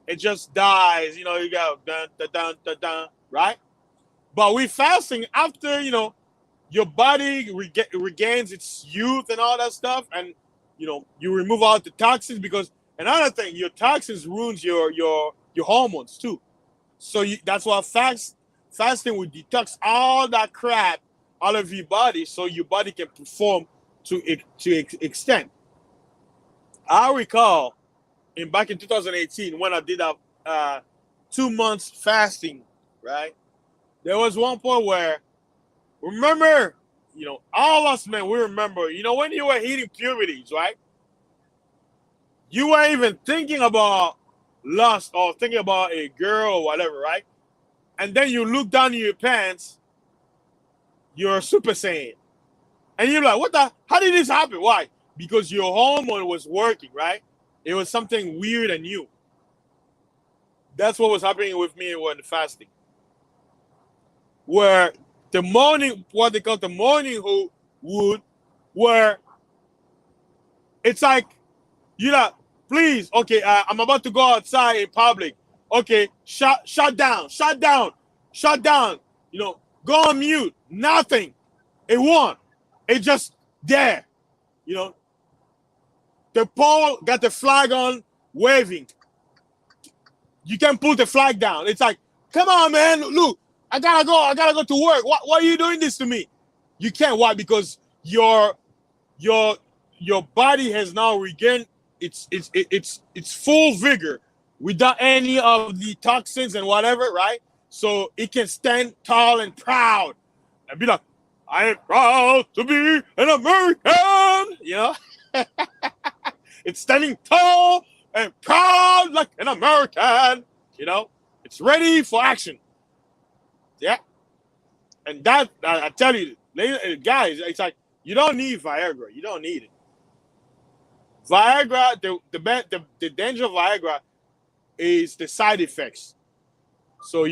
it just dies. You go dun dun dun dun dun, right? But we fasting after, your body regains its youth and all that stuff, and you remove all the toxins, because another thing, your toxins ruins your hormones too. So that's why fasting will detox all that crap out of your body, so your body can perform to extent. I recall back in 2018 when I did a 2 months fasting, right? There was one point where, remember, all us men, we remember, when you were hitting puberties, right? You weren't even thinking about lust or thinking about a girl or whatever, right? And then you look down in your pants, you're Super Saiyan. And you're like, how did this happen? Why? Because your hormone was working, right? It was something weird and new. That's what was happening with me when fasting. Where the morning, what they call the morning wood, where it's like, you know, please, okay, I'm about to go outside in public. Okay, shut down, shut down, shut down. You know, go on mute. Nothing. It won't. It just there. You know, the pole got the flag on, waving. You can't put the flag down. It's like, come on, man. Look, I gotta go. I gotta go to work. Why are you doing this to me? You can't. Why? Because your your body has now regained its full vigor without any of the toxins and whatever, right? So it can stand tall and proud and be like, I am proud to be an American. You know, it's standing tall and proud like an American. You know, it's ready for action. Yeah, and that I tell you, guys, it's like you don't need Viagra. You don't need it. Viagra, the danger of Viagra is the side effects. So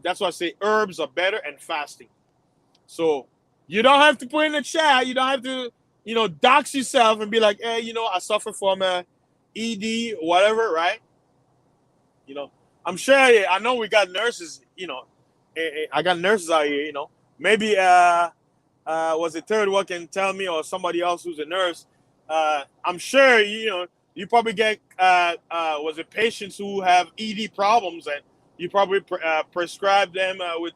that's why I say herbs are better and fasting. So you don't have to put in the chat. You don't have to, dox yourself and be like, hey, I suffer from ED or whatever, right? I'm sure. I know we got nurses. I got nurses out here. Maybe was it third one can tell me or somebody else who's a nurse. I'm sure you probably get was it patients who have ED problems and you probably prescribe them with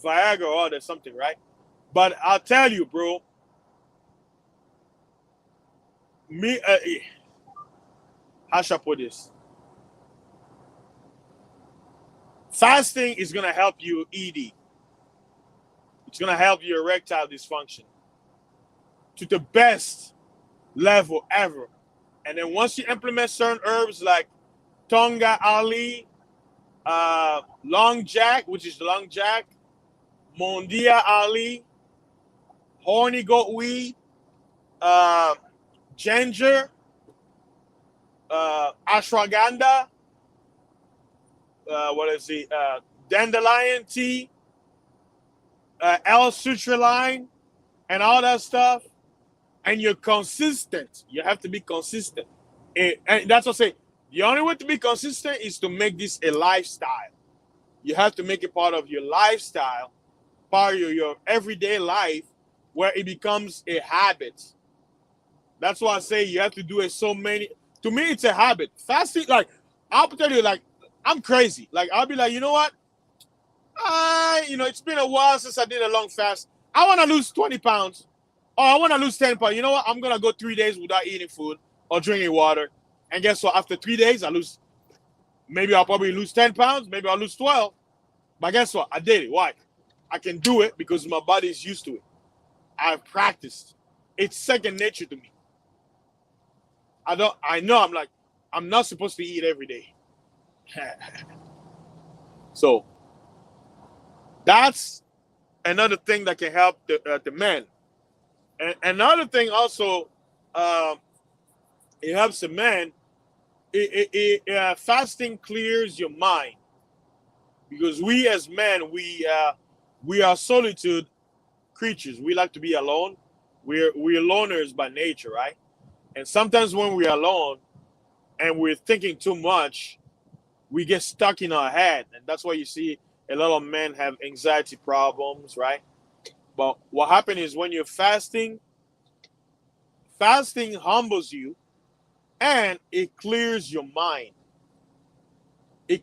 Viagra or there's something, right? But I'll tell you, bro. How should I put this? Fasting is gonna help you ED. It's gonna help your erectile dysfunction to the best level ever. And then once you implement certain herbs like Tonga Ali, Long Jack, which is Long Jack, Mondia Ali, horny goat weed, ginger, ashwagandha, dandelion tea, L-citrulline, and all that stuff. And you're consistent. You have to be consistent. And that's what I say. The only way to be consistent is to make this a lifestyle. You have to make it part of your lifestyle, part of your everyday life, where it becomes a habit. That's why I say you have to do it so many. To me, it's a habit. Fasting, like, I'll tell you, like, I'm crazy. Like, I'll be like, you know what? It's been a while since I did a long fast. I want to lose 20 pounds. Oh, I want to lose 10 pounds. You know what? I'm going to go 3 days without eating food or drinking water. And guess what? After 3 days, maybe I'll probably lose 10 pounds. Maybe I'll lose 12. But guess what? I did it. Why? I can do it because my body is used to it. I've practiced. It's second nature to me. I'm not supposed to eat every day. So that's another thing that can help the men. And another thing also, it helps the man. Fasting clears your mind because we as men we are solitude creatures. We like to be alone. We're loners by nature, right? And sometimes when we're alone and we're thinking too much, we get stuck in our head, and that's why you see a lot of men have anxiety problems, right? But what happens is when you're fasting humbles you and it clears your mind. A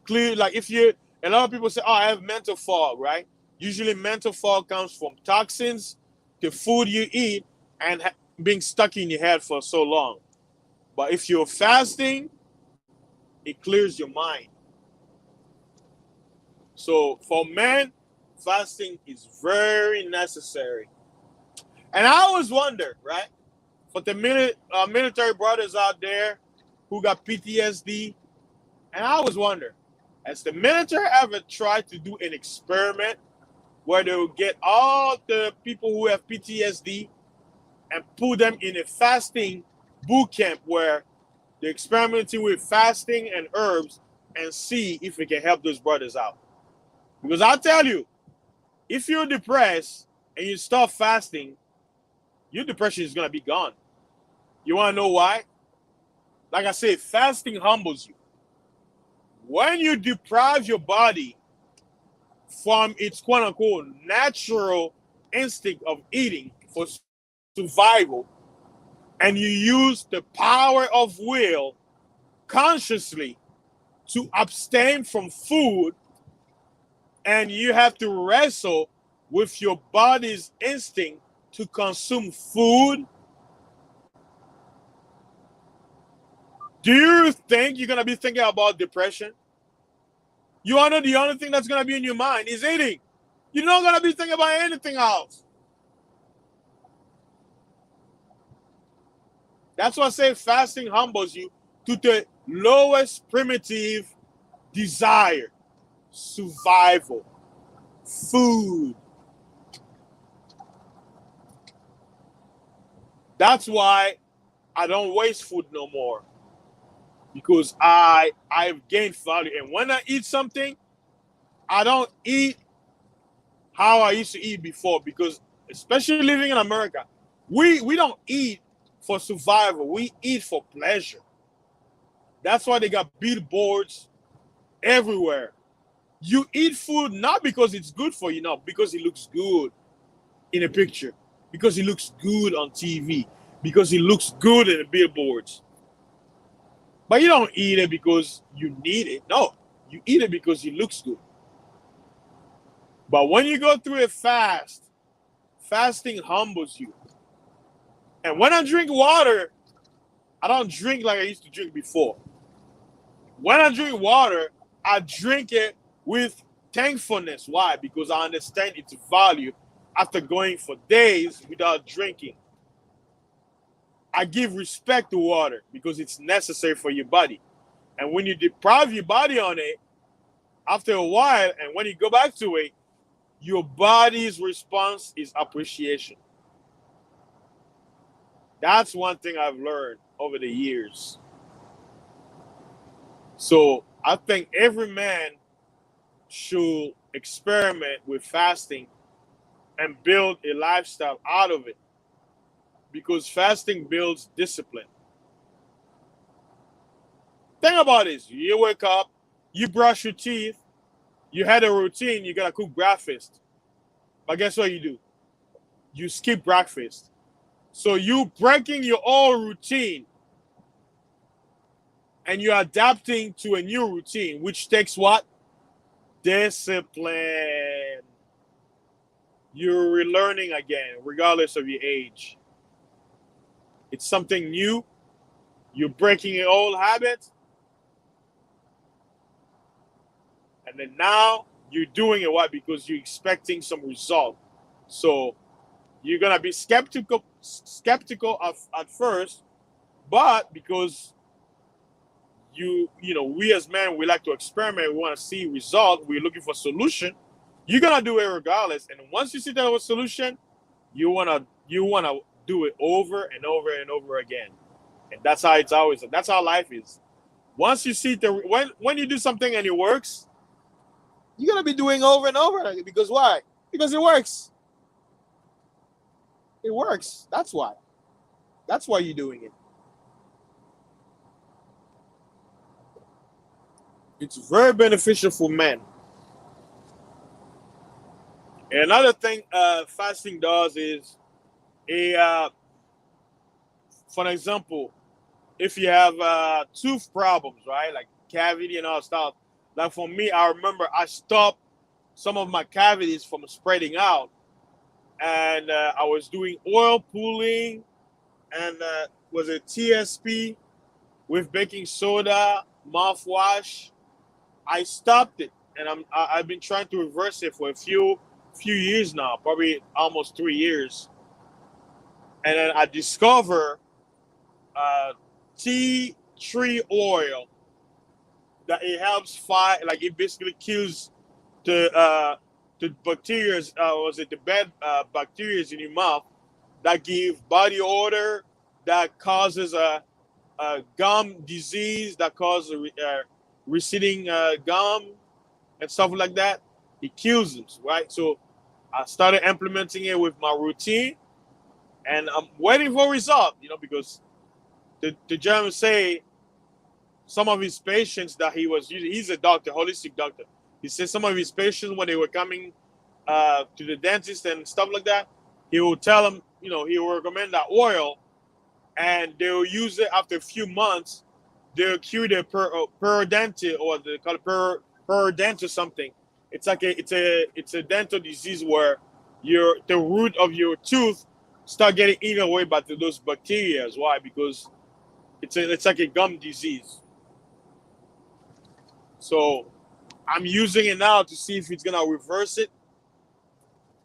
lot of people say, oh, I have mental fog, right? Usually mental fog comes from toxins, the food you eat, and being stuck in your head for so long. But if you're fasting, it clears your mind. So for men, fasting is very necessary. And I always wonder, right? For the military brothers out there who got PTSD, and I always wonder, has the military ever tried to do an experiment where they will get all the people who have PTSD and put them in a fasting boot camp where they're experimenting with fasting and herbs and see if we can help those brothers out. Because I'll tell you, if you're depressed and you start fasting, your depression is going to be gone. You want to know why? Like I said, fasting humbles you. When you deprive your body from its quote unquote natural instinct of eating for survival, and you use the power of will consciously to abstain from food, and you have to wrestle with your body's instinct to consume food, do you think you're going to be thinking about depression? You know the only thing that's going to be in your mind is eating. You're not going to be thinking about anything else. That's why I say fasting humbles you to the lowest primitive desire: survival, food. That's why I don't waste food no more, because I've gained value. And when I eat something, I don't eat how I used to eat before, because especially living in America, we don't eat for survival. We eat for pleasure. That's why they got billboards everywhere. You eat food not because it's good for you, no, because it looks good in a picture, because it looks good on TV, because it looks good in the billboards. But you don't eat it because you need it. No, you eat it because it looks good. But when you go through a fast, fasting humbles you. And when I drink water, I don't drink like I used to drink before. When I drink water, I drink it with thankfulness. Why? Because I understand its value after going for days without drinking. I give respect to water because it's necessary for your body. And when you deprive your body on it, after a while, and when you go back to it, your body's response is appreciation. That's one thing I've learned over the years. So I think every man should experiment with fasting and build a lifestyle out of it, because fasting builds discipline. Think about this. You wake up, you brush your teeth, you had a routine, you gotta cook breakfast. But guess what you do? You skip breakfast. So you breaking your old routine and you're adapting to a new routine, which takes what? Discipline. You're relearning again, regardless of your age. It's something new. You're breaking an old habit. And then now you're doing it. Why? Because you're expecting some result. So you're gonna be skeptical at first, but because we as men, we like to experiment, we want to see result, we're looking for solution, you're gonna do it regardless. And once you see that solution, you wanna do it over and over and over again. And that's how that's how life is. Once you see when you do something and it works, you're gonna be doing over and over again. Because why? Because it works. It works. That's why. That's why you're doing it. It's very beneficial for men. And another thing fasting does is, for example, if you have tooth problems, right, like cavity and all stuff. Like for me, I remember I stopped some of my cavities from spreading out, and I was doing oil pulling, and was it TSP with baking soda, mouthwash. I stopped it, and I've been trying to reverse it for a few years now, probably almost 3 years. And then I discovered tea tree oil that it helps fight, like it basically kills the bacteria. Was it the bad bacteria in your mouth that give body odor, that causes a gum disease, that causes receding gum and stuff like that, it kills them, right? So I started implementing it with my routine, and I'm waiting for a result, because the Germans say some of his patients that he was using, he's a doctor, holistic doctor. He said some of his patients, when they were coming to the dentist and stuff like that, he will tell them, he will recommend that oil, and they'll use it after a few months. They'll cure their periodontal, or they call it periodontal something. It's like it's a dental disease where the root of your tooth start getting eaten away by those bacteria. Why? Because it's like a gum disease. So I'm using it now to see if it's gonna reverse it,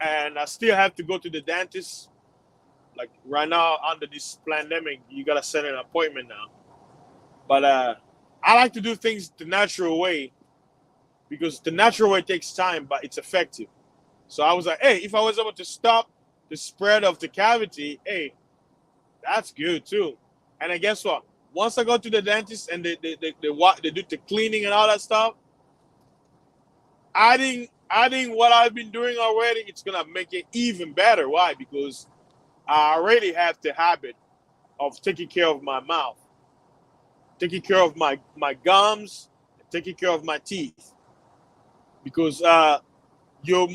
and I still have to go to the dentist. Like right now under this pandemic, you gotta set an appointment now. But I like to do things the natural way, because the natural way takes time, but it's effective. So I was like, hey, if I was able to stop the spread of the cavity, hey, that's good too. And then guess what? Once I go to the dentist and they do the cleaning and all that stuff, adding what I've been doing already, it's gonna make it even better. Why? Because I already have the habit of taking care of my mouth, taking care of my gums, taking care of my teeth. Because your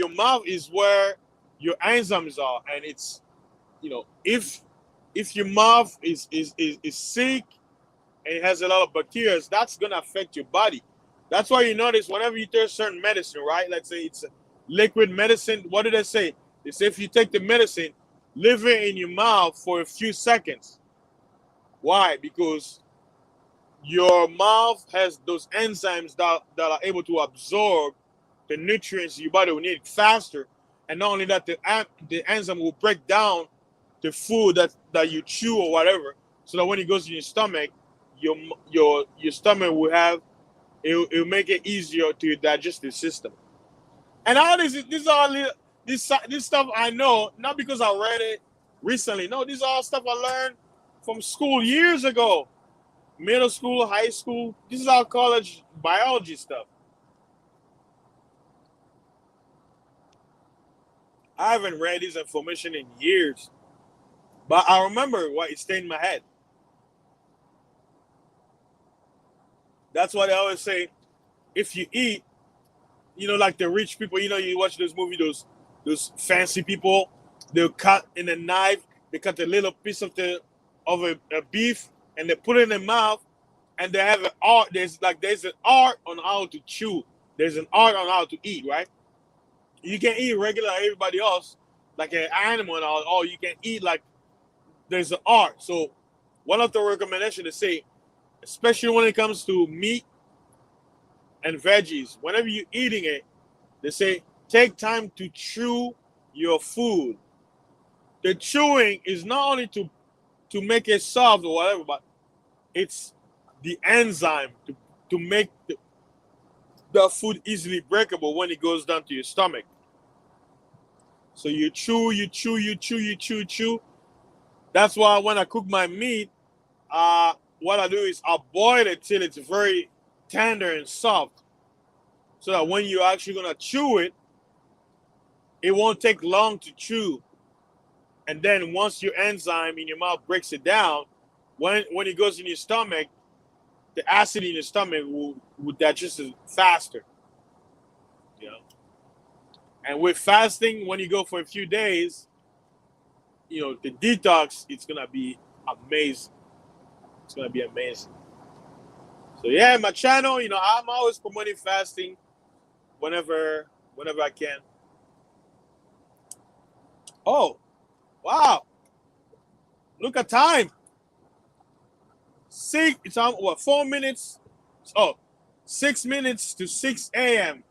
mouth is where your enzymes are, and it's if your mouth is sick and it has a lot of bacteria, that's gonna affect your body. That's why you notice whenever you take certain medicine, right? Let's say it's a liquid medicine. What do they say? They say if you take the medicine, leave it in your mouth for a few seconds. Why? Because your mouth has those enzymes that are able to absorb the nutrients your body will need faster. And not only that, the enzyme will break down the food that you chew or whatever, so that when it goes in your stomach, your stomach will have it'll make it easier to digest the system. And all this is all this stuff I know, not because I read it recently. No, these are all stuff I learned from school years ago, middle school, high school. This is all college biology stuff. I haven't read this information in years, but I remember what it stayed in my head. That's why they always say, if you eat, like the rich people, you watch those movies, those fancy people, they'll cut in a knife, they cut a little piece of a beef, and they put it in their mouth, and they have an art. There's an art on how to chew. There's an art on how to eat, right? You can eat regular like everybody else, like an animal and all, or you can eat like there's an art. So one of the recommendations to say, especially when it comes to meat and veggies, whenever you're eating it, they say take time to chew your food. The chewing is not only to make it soft or whatever, but it's the enzyme to make the food easily breakable when it goes down to your stomach. So you chew, you chew, you chew, you chew, chew. That's why when I cook my meat, what I do is I boil it till it's very tender and soft, so that when you're actually gonna chew it, it won't take long to chew. And then once your enzyme in your mouth breaks it down, when it goes in your stomach, the acid in your stomach will digest it faster. You know. And with fasting, when you go for a few days, the detox, it's gonna be amazing. It's gonna be amazing. So yeah, my channel, I'm always promoting fasting whenever I can. Oh, wow! Look at time. It's on what? 4 minutes. Oh, 6 minutes to 6 a.m.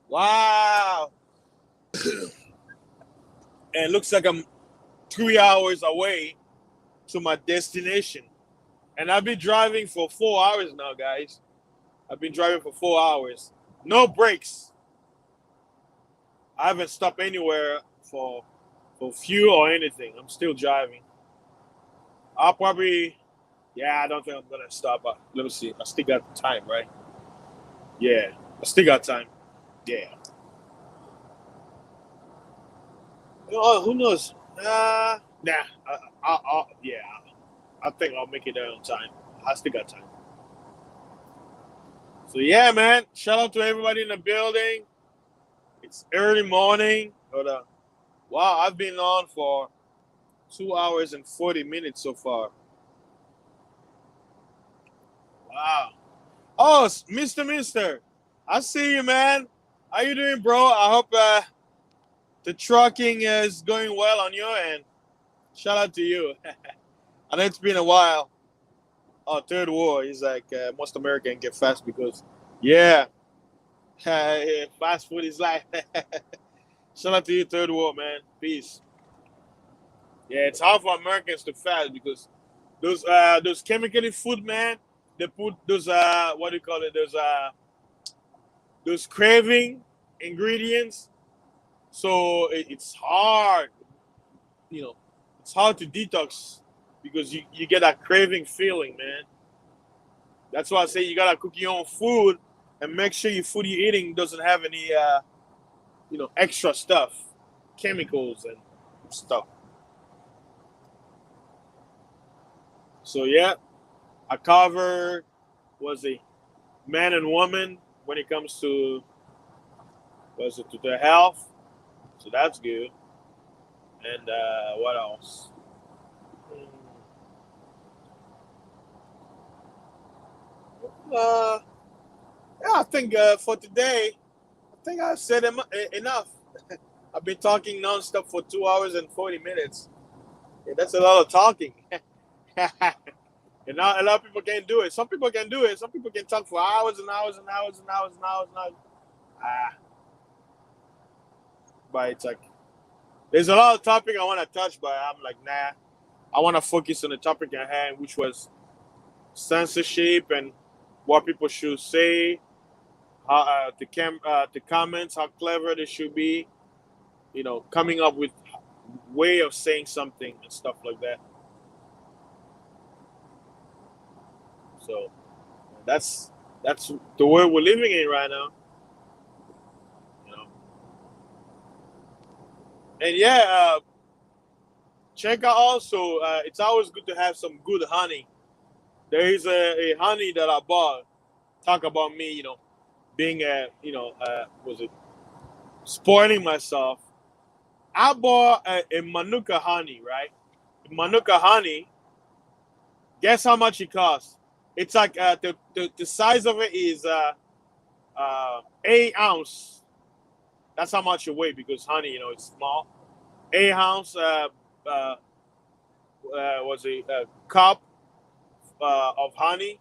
Wow! And it looks like I'm 3 hours away to my destination. And I've been driving for 4 hours now, guys. I've been driving for 4 hours. No breaks. I haven't stopped anywhere for fuel or anything. I'm still driving. I'll probably Yeah, I don't think I'm gonna stop. Let me see. I still got time, right? Yeah, I still got time. Yeah. Oh, who knows? Nah. Yeah. I think I'll make it there on time. I still got time. So yeah, man. Shout out to everybody in the building. It's early morning. Hold on. Wow, I've been on for 2 hours and 40 minutes so far. Wow. Oh, Mister. I see you, man. How you doing, bro? I hope the trucking is going well on your end. Shout out to you. I know it's been a while. Oh, third war. He's like most American get fast because, yeah, fast food is like. Shout out to you, third war, man. Peace. Yeah, it's hard for Americans to fast because those chemically food, man. They put those what do you call it? Those craving ingredients. So it's hard, you know, it's hard to detox because you get that craving feeling, man. That's why I say you gotta cook your own food and make sure your food you're eating doesn't have any, extra stuff, chemicals and stuff. So yeah, I cover was a man and woman when it comes to was it to their health. So that's good. And what else? Mm, Uh, yeah, I think for today, I think I've said enough. I've been talking nonstop for 2 hours and 40 minutes. Yeah, that's a lot of talking. And now a lot of people can't do it. Some people can do it. Some people can talk for hours and hours and hours and hours and hours and hours. Ah, but it's like there's a lot of topic I want to touch, but I'm like, nah. I want to focus on the topic at hand, which was censorship and what people should say, how the comments, how clever they should be, coming up with way of saying something and stuff like that. So that's the world we're living in right now, you know. And yeah, check out also. It's always good to have some good honey. There is a honey that I bought. Talk about me, being was it spoiling myself? I bought a Manuka honey, right? Manuka honey. Guess how much it costs? It's like the size of it is 8 ounce. That's how much it weighs because honey, it's small. 8 ounce uh, was a cup of honey.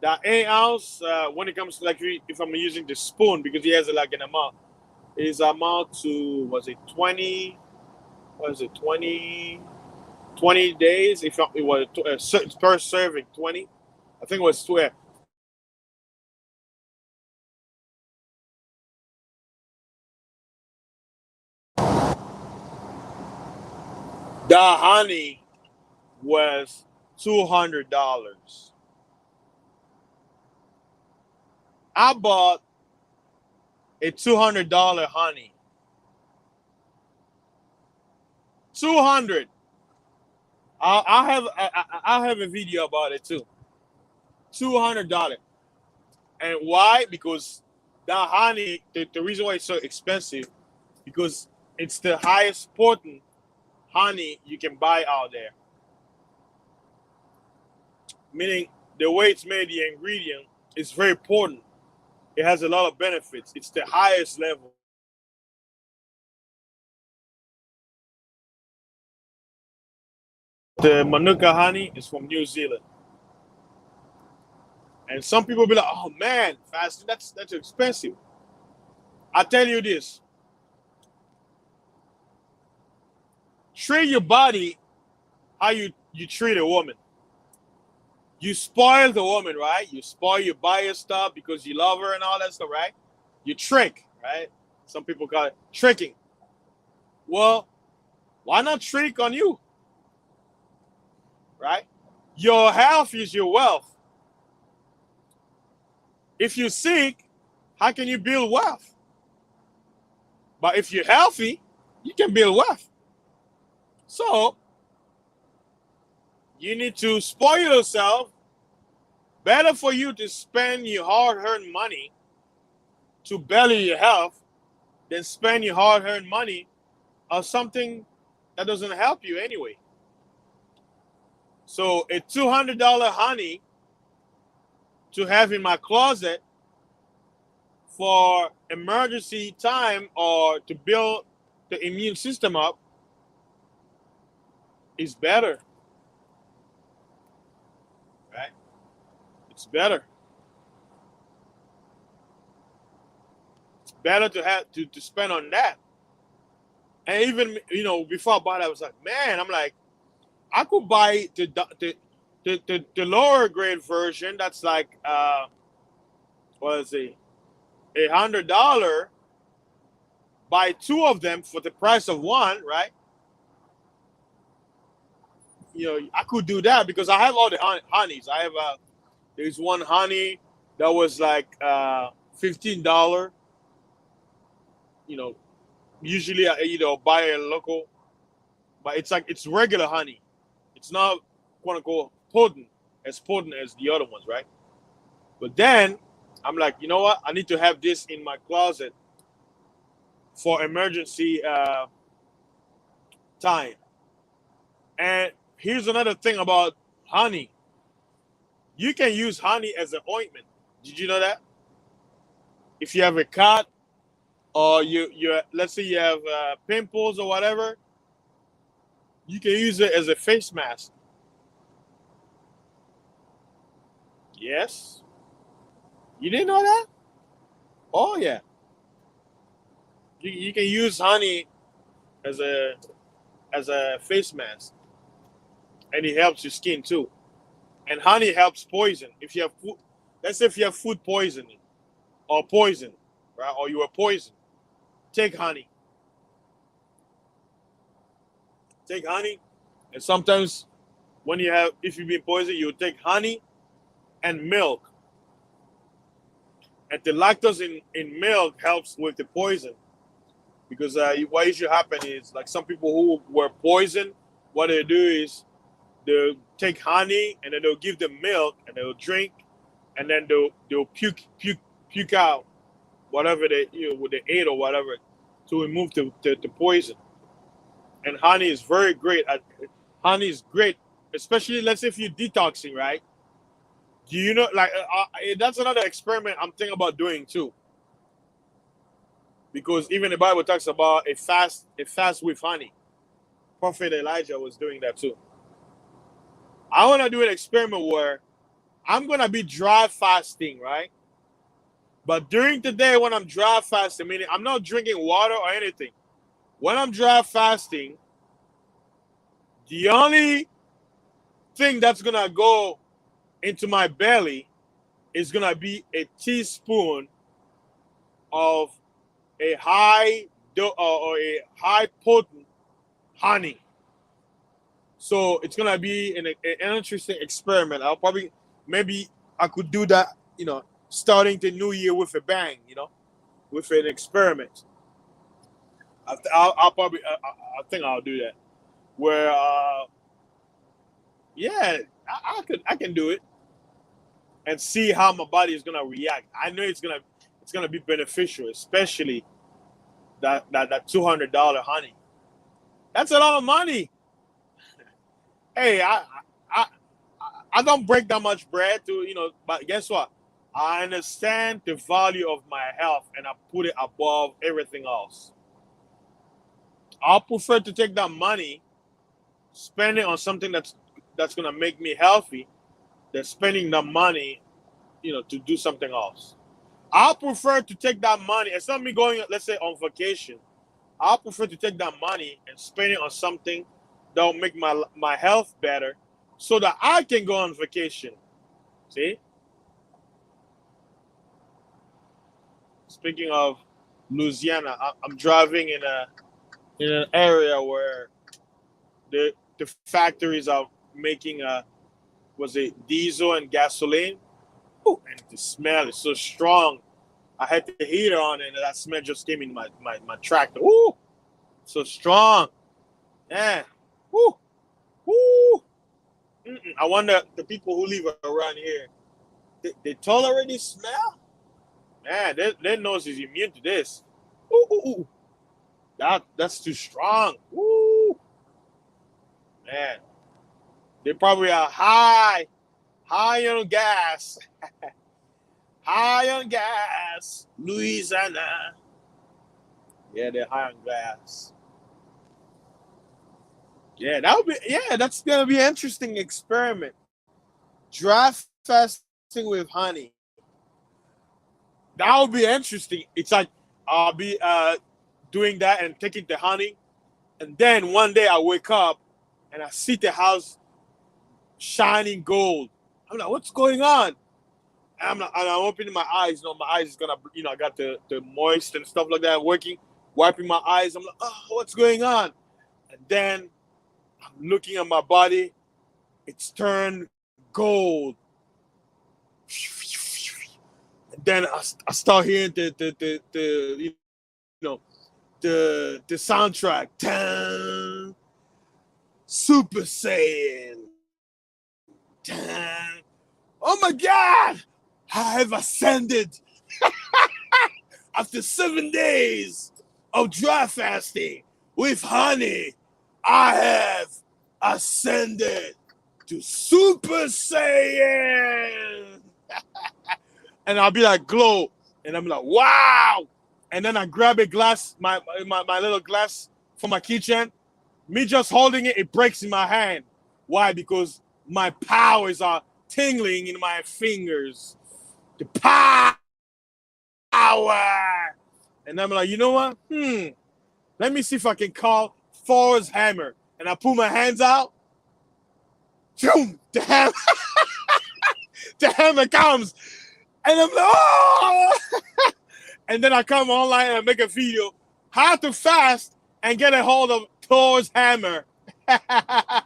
That 8 ounce when it comes to like if I'm using the spoon because he has like an amount is amount to was it 20 was it 20 days if it was per serving 20 I think it was 12. The honey was $200. I bought a $200 honey. 200. I'll have a video about it too. $200. And why? Because the honey, the reason why it's so expensive, because it's the highest potent honey you can buy out there. Meaning the way it's made, the ingredient is very potent. It has a lot of benefits. It's the highest level. The Manuka honey is from New Zealand. And some people be like, "Oh man, fast, that's expensive." I tell you this: treat your body how you treat a woman. You spoil the woman, right? You spoil, you buy her stuff because you love her and all that stuff, right? You trick, right? Some people call it tricking. Well, why not trick on you, right? Your health is your wealth. If you're sick, how can you build wealth? But if you're healthy, you can build wealth. So you need to spoil yourself. Better for you to spend your hard-earned money to better your health than spend your hard-earned money on something that doesn't help you anyway. So a $200 honey to have in my closet for emergency time or to build the immune system up is better, right? It's better. It's better to have to spend on that. And even before I bought it, I was like, man, I'm like, I could buy the lower grade version. That's like what is it? $100. Buy two of them for the price of one, right? I could do that because I have all the honeys. I have there's one honey that was like $15. You know, usually I buy a local, but it's regular honey. It's not quote unquote potent as the other ones, right? But then I'm like, you know what? I need to have this in my closet for emergency time. And here's another thing about honey. You can use honey as an ointment. Did you know that? If you have a cut or you let's say you have pimples or whatever, you can use it as a face mask. Yes. You didn't know that? Oh yeah. You can use honey as a face mask, and it helps your skin too. And honey helps poison. If you have food, let's say if you have food poisoning or poison, right? Or you are poisoned, take honey. Take honey, and sometimes when if you've been poisoned, you take honey and milk. And the lactose in milk helps with the poison because what usually happen is like some people who were poisoned, what they do is they'll take honey and then they'll give them milk and they'll drink and then they'll puke out whatever they ate or whatever to remove the poison. And honey is great, especially let's say if you're detoxing, right? Do you know like that's another experiment I'm thinking about doing too. Because even the Bible talks about a fast with honey. Prophet Elijah was doing that too. I want to do an experiment where I'm gonna be dry fasting, right? But during the day when I'm dry fasting, meaning I'm not drinking water or anything. When I'm dry fasting, the only thing that's gonna go into my belly is gonna be a teaspoon of a or a high potent honey. So it's gonna be an interesting experiment. Maybe I could do that, starting the new year with a bang, with an experiment. I'll probably, I think I'll do that. Where, yeah, I can do it and see how my body is gonna react. I know it's gonna be beneficial, especially that $200 honey. That's a lot of money. Hey, I I don't break that much bread but guess what? I understand the value of my health and I put it above everything else. I'll prefer to take that money, spend it on something that's gonna make me healthy, than spending the money, to do something else. I'll prefer to take that money. It's not me going, let's say, on vacation. I'll prefer to take that money and spend it on something that will make my health better so that I can go on vacation. See? Speaking of Louisiana, I'm driving in an area where the factories are making was it diesel and gasoline. Ooh, and the smell is so strong. I had the heater on, and that smell just came in my tractor. Ooh, so strong. Yeah. Woo. Woo. Mm-mm. I wonder the people who live around here, they tolerate this smell? Man, their nose is immune to this. Ooh, ooh, ooh. That's too strong. Woo. Man, they probably are high on gas. High on gas, Louisiana. Yeah, they're high on gas. Yeah, that's gonna be an interesting experiment. Draft fasting with honey. That would be interesting. It's like I'll be doing that and taking the honey, and then one day I wake up and I see the house shining gold. I'm like, what's going on? And I'm opening my eyes. You know, my eyes is gonna, I got the moist and stuff like that working, wiping my eyes. I'm like, oh, what's going on? And then I'm looking at my body. It's turned gold. And then I start hearing the know the soundtrack. Tan, Super Saiyan. Tan. Oh my God! I have ascended. After 7 days of dry fasting with honey, I have ascended to Super Saiyan. And I'll be like, glow. And I'm like, wow. And then I grab a glass, my little glass from my kitchen. Me just holding it, it breaks in my hand. Why? Because my powers are tingling in my fingers. The power. And I'm like, you know what? Let me see if I can call Thor's hammer. And I pull my hands out. Boom! The hammer. The hammer comes. And I'm like, oh! And then I come online and make a video how to fast and get a hold of Thor's hammer. That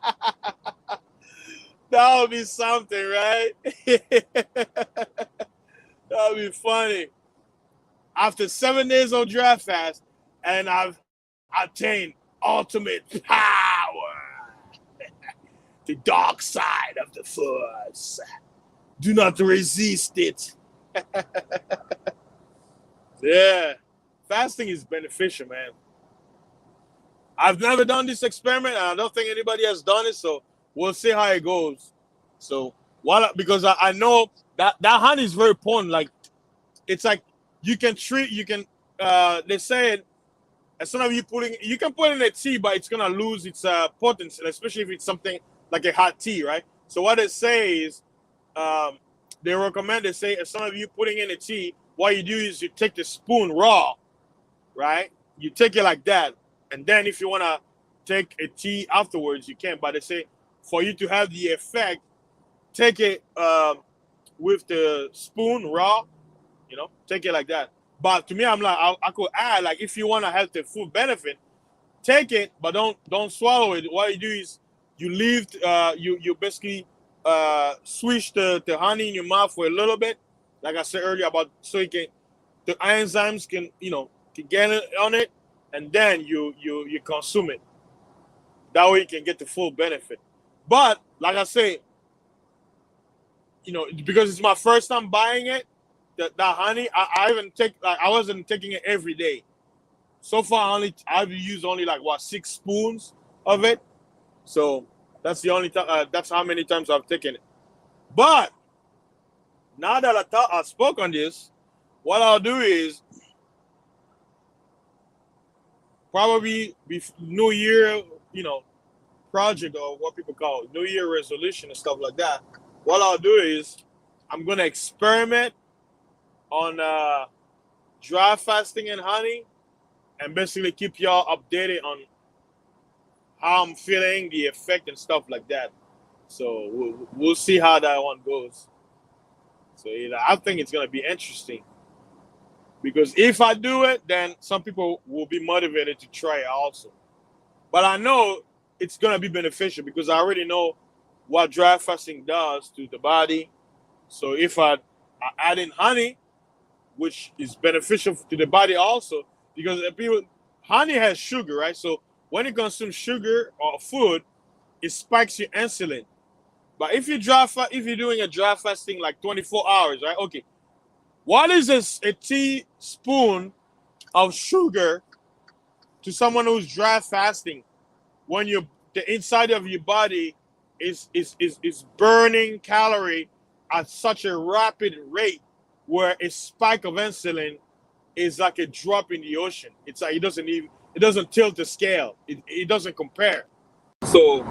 would be something, right? That would be funny. After 7 days of dry fast, and I've attained ultimate power. The dark side of the force. Do not resist it. Yeah. Fasting is beneficial, man. I've never done this experiment, and I don't think anybody has done it, so we'll see how it goes. So, because I know that honey is very potent. Like, it's like you can, they say as soon as you can put it in a tea, but it's going to lose its potency, especially if it's something like a hot tea, right? So what they say is, they recommend, they say, as soon as you putting in a tea, what you do is you take the spoon raw, right? You take it like that. And then if you want to take a tea afterwards, you can. But they say for you to have the effect, take it with the spoon raw, take it like that. But to me, I'm like, I could add, like, if you want to have the full benefit, take it, but don't swallow it. What you do is you leave, you basically swish the honey in your mouth for a little bit, like I said earlier, so the enzymes can get it on it, and then you consume it. That way you can get the full benefit. But like I say, because it's my first time buying it, that honey, I wasn't taking it every day. So far, I've used only like 6 spoons of it. So that's the only time. That's how many times I've taken it. But now that I spoke on this, what I'll do is probably New Year, project, or what people call New Year resolution and stuff like that. What I'll do is I'm gonna experiment on dry fasting and honey, and basically keep y'all updated on how I'm feeling, the effect and stuff like that. So we'll see how that one goes. So I think it's gonna be interesting, because if I do it, then some people will be motivated to try it also. But I know it's gonna be beneficial because I already know what dry fasting does to the body. So if I add in honey, which is beneficial to the body also, because people, honey has sugar, right? So when you consume sugar or food, it spikes your insulin. But if you're doing a dry fasting like 24 hours, right? Okay, what is a teaspoon of sugar to someone who's dry fasting when the inside of your body is burning calorie at such a rapid rate where a spike of insulin is like a drop in the ocean. It's like it doesn't tilt the scale. It doesn't compare. So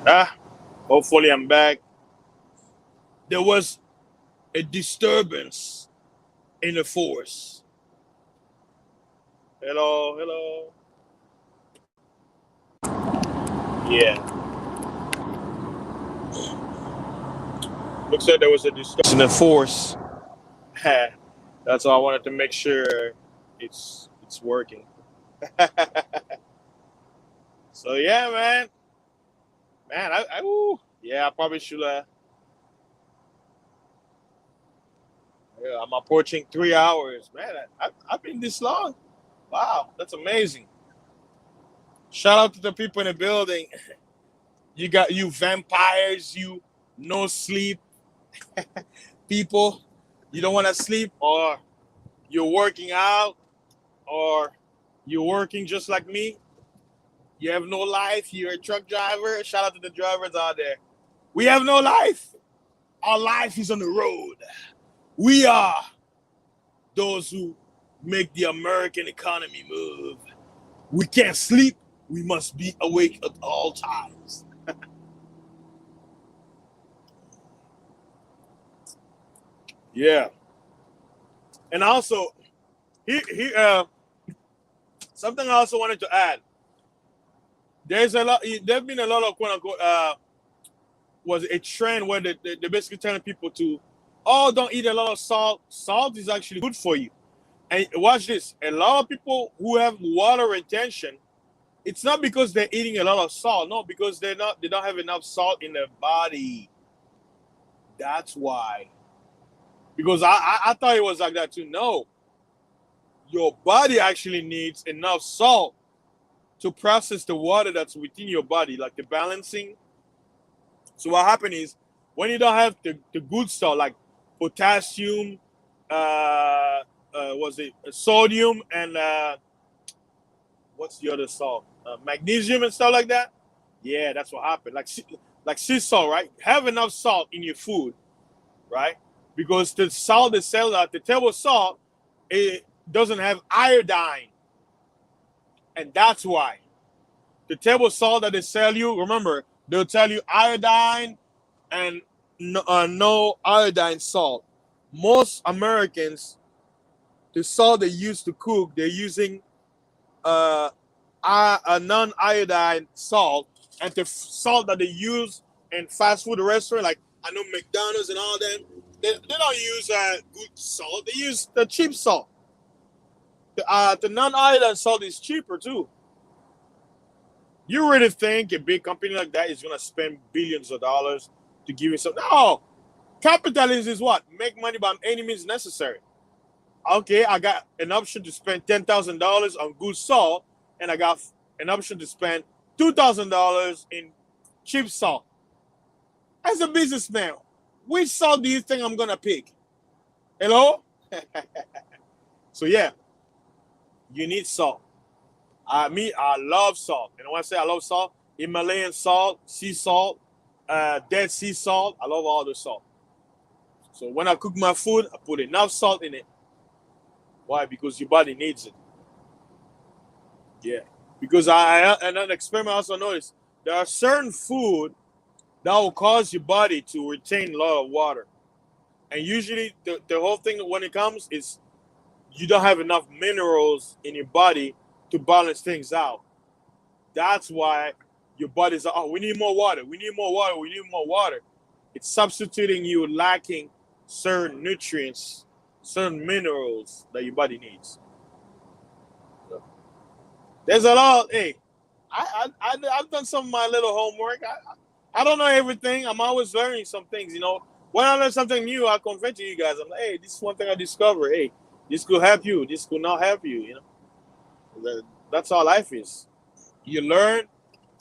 ah, hopefully I'm back. There was a disturbance in the force. Hello, hello. Yeah, looks like there was a disturbance in the force. That's why I wanted to make sure it's working. So yeah, man, ooh, yeah, I probably should. Yeah, I'm approaching 3 hours, man. I've been this long. Wow, that's amazing. Shout out to the people in the building. You got you vampires, you no sleep people. You don't want to sleep, or you're working out, or you're working just like me. You have no life. You're a truck driver. Shout out to the drivers out there. We have no life. Our life is on the road. We are those who make the American economy move. We can't sleep. We must be awake at all times. Yeah. And also, something I also wanted to add. There's been a lot of quote unquote was a trend where they're basically telling people to, oh, don't eat a lot of salt. Salt is actually good for you. And watch this. A lot of people who have water retention, it's not because they're eating a lot of salt. No, because they don't have enough salt in their body. That's why. Because I thought it was like that too. No, your body actually needs enough salt to process the water that's within your body, like the balancing. So what happens is when you don't have the good salt like potassium, was it sodium and what's the other salt? Magnesium and stuff like that. Yeah, that's what happened. Like sea salt, right? Have enough salt in your food, right? Because the salt they sell out, the table salt, it doesn't have iodine, and that's why the table salt that they sell you. Remember, they'll tell you iodine and no iodine salt. Most Americans, the salt they use to cook, they're using uh, a non-iodine salt, and the salt that they use in fast food restaurant, like I know McDonald's and all them, they don't use good salt. They use the cheap salt. The non-iodine salt is cheaper too. You really think a big company like that is gonna spend billions of dollars to give you some? No, capitalism is what? Make money by any means necessary. Okay, I got an option to spend $10,000 on good salt, and I got an option to spend $2,000 in cheap salt. As a businessman, which salt do you think I'm gonna pick? Hello? So yeah, you need salt. I love salt, and when I say I love salt, Himalayan salt, sea salt, Dead Sea salt. I love all the salt. So when I cook my food, I put enough salt in it. Why? Because your body needs it. Yeah. Because and an experiment also noticed there are certain food that will cause your body to retain a lot of water. And usually the whole thing when it comes is you don't have enough minerals in your body to balance things out. That's why your body's like, oh, we need more water. We need more water. We need more water. It's substituting you lacking certain nutrients, certain minerals that your body needs. So, there's a lot. Hey, I've done some of my little homework. I don't know everything. I'm always learning some things. When I learn something new, I convey to you guys. I'm like, hey, this is one thing I discovered. Hey, this could help you. This could not help you. That's how life is. You learn.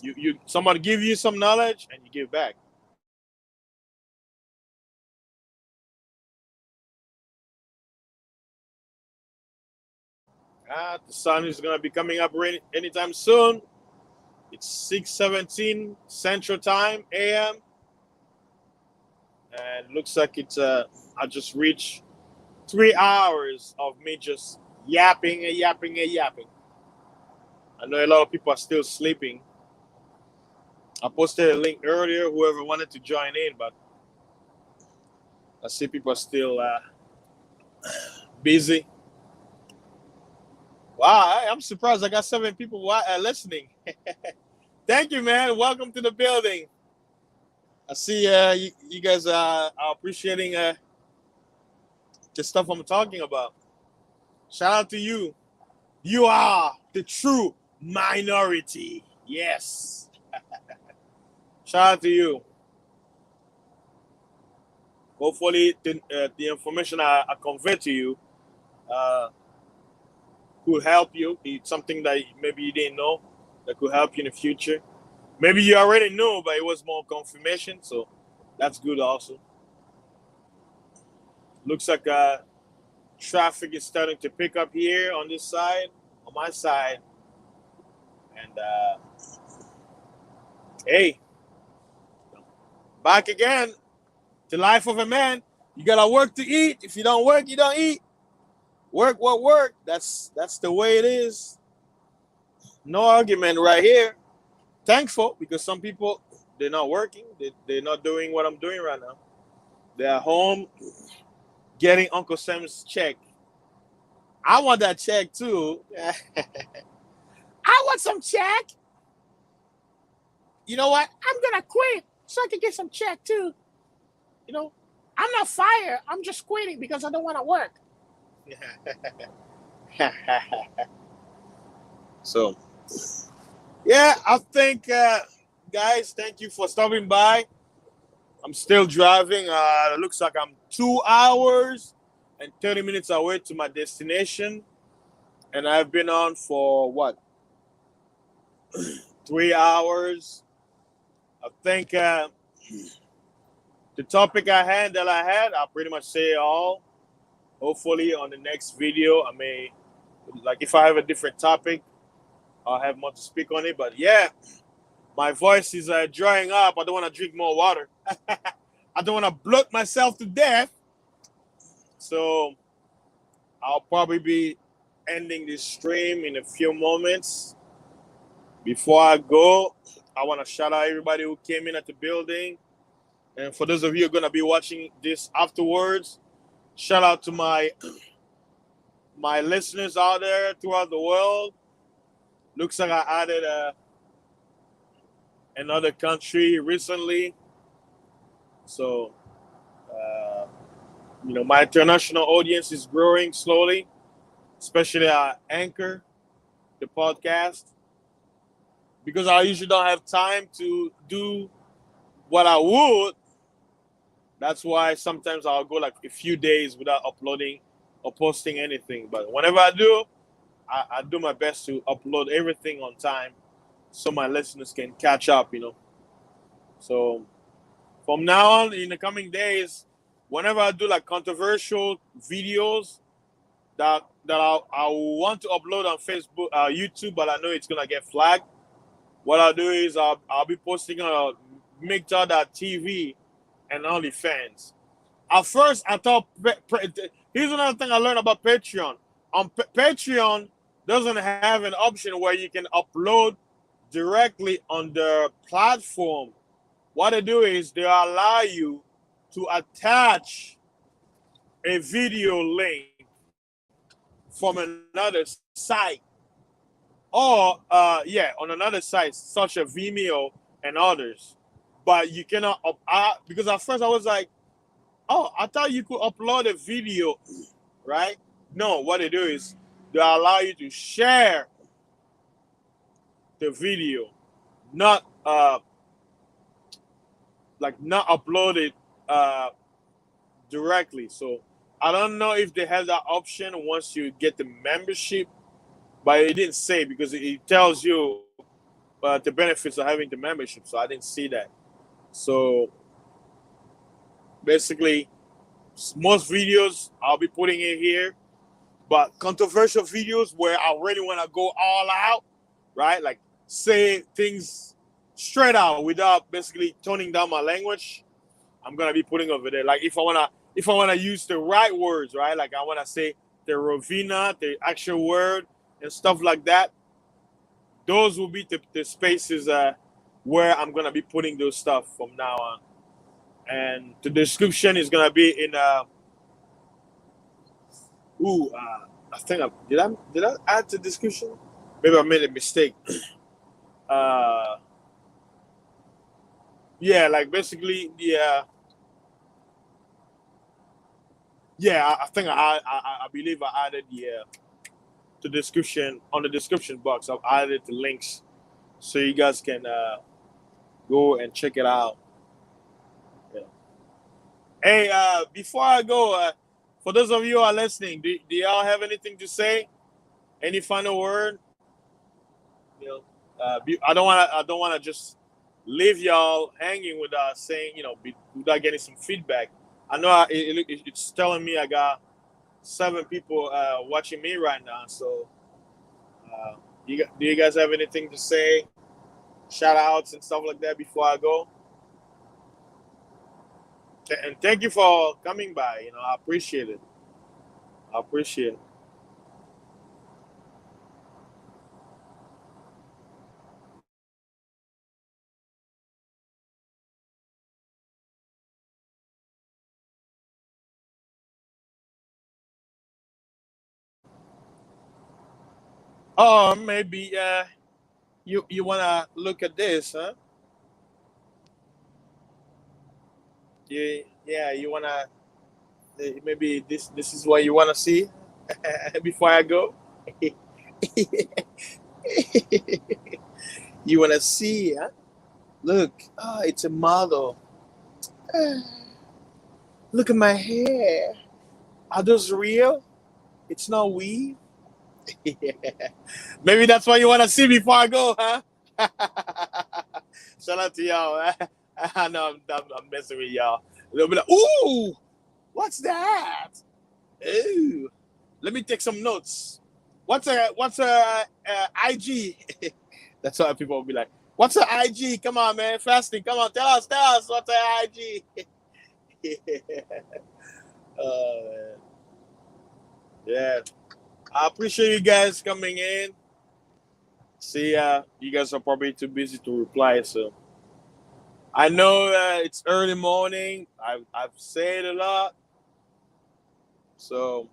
You somebody give you some knowledge and you give back. The sun is gonna be coming up anytime soon. It's 6:17 Central Time AM, and looks like it's I just reached 3 hours of me just yapping and yapping and yapping. I know a lot of people are still sleeping. I posted a link earlier, whoever wanted to join in, but I see people are still busy. Wow, I'm surprised I got 7 people listening. Thank you, man. Welcome to the building. I see you guys are appreciating the stuff I'm talking about. Shout out to you. You are the true minority. Yes. Shout out to you. Hopefully, the information I convey to you could help you. It's something that maybe you didn't know that could help you in the future. Maybe you already knew, but it was more confirmation. So that's good also. Looks like traffic is starting to pick up here on this side, on my side. And hey, back again. The life of a man. You gotta work to eat. If you don't work, you don't eat. Work, what work? That's the way it is. No argument right here. Thankful because some people they're not working. They're not doing what I'm doing right now. They're at home getting Uncle Sam's check. I want that check too. I want some check. You know what? I'm gonna quit so I can get some check too. I'm not fired. I'm just quitting because I don't want to work. So, yeah, I think, guys, thank you for stopping by. I'm still driving. It looks like I'm 2 hours and 30 minutes away to my destination. And I've been on for what? 3 hours. I think the topic I'll pretty much say it all. Hopefully, on the next video, I may, like, if I have a different topic, I'll have more to speak on it. But yeah, my voice is drying up. I don't want to drink more water. I don't want to bloat myself to death. So I'll probably be ending this stream in a few moments. Before I go, I want to shout out everybody who came in at the building. And for those of you who are going to be watching this afterwards, shout out to my listeners out there throughout the world. Looks like I added another country recently. So, my international audience is growing slowly, especially Anchor, the podcast, because I usually don't have time to do what I would. That's why sometimes I'll go like a few days without uploading or posting anything. But whenever I do, I do my best to upload everything on time so my listeners can catch up. So from now on, in the coming days, whenever I do like controversial videos that I want to upload on Facebook, YouTube, but I know it's gonna get flagged, what I'll do is I'll be posting on MGTOW.TV and OnlyFans. At first, I thought here's another thing I learned about Patreon. On Patreon doesn't have an option where you can upload directly on the platform. What they do is they allow you to attach a video link from another site, or yeah, on another site such as Vimeo and others. But you cannot because at first I was like, oh, I thought you could upload a video, right? No, what they do is they allow you to share the video, not like not upload it uh directly. So I don't know if they have that option once you get the membership, but it didn't say because it tells you the benefits of having the membership. So I didn't see that. So basically, most videos I'll be putting in here, but controversial videos where I really want to go all out, right? Like say things straight out without basically toning down my language. I'm gonna be putting over there. Like if I wanna use the right words, right? Like I wanna say the Rovina, the actual word, and stuff like that. Those will be the spaces where I'm gonna be putting those stuff from now on. And the description is gonna be in I think I add the description? Maybe I made a mistake. Uh yeah, like basically I think I believe I added the description on the description box. I've added the links so you guys can go and check it out. Yeah. Hey, before I go, for those of you who are listening, do y'all have anything to say? Any final word? You know, I don't wanna just leave y'all hanging without saying, without getting some feedback. I know it's telling me I got 7 people watching me right now. So, do you guys have anything to say? Shout outs and stuff like that before I go? And thank you for coming by. I appreciate it. I appreciate it. Oh, maybe you wanna look at this, huh? Yeah, you wanna maybe this is what you wanna see before I go. You wanna see, huh? Look, it's a model. Look at my hair. Are those real? It's not weave. Maybe that's what you want to see before I go, huh? Shout out to y'all. I know I'm messing with y'all. They'll be like, ooh, what's that? Ooh, let me take some notes. What's a IG? That's why people will be like, what's a IG? Come on, man, fasting. Come on, tell us what's a IG. Man. Yeah, I appreciate you guys coming in. See, you guys are probably too busy to reply, so I know it's early morning. I've said a lot, so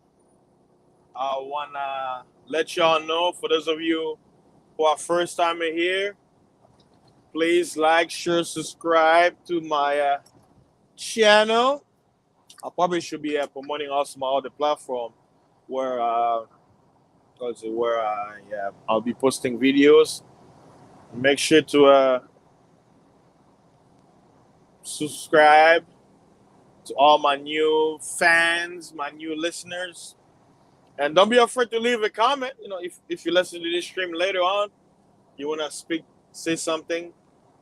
I wanna let y'all know. For those of you who are first time here, please like, share, subscribe to my channel. I probably should be promoting also my other platform where yeah, I'll be posting videos. Make sure to subscribe to all my new fans, my new listeners. And don't be afraid to leave a comment. If you listen to this stream later on, you want to say something,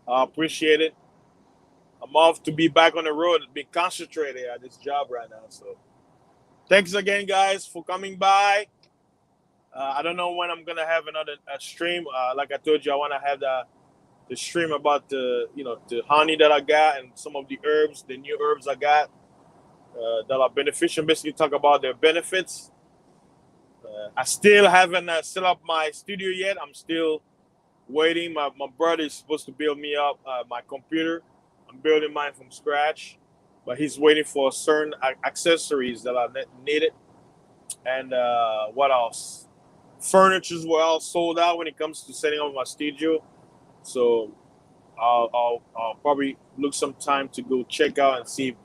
I appreciate it. I'm off to be back on the road, be concentrated at this job right now. So thanks again, guys, for coming by. I don't know when I'm going to have another stream. Like I told you, I want to have the stream about the honey that I got and some of the herbs, the new herbs I got that are beneficial. Basically, talk about their benefits. I still haven't set up my studio yet. I'm still waiting. My brother is supposed to build me up my computer. I'm building mine from scratch, but he's waiting for certain accessories that are needed. And what else? Furnitures were all sold out when it comes to setting up my studio. So I'll probably look some time to go check out and see if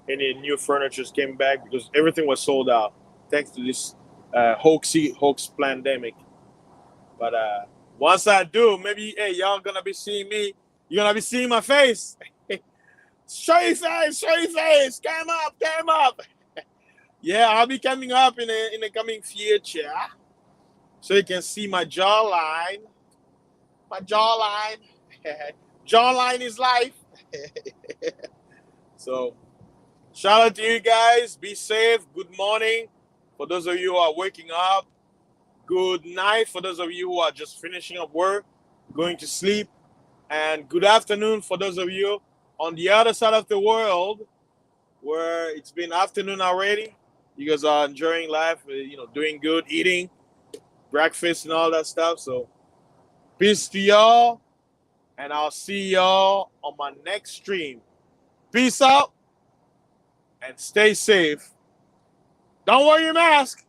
any new furnitures came back because everything was sold out thanks to this hoax pandemic. But once I do, maybe hey y'all gonna be seeing me. You're gonna be seeing my face. Show your face, show your face. Come up. Yeah, I'll be coming up in the coming future, so you can see my jawline. My jawline. Jawline is life. So shout out to you guys. Be safe. Good morning for those of you who are waking up. Good night for those of you who are just finishing up work, going to sleep. And good afternoon for those of you on the other side of the world where it's been afternoon already. You guys are enjoying life, doing good, eating breakfast and all that stuff. So peace to y'all, and I'll see y'all on my next stream. Peace out and stay safe. Don't wear your mask.